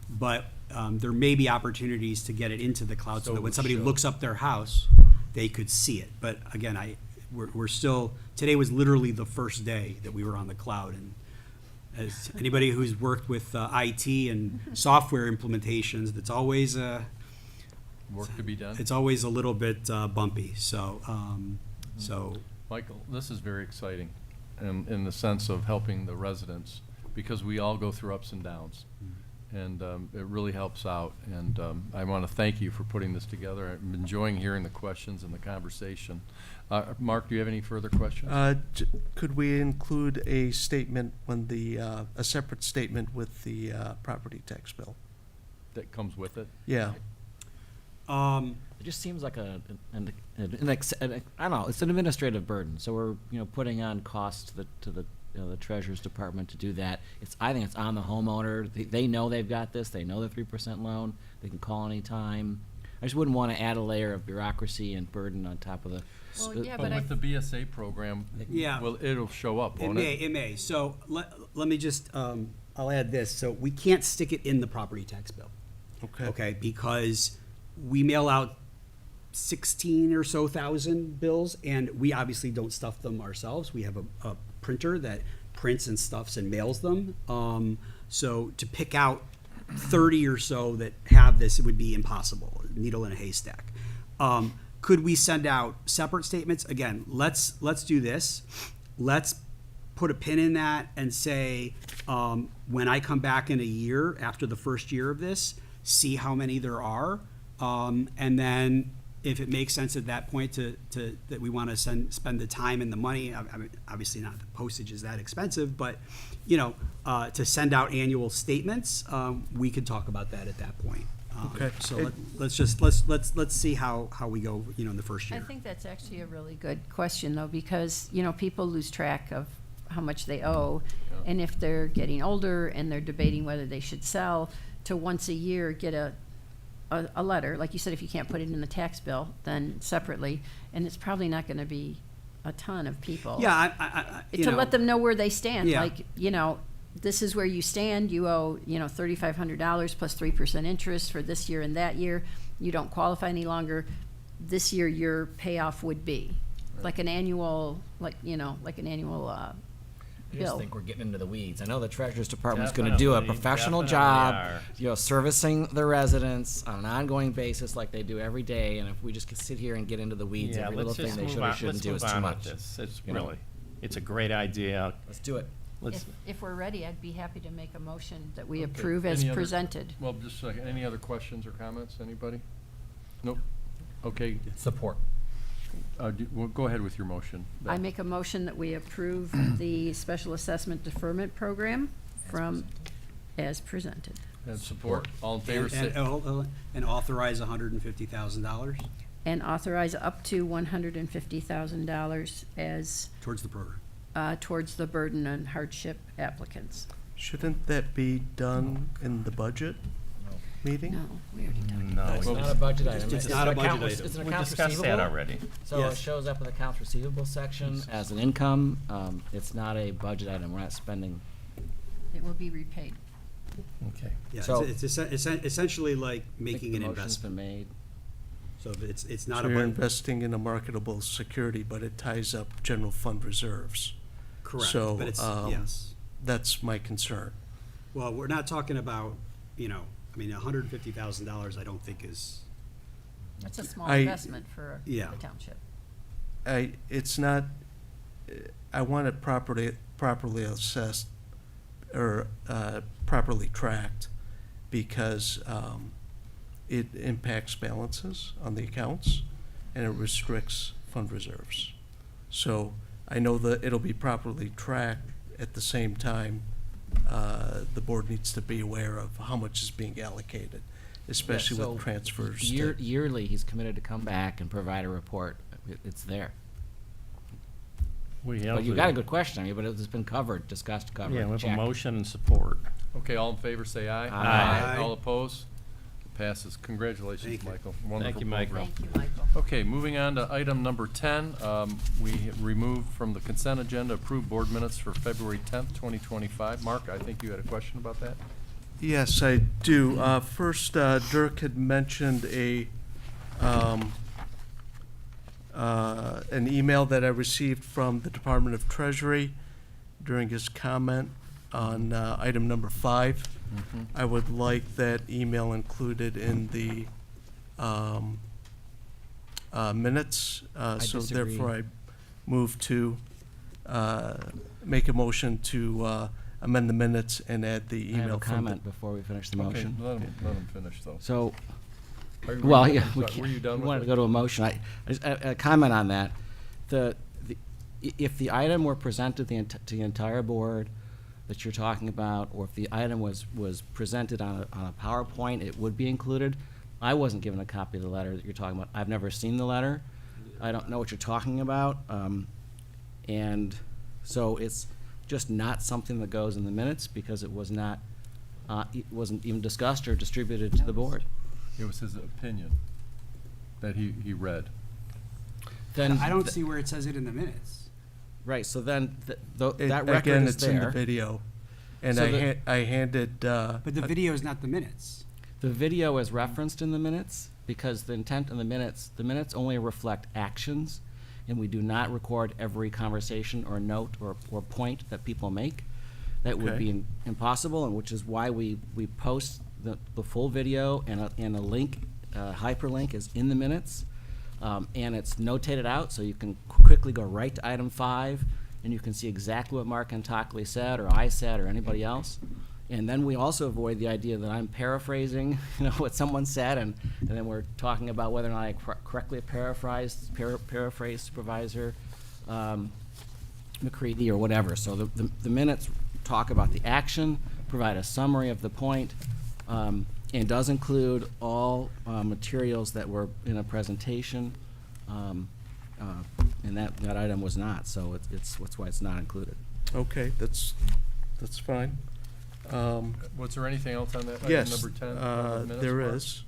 Speaker 4: but there may be opportunities to get it into the cloud so that when somebody looks up their house, they could see it. But again, we're still, today was literally the first day that we were on the cloud, and as anybody who's worked with IT and software implementations, that's always
Speaker 1: Work to be done?
Speaker 4: it's always a little bit bumpy. So
Speaker 1: Michael, this is very exciting in the sense of helping the residents, because we all go through ups and downs. And it really helps out. And I want to thank you for putting this together. I'm enjoying hearing the questions and the conversation. Mark, do you have any further questions?
Speaker 3: Could we include a statement when a separate statement with the property tax bill?
Speaker 1: That comes with it?
Speaker 3: Yeah.
Speaker 13: It just seems like I don't know, it's an administrative burden, so we're, putting on costs to the the Treasurer's Department to do that. I think it's on the homeowner. They know they've got this, they know the 3% loan, they can call anytime. I just wouldn't want to add a layer of bureaucracy and burden on top of the.
Speaker 7: Well, yeah,
Speaker 1: But with the BSA program,
Speaker 4: Yeah.
Speaker 1: well, it'll show up, won't it?
Speaker 4: It may. So let me just, I'll add this. So we can't stick it in the property tax bill.
Speaker 3: Okay.
Speaker 4: Okay, because we mail out 16 or so thousand bills, and we obviously don't stuff them ourselves. We have a printer that prints and stuffs and mails them. So to pick out 30 or so that have this, it would be impossible, a needle in a haystack. Could we send out separate statements? Again, let's do this. Let's put a pin in that and say, when I come back in a year after the first year of this, see how many there are, and then if it makes sense at that point that we want to spend the time and the money. I mean, obviously not the postage is that expensive, but to send out annual statements, we could talk about that at that point.
Speaker 3: Okay.
Speaker 4: So let's see how we go in the first year.
Speaker 7: I think that's actually a really good question, though, because, people lose track of how much they owe. And if they're getting older and they're debating whether they should sell, to once a year get a letter, like you said, if you can't put it in the tax bill, then separately, and it's probably not going to be a ton of people.
Speaker 4: Yeah, I
Speaker 7: to let them know where they stand.
Speaker 4: Yeah.
Speaker 7: Like, this is where you stand. You owe, $3,500 plus 3% interest for this year and that year. You don't qualify any longer. This year, your payoff would be like an annual,
Speaker 13: I just
Speaker 7: bill.
Speaker 13: think we're getting into the weeds. I know the Treasurer's Department's going to
Speaker 10: Definitely,
Speaker 13: do a professional
Speaker 10: definitely
Speaker 13: job,
Speaker 10: are.
Speaker 13: servicing the residents on an ongoing basis like they do every day. And if we just sit here and get into the weeds,
Speaker 10: Yeah,
Speaker 13: every little
Speaker 10: let's
Speaker 13: thing
Speaker 10: just
Speaker 13: they
Speaker 10: move
Speaker 13: should or
Speaker 10: on.
Speaker 13: shouldn't
Speaker 10: Let's
Speaker 13: do is
Speaker 10: move
Speaker 13: too
Speaker 10: on
Speaker 13: much.
Speaker 10: with this. It's
Speaker 13: You know?
Speaker 10: really, it's a great idea.
Speaker 13: Let's do it.
Speaker 7: If we're ready, I'd be happy to make a motion that we
Speaker 1: Okay.
Speaker 7: approve as
Speaker 1: Any other-
Speaker 7: presented.
Speaker 1: Well, just a second, any other questions or comments, anybody? Nope. Okay.
Speaker 23: Support.
Speaker 1: Well, go ahead with your motion.
Speaker 7: I make a motion that we approve the special assessment deferment program as presented.
Speaker 1: And support, all in favor, say.
Speaker 4: And authorize $150,000
Speaker 7: And authorize up to $150,000 as,
Speaker 4: towards the program.
Speaker 7: towards the burden and hardship applicants.
Speaker 3: Shouldn't that be done in the budget meeting?
Speaker 7: No, we already talked.
Speaker 10: No,
Speaker 13: It's not a budget item.
Speaker 4: It's not a budget item.
Speaker 13: It's an
Speaker 10: We
Speaker 13: accounts
Speaker 10: discussed
Speaker 13: receivable.
Speaker 10: that already.
Speaker 13: So
Speaker 4: Yes.
Speaker 13: it shows up in the accounts receivable section as an income. It's not a budget item. We're not spending.
Speaker 7: It will be repaid.
Speaker 10: Okay.
Speaker 4: Yeah,
Speaker 13: So-
Speaker 4: it's essentially like
Speaker 13: I think
Speaker 4: making
Speaker 13: the
Speaker 4: an
Speaker 13: motion's
Speaker 4: investment.
Speaker 13: been made.
Speaker 4: So it's
Speaker 3: So
Speaker 4: not a
Speaker 3: you're
Speaker 4: budget.
Speaker 3: investing in a marketable security, but it ties up general fund reserves.
Speaker 4: Correct,
Speaker 3: So,
Speaker 4: but it's,
Speaker 3: yes. That's my concern.
Speaker 4: Well, we're not talking about, $150,000 I don't think is,
Speaker 7: That's a small
Speaker 3: I-
Speaker 7: investment for
Speaker 4: Yeah.
Speaker 7: the township.
Speaker 3: It's not, I want it properly assessed or properly tracked because it impacts balances on the accounts and it restricts fund reserves. So I know that it'll be properly tracked. At the same time, the board needs to be aware of how much is being allocated, especially
Speaker 13: Yeah, so
Speaker 3: with transfers.
Speaker 13: Yearly, he's committed to come back and provide a report. It's there.
Speaker 10: We have.
Speaker 13: But you
Speaker 10: the-
Speaker 13: got a good question, but it's been discussed, covered.
Speaker 10: Yeah, we have a
Speaker 13: checked.
Speaker 10: motion and support.
Speaker 1: Okay, all in favor, say aye.
Speaker 13: Aye.
Speaker 1: All opposed? Passes. Congratulations,
Speaker 4: Thank you.
Speaker 1: Michael. Wonderful
Speaker 10: you, Michael.
Speaker 1: program.
Speaker 7: Thank you, Michael.
Speaker 1: Okay, moving on to item number 10. We removed from the consent agenda approved board minutes for February 10th, 2025. Mark, I think you had a question about that?
Speaker 3: Yes, I do. First, Dirk had mentioned an email that I received from the Department of Treasury during his comment on item number 5. I would like that email included in the minutes. So
Speaker 13: disagree.
Speaker 3: therefore, I move to make a motion to amend the minutes and add the
Speaker 13: I
Speaker 3: email
Speaker 13: have a
Speaker 3: from the
Speaker 13: comment before we finish the
Speaker 1: Okay,
Speaker 13: motion.
Speaker 1: let him finish, though.
Speaker 13: So,
Speaker 1: Are you-
Speaker 13: well, yeah,
Speaker 1: were you done with
Speaker 13: wanted
Speaker 1: it?
Speaker 13: to go to a motion. I just, a comment on that. If the item were presented to the entire board that you're talking about, or if the item was presented on a PowerPoint, it would be included. I wasn't given a copy of the letter that you're talking about. I've never seen the letter. I don't know what you're talking about. And so it's just not something that goes in the minutes because it was not, it wasn't even discussed or distributed to the board.
Speaker 1: It was his opinion that he read.
Speaker 13: Then
Speaker 4: I don't see where it says it in the minutes.
Speaker 13: Right, so then that
Speaker 3: It-
Speaker 13: record
Speaker 3: Again,
Speaker 13: is
Speaker 3: it's in the
Speaker 13: there.
Speaker 3: video. And
Speaker 13: So
Speaker 3: I handed.
Speaker 4: But the video is not the minutes.
Speaker 13: The video is referenced in the minutes because the intent in the minutes only reflect actions, and we do not record every conversation or note or point that people make. That would
Speaker 3: Okay.
Speaker 13: be impossible, and which is why we post the full video and a link, hyperlink is in the minutes. And it's notated out, so you can quickly go right to item 5, and you can see exactly what Mark Antockley said, or I said, or anybody else. And then we also avoid the idea that I'm paraphrasing, what someone said, and then we're talking about whether or not I correctly paraphrased Supervisor McCready or whatever. So the minutes talk about the action, provide a summary of the point, and does include all materials that were in a presentation, and that item was not, so that's why it's not included.
Speaker 3: Okay, that's fine.
Speaker 1: Was there anything else on that item
Speaker 3: Yes,
Speaker 1: number 10? on the minutes,
Speaker 3: there
Speaker 1: Mark?
Speaker 3: is.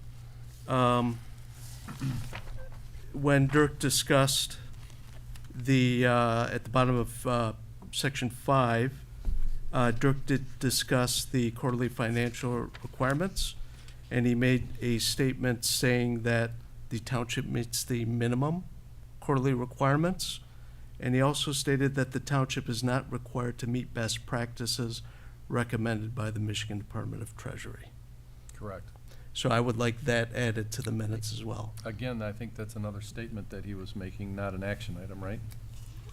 Speaker 3: When Dirk discussed at the bottom of section 5, Dirk did discuss the quarterly financial requirements, and he made a statement saying that the township meets the minimum quarterly requirements, and he also stated that the township is not required to meet best practices recommended by the Michigan Department of Treasury.
Speaker 1: Correct.
Speaker 3: So I would like that added to the minutes as well.
Speaker 1: Again, I think that's another statement that he was making, not an action item, right?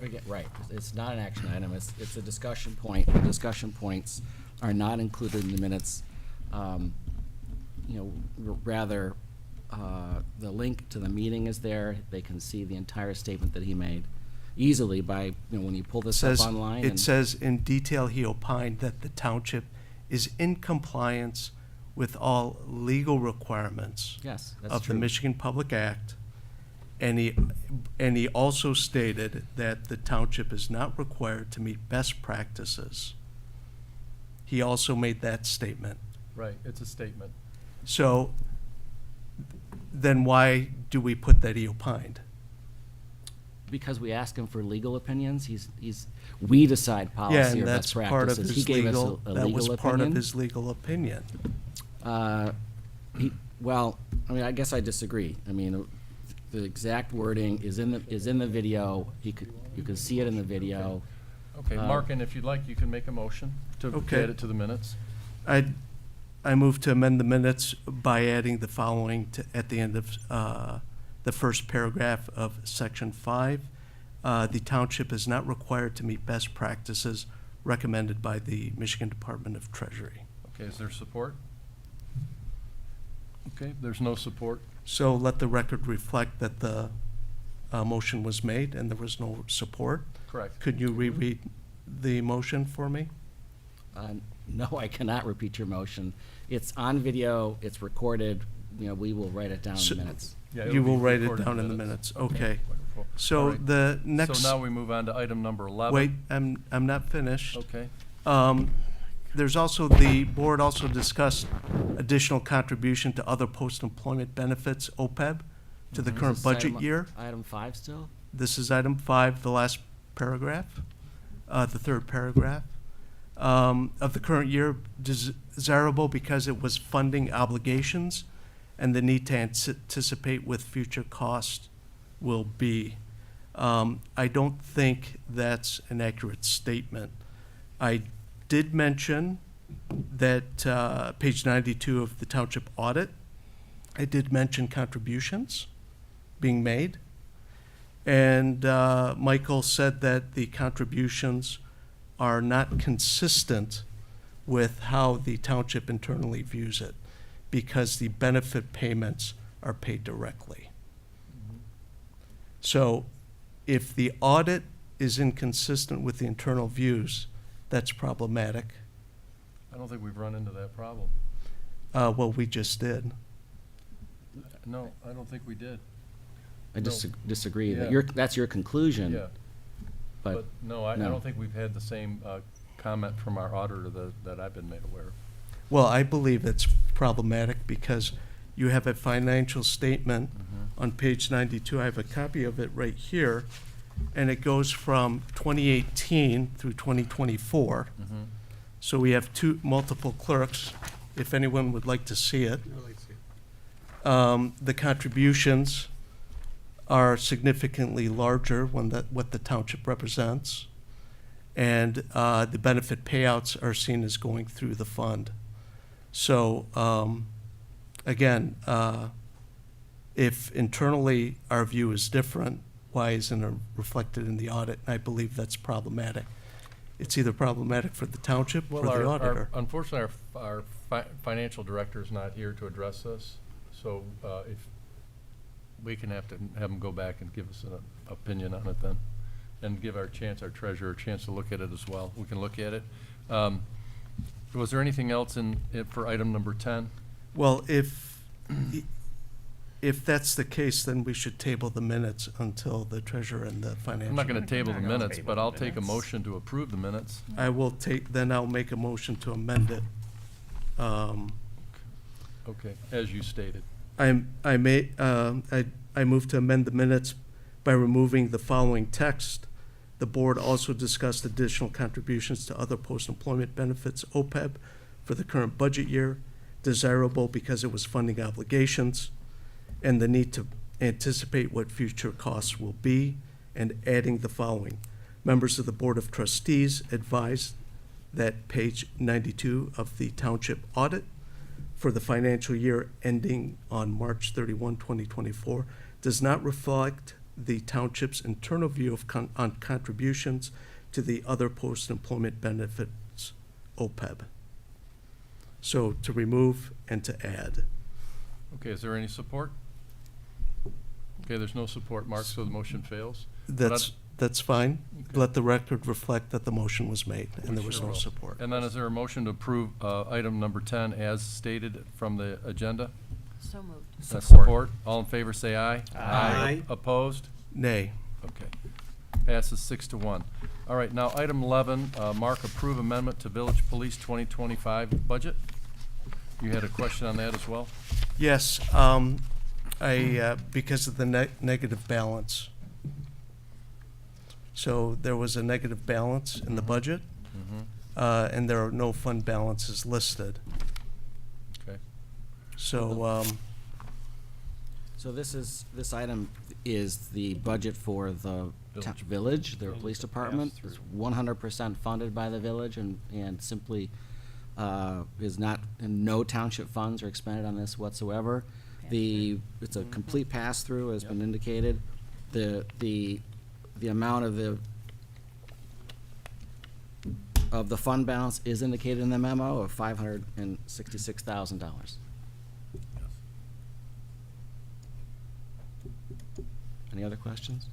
Speaker 13: Again, right, it's not an action item, it's a discussion point. The discussion points are not included in the minutes. Rather, the link to the meeting is there. They can see the entire statement that he made easily by, when you pull this up online.
Speaker 3: It says in detail, he opined that the township is in compliance with all legal requirements
Speaker 13: Yes, that's
Speaker 3: of the
Speaker 13: true.
Speaker 3: Michigan Public Act. And he also stated that the township is not required to meet best practices. He also made that statement.
Speaker 1: Right, it's a statement.
Speaker 3: So then why do we put that he opined?
Speaker 13: Because we ask him for legal opinions, we decide
Speaker 3: Yeah,
Speaker 13: policy
Speaker 3: and
Speaker 13: or
Speaker 3: that's
Speaker 13: best
Speaker 3: part of
Speaker 13: practices. He
Speaker 3: his
Speaker 13: gave us
Speaker 3: legal,
Speaker 13: a
Speaker 3: that
Speaker 13: legal
Speaker 3: was
Speaker 13: opinion.
Speaker 3: part of his legal opinion.
Speaker 13: I guess I disagree. The exact wording is in the video. You can see it in the video.
Speaker 1: Okay, Mark, and if you'd like, you can make a motion to
Speaker 3: Okay.
Speaker 1: add it to the minutes.
Speaker 3: I move to amend the minutes by adding the following at the end of the first paragraph of section 5. The township is not required to meet best practices recommended by the Michigan Department of Treasury.
Speaker 1: Okay, is there support? Okay, there's no support.
Speaker 3: So let the record reflect that the motion was made and there was no support.
Speaker 1: Correct.
Speaker 3: Could you reread the motion for me?
Speaker 13: No, I cannot repeat your motion. It's on video, it's recorded, we will write it down in the minutes.
Speaker 1: Yeah,
Speaker 3: You
Speaker 1: it'll
Speaker 3: will
Speaker 1: be
Speaker 3: write it
Speaker 1: recorded
Speaker 3: down in the minutes, okay.
Speaker 1: Wonderful. All
Speaker 3: So
Speaker 1: right.
Speaker 3: the next.
Speaker 1: So now we move on to item number 11.
Speaker 3: Wait, I'm not finished.
Speaker 1: Okay.
Speaker 3: There's also, the board also discussed additional contribution to other post-employment benefits, OPEB, to the current
Speaker 13: Is this
Speaker 3: budget
Speaker 13: item-
Speaker 3: year.
Speaker 13: Item 5 still?
Speaker 3: This is item 5, the last paragraph, the third paragraph. Of the current year, desirable because it was funding obligations and the need to anticipate with future costs will be. I don't think that's an accurate statement. I did mention that page 92 of the township audit, I did mention contributions being made. And Michael said that the contributions are not consistent with how the township internally views it, because the benefit payments are paid directly. So if the audit is inconsistent with the internal views, that's problematic.
Speaker 1: I don't think we've run into that problem.
Speaker 3: Well, we just did.
Speaker 1: No, I don't think we did.
Speaker 13: I
Speaker 1: No.
Speaker 13: disagree.
Speaker 1: Yeah.
Speaker 13: That's your conclusion.
Speaker 1: Yeah.
Speaker 13: But
Speaker 1: no, I
Speaker 13: no.
Speaker 1: don't think we've had the same comment from our auditor that I've been made aware of.
Speaker 3: Well, I believe it's problematic because you have a financial statement on page 92. I have a copy of it right here, and it goes from 2018 through 2024. So we have multiple clerks, if anyone would like to see it. The contributions are significantly larger when what the township represents, and the benefit payouts are seen as going through the fund. So, again, if internally our view is different, why isn't it reflected in the audit? I believe that's problematic. It's either problematic for the township or the auditor.
Speaker 1: Unfortunately, our financial director is not here to address this, so if we can have him go back and give us an opinion on it then, and give our treasurer a chance to look at it as well. We can look at it. Was there anything else for item number 10?
Speaker 3: Well, if that's the case, then we should table the minutes until the treasurer and the financial.
Speaker 1: I'm not going to table the minutes, but I'll take a motion to approve the minutes.
Speaker 3: Then I'll make a motion to amend it.
Speaker 1: Okay, as you stated.
Speaker 3: I move to amend the minutes by removing the following text. The board also discussed additional contributions to other post-employment benefits, OPEB, for the current budget year, desirable because it was funding obligations, and the need to anticipate what future costs will be, and adding the following. Members of the Board of Trustees advised that page 92 of the township audit for the financial year ending on March 31, 2024, does not reflect the township's internal view of on contributions to the other post-employment benefits, OPEB. So to remove and to add.
Speaker 1: Okay, is there any support? Okay, there's no support, Mark, so the motion fails. But
Speaker 3: That's fine. Let the record reflect that the motion was made and there was
Speaker 1: Sure
Speaker 3: no
Speaker 1: will.
Speaker 3: support.
Speaker 1: And then is there a motion to approve item number 10 as stated from the agenda?
Speaker 7: So moved.
Speaker 1: Support. All in favor, say aye.
Speaker 4: Aye.
Speaker 1: Opposed?
Speaker 3: Nay.
Speaker 1: Okay. Passes 6-1. All right, now item 11, Mark, approve amendment to Village Police 2025 budget. You had a question on that as well?
Speaker 3: Yes, because of the negative balance. So there was a negative balance in the budget, and there are no fund balances listed.
Speaker 1: Okay.
Speaker 3: So,
Speaker 13: So this item is the budget for the village, their police department. It's 100% funded by the village and simply is not, and no township funds are expended on this whatsoever. It's a complete pass-through, has been indicated. The amount of the fund balance is indicated in the memo of $566,000. Any other questions?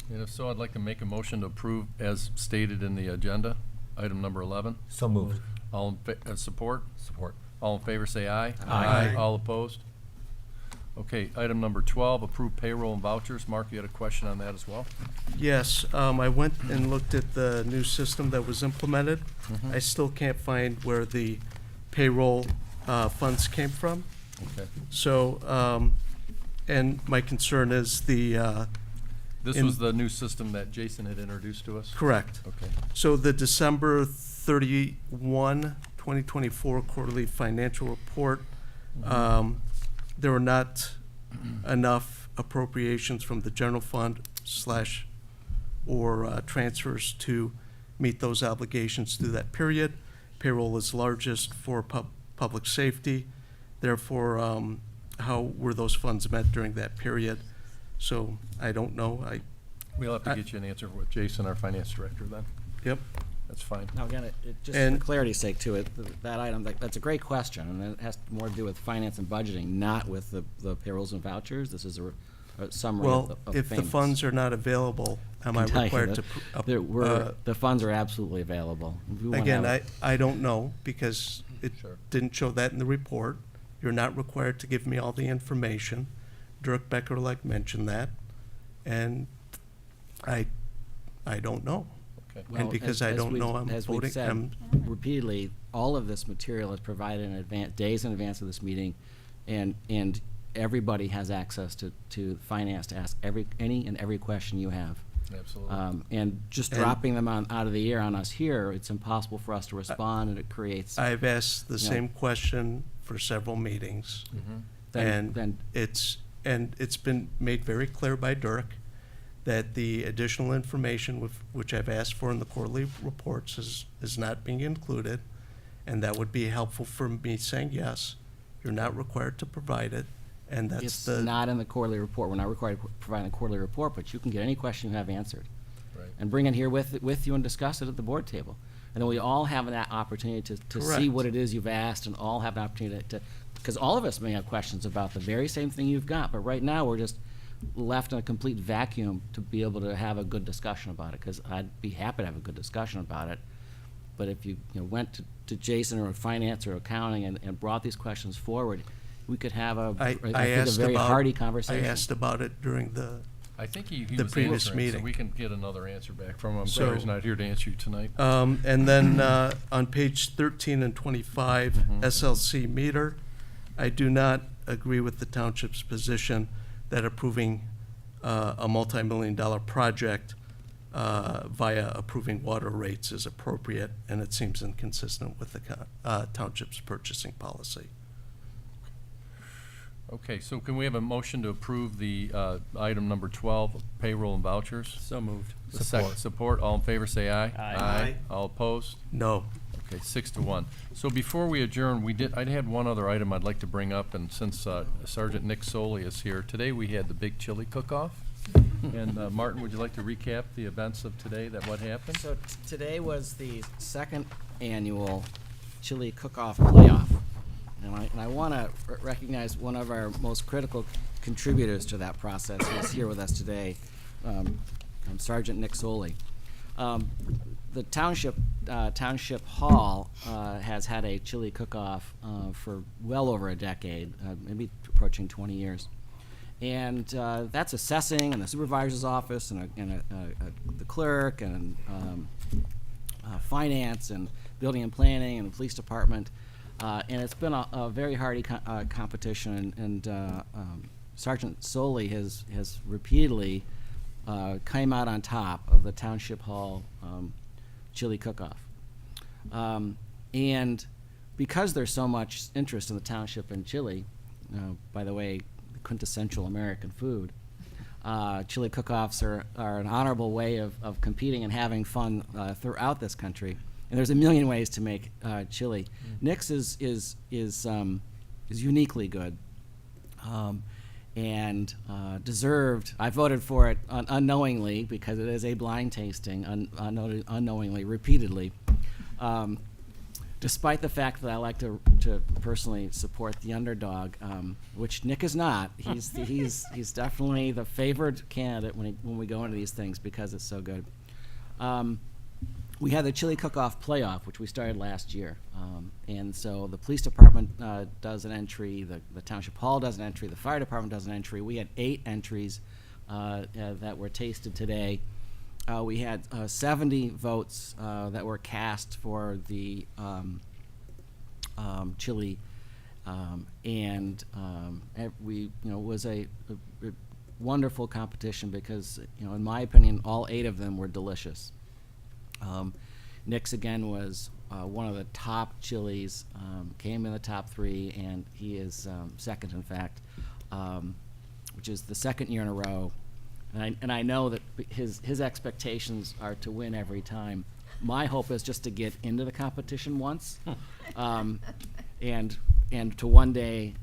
Speaker 1: And if so, I'd like to make a motion to approve as stated in the agenda, item number 11.
Speaker 23: So moved.
Speaker 1: All in support?
Speaker 23: Support.
Speaker 1: All in favor, say aye.
Speaker 23: Aye.
Speaker 1: All opposed? Okay, item number 12, approve payroll and vouchers. Mark, you had a question on that as well?
Speaker 3: yes, I went and looked at the new system that was implemented.
Speaker 1: Mhm.
Speaker 3: I still can't find where the payroll funds came from.
Speaker 1: Okay.
Speaker 3: So, and my concern is
Speaker 1: This
Speaker 3: in-
Speaker 1: was the new system that Jason had introduced to us?
Speaker 3: Correct.
Speaker 1: Okay.
Speaker 3: So the December 31, 2024 quarterly financial report, there were not enough appropriations from the general fund or transfers to meet those obligations through that period. Payroll is largest for public safety. Therefore, how were those funds met during that period? So I don't know.
Speaker 1: We'll have to get you an answer with Jason, our finance director, then.
Speaker 3: Yep.
Speaker 1: That's fine.
Speaker 13: Now, again, just for
Speaker 3: And-
Speaker 13: clarity's sake too, that item, that's a great question, and it has more to do with finance and budgeting, not with the payrolls and vouchers. This is a summary of
Speaker 3: Well,
Speaker 13: of
Speaker 3: if the
Speaker 13: payments.
Speaker 3: funds are not available, am I
Speaker 13: can tell you
Speaker 3: required
Speaker 13: that
Speaker 3: to?
Speaker 13: the funds are absolutely available. If we wanna
Speaker 3: Again,
Speaker 13: have-
Speaker 3: I don't know because it
Speaker 1: Sure.
Speaker 3: didn't show that in the report. You're not required to give me all the information. Dirk Becker mentioned that, and I don't know.
Speaker 1: Okay.
Speaker 13: Well,
Speaker 3: And because I
Speaker 13: as
Speaker 3: don't
Speaker 13: we've-
Speaker 3: know, I'm
Speaker 13: as we've
Speaker 3: voting,
Speaker 13: said repeatedly, all of this material is provided in advance, days in advance of this meeting, and everybody has access to finance to ask any and every question you have.
Speaker 1: Absolutely.
Speaker 13: And just
Speaker 3: And-
Speaker 13: dropping them out of the air on us here, it's impossible for us to respond, and it creates.
Speaker 3: I've asked the
Speaker 13: you know,
Speaker 3: same question for several meetings.
Speaker 13: Then-
Speaker 3: And it's been made very clear by Dirk that the additional information which I've asked for in the quarterly reports is not being included. And that would be helpful for me saying, yes, you're not required to provide it. And that's
Speaker 13: It's
Speaker 3: the.
Speaker 13: not in the quarterly report. We're not required to provide a quarterly report, but you can get any question you have answered.
Speaker 1: Right.
Speaker 13: And bring it here with you and discuss it at the board table. And then we all have that opportunity to see
Speaker 3: Correct.
Speaker 13: what it is you've asked, and all have an opportunity to, because all of us may have questions about the very same thing you've got, but right now, we're just left in a complete vacuum to be able to have a good discussion about it, because I'd be happy to have a good discussion about it. But if you went to Jason or finance or accounting and brought these questions forward, we could have I think a very hearty conversation.
Speaker 3: I asked about it during the.
Speaker 1: I think he
Speaker 3: the
Speaker 1: was
Speaker 3: previous
Speaker 1: answering, so
Speaker 3: meeting.
Speaker 1: we can get another answer back from him. I'm
Speaker 3: So-
Speaker 1: sorry he's not here to answer you tonight.
Speaker 3: And then on page 13 and 25, SLC meter, I do not agree with the township's position that approving a multi-million-dollar project via approving water rates is appropriate, and it seems inconsistent with the township's purchasing policy.
Speaker 1: Okay, so can we have a motion to approve the item number 12, payroll and vouchers?
Speaker 10: So moved.
Speaker 1: Support. All in favor, say aye.
Speaker 10: Aye.
Speaker 1: All opposed?
Speaker 3: No.
Speaker 1: Okay, 6-1. So before we adjourn, I had one other item I'd like to bring up, and since Sergeant Nick Soley is here, today we had the big chili cook-off. And Martin, would you like to recap the events of today, what happened?
Speaker 13: So today was the second annual chili cook-off playoff. And I want to recognize one of our most critical contributors to that process who is here with us today, Sergeant Nick Soley. The Township Hall has had a chili cook-off for well over a decade, maybe approaching 20 years. And that's assessing, and the supervisor's office, and the clerk, and finance, and building and planning, and the police department. And it's been a very hardy competition, and Sergeant Soley has repeatedly came out on top of the Township Hall chili cook-off. And because there's so much interest in the township in chili, by the way, quintessential American food, chili cook-offs are an honorable way of competing and having fun throughout this country. And there's a million ways to make chili. Nick's is uniquely good, and deserved. I voted for it unknowingly because it is a blind tasting, unknowingly, repeatedly. Despite the fact that I like to personally support the underdog, which Nick is not. He's definitely the favored candidate when we go into these things because it's so good. We had the chili cook-off playoff, which we started last year. And so the police department does an entry, the Township Hall does an entry, the fire department does an entry. We had 8 entries that were tasted today. We had 70 votes that were cast for the chili, and we, was a wonderful competition because, in my opinion, all 8 of them were delicious. Nick's again was one of the top chilies, came in the top 3, and he is second, in fact, which is the second year in a row. And I know that his expectations are to win every time. My hope is just to get into the competition once, and to one day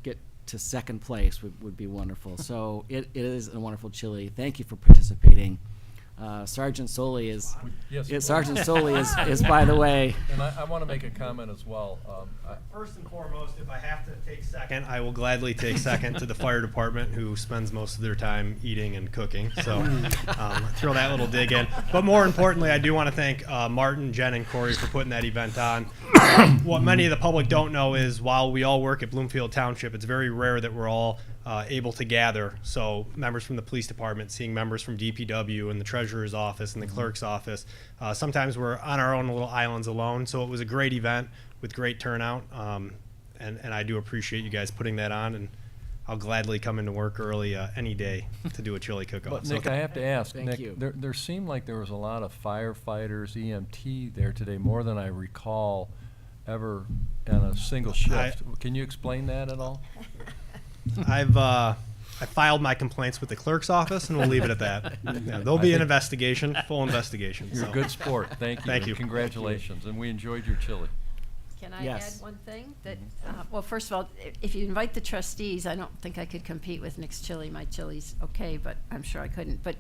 Speaker 13: get to second place would be wonderful. So it is a wonderful chili. Thank you for participating. Sergeant Soley is Sergeant Soley is by the way.
Speaker 21: And I want to make a comment as well. First and foremost, if I have to take second, I will gladly take second to the fire department, who spends most of their time eating and cooking. So throw that little dig in. But more importantly, I do want to thank Martin, Jen, and Corey for putting that event on. What many of the public don't know is while we all work at Bloomfield Township, it's very rare that we're all able to gather. So members from the police department, seeing members from DPW and the treasurer's office and the clerk's office. Sometimes we're on our own little islands alone. So it was a great event with great turnout. And I do appreciate you guys putting that on. And I'll gladly come into work early any day to do a chili cook-off.
Speaker 1: But Nick, I have to ask,
Speaker 13: Thank
Speaker 1: Nick,
Speaker 13: you.
Speaker 1: there seemed like there was a lot of firefighters, EMT there today, more than I recall ever in a single shift. Can you explain that at all?
Speaker 21: I filed my complaints with the clerk's office, and we'll leave it at that. Yeah, there'll be an investigation, full investigation.
Speaker 1: You're a good sport. Thank you.
Speaker 21: Thank
Speaker 1: and
Speaker 21: you.
Speaker 1: Congratulations. And we enjoyed your chili.
Speaker 7: Can I
Speaker 13: Yes.
Speaker 7: add one thing? That well, first of all, if you invite the trustees, I don't think I could compete with Nick's chili. My chili's okay, but I'm sure I couldn't. But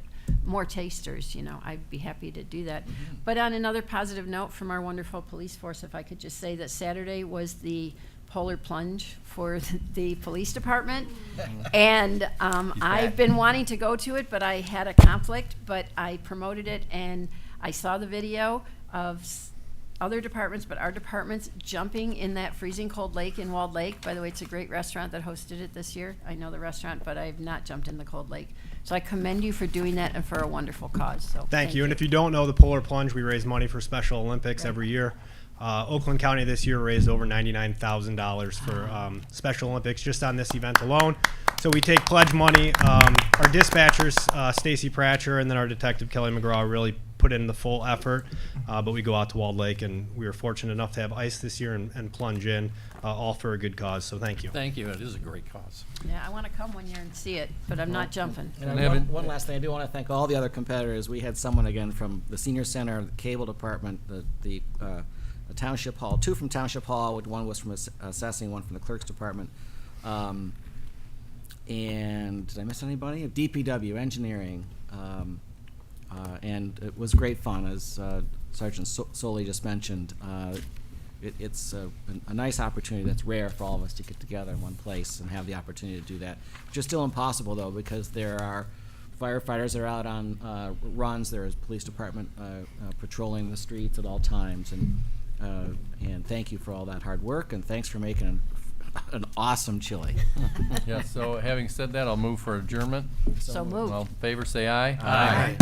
Speaker 7: more tasters, I'd be happy to do that. But on another positive note from our wonderful police force, if I could just say that Saturday was the polar plunge for the police department, and I've been wanting to go to it, but I had a conflict, but I promoted it, and I saw the video of other departments, but our department's jumping in that freezing cold lake in Walled Lake. By the way, it's a great restaurant that hosted it this year. I know the restaurant, but I've not jumped in the cold lake. So I commend you for doing that and for a wonderful cause. So
Speaker 21: Thank you. And if you don't know the Polar Plunge, we raise money for Special Olympics every year. Oakland County this year raised over $99,000 for Special Olympics just on this event alone. So we take pledge money. Our dispatchers, Stacy Pratcher, and then our detective, Kelly McGraw, really put in the full effort. But we go out to Walled Lake, and we were fortunate enough to have ice this year and plunge in, all for a good cause. So thank you.
Speaker 10: Thank you. It is a great cause.
Speaker 7: yeah, I want to come one year and see it, but I'm not jumping.
Speaker 13: And one last thing, I do want to thank all the other competitors. We had someone again from the senior center, the cable department, the Township Hall, 2 from Township Hall, one was from assessing, one from the clerk's department. and did I miss anybody? DPW, engineering, and it was great fun, as Sergeant Soley just mentioned. It's a nice opportunity that's rare for all of us to get together in one place and have the opportunity to do that, which is still impossible, though, because there are firefighters that are out on runs. There is police department patrolling the streets at all times, and thank you for all that hard work, and thanks for making an awesome chili.
Speaker 1: Yeah, so having said that, I'll move for adjournment.
Speaker 7: So moved.
Speaker 1: All in favor, say aye.
Speaker 13: Aye.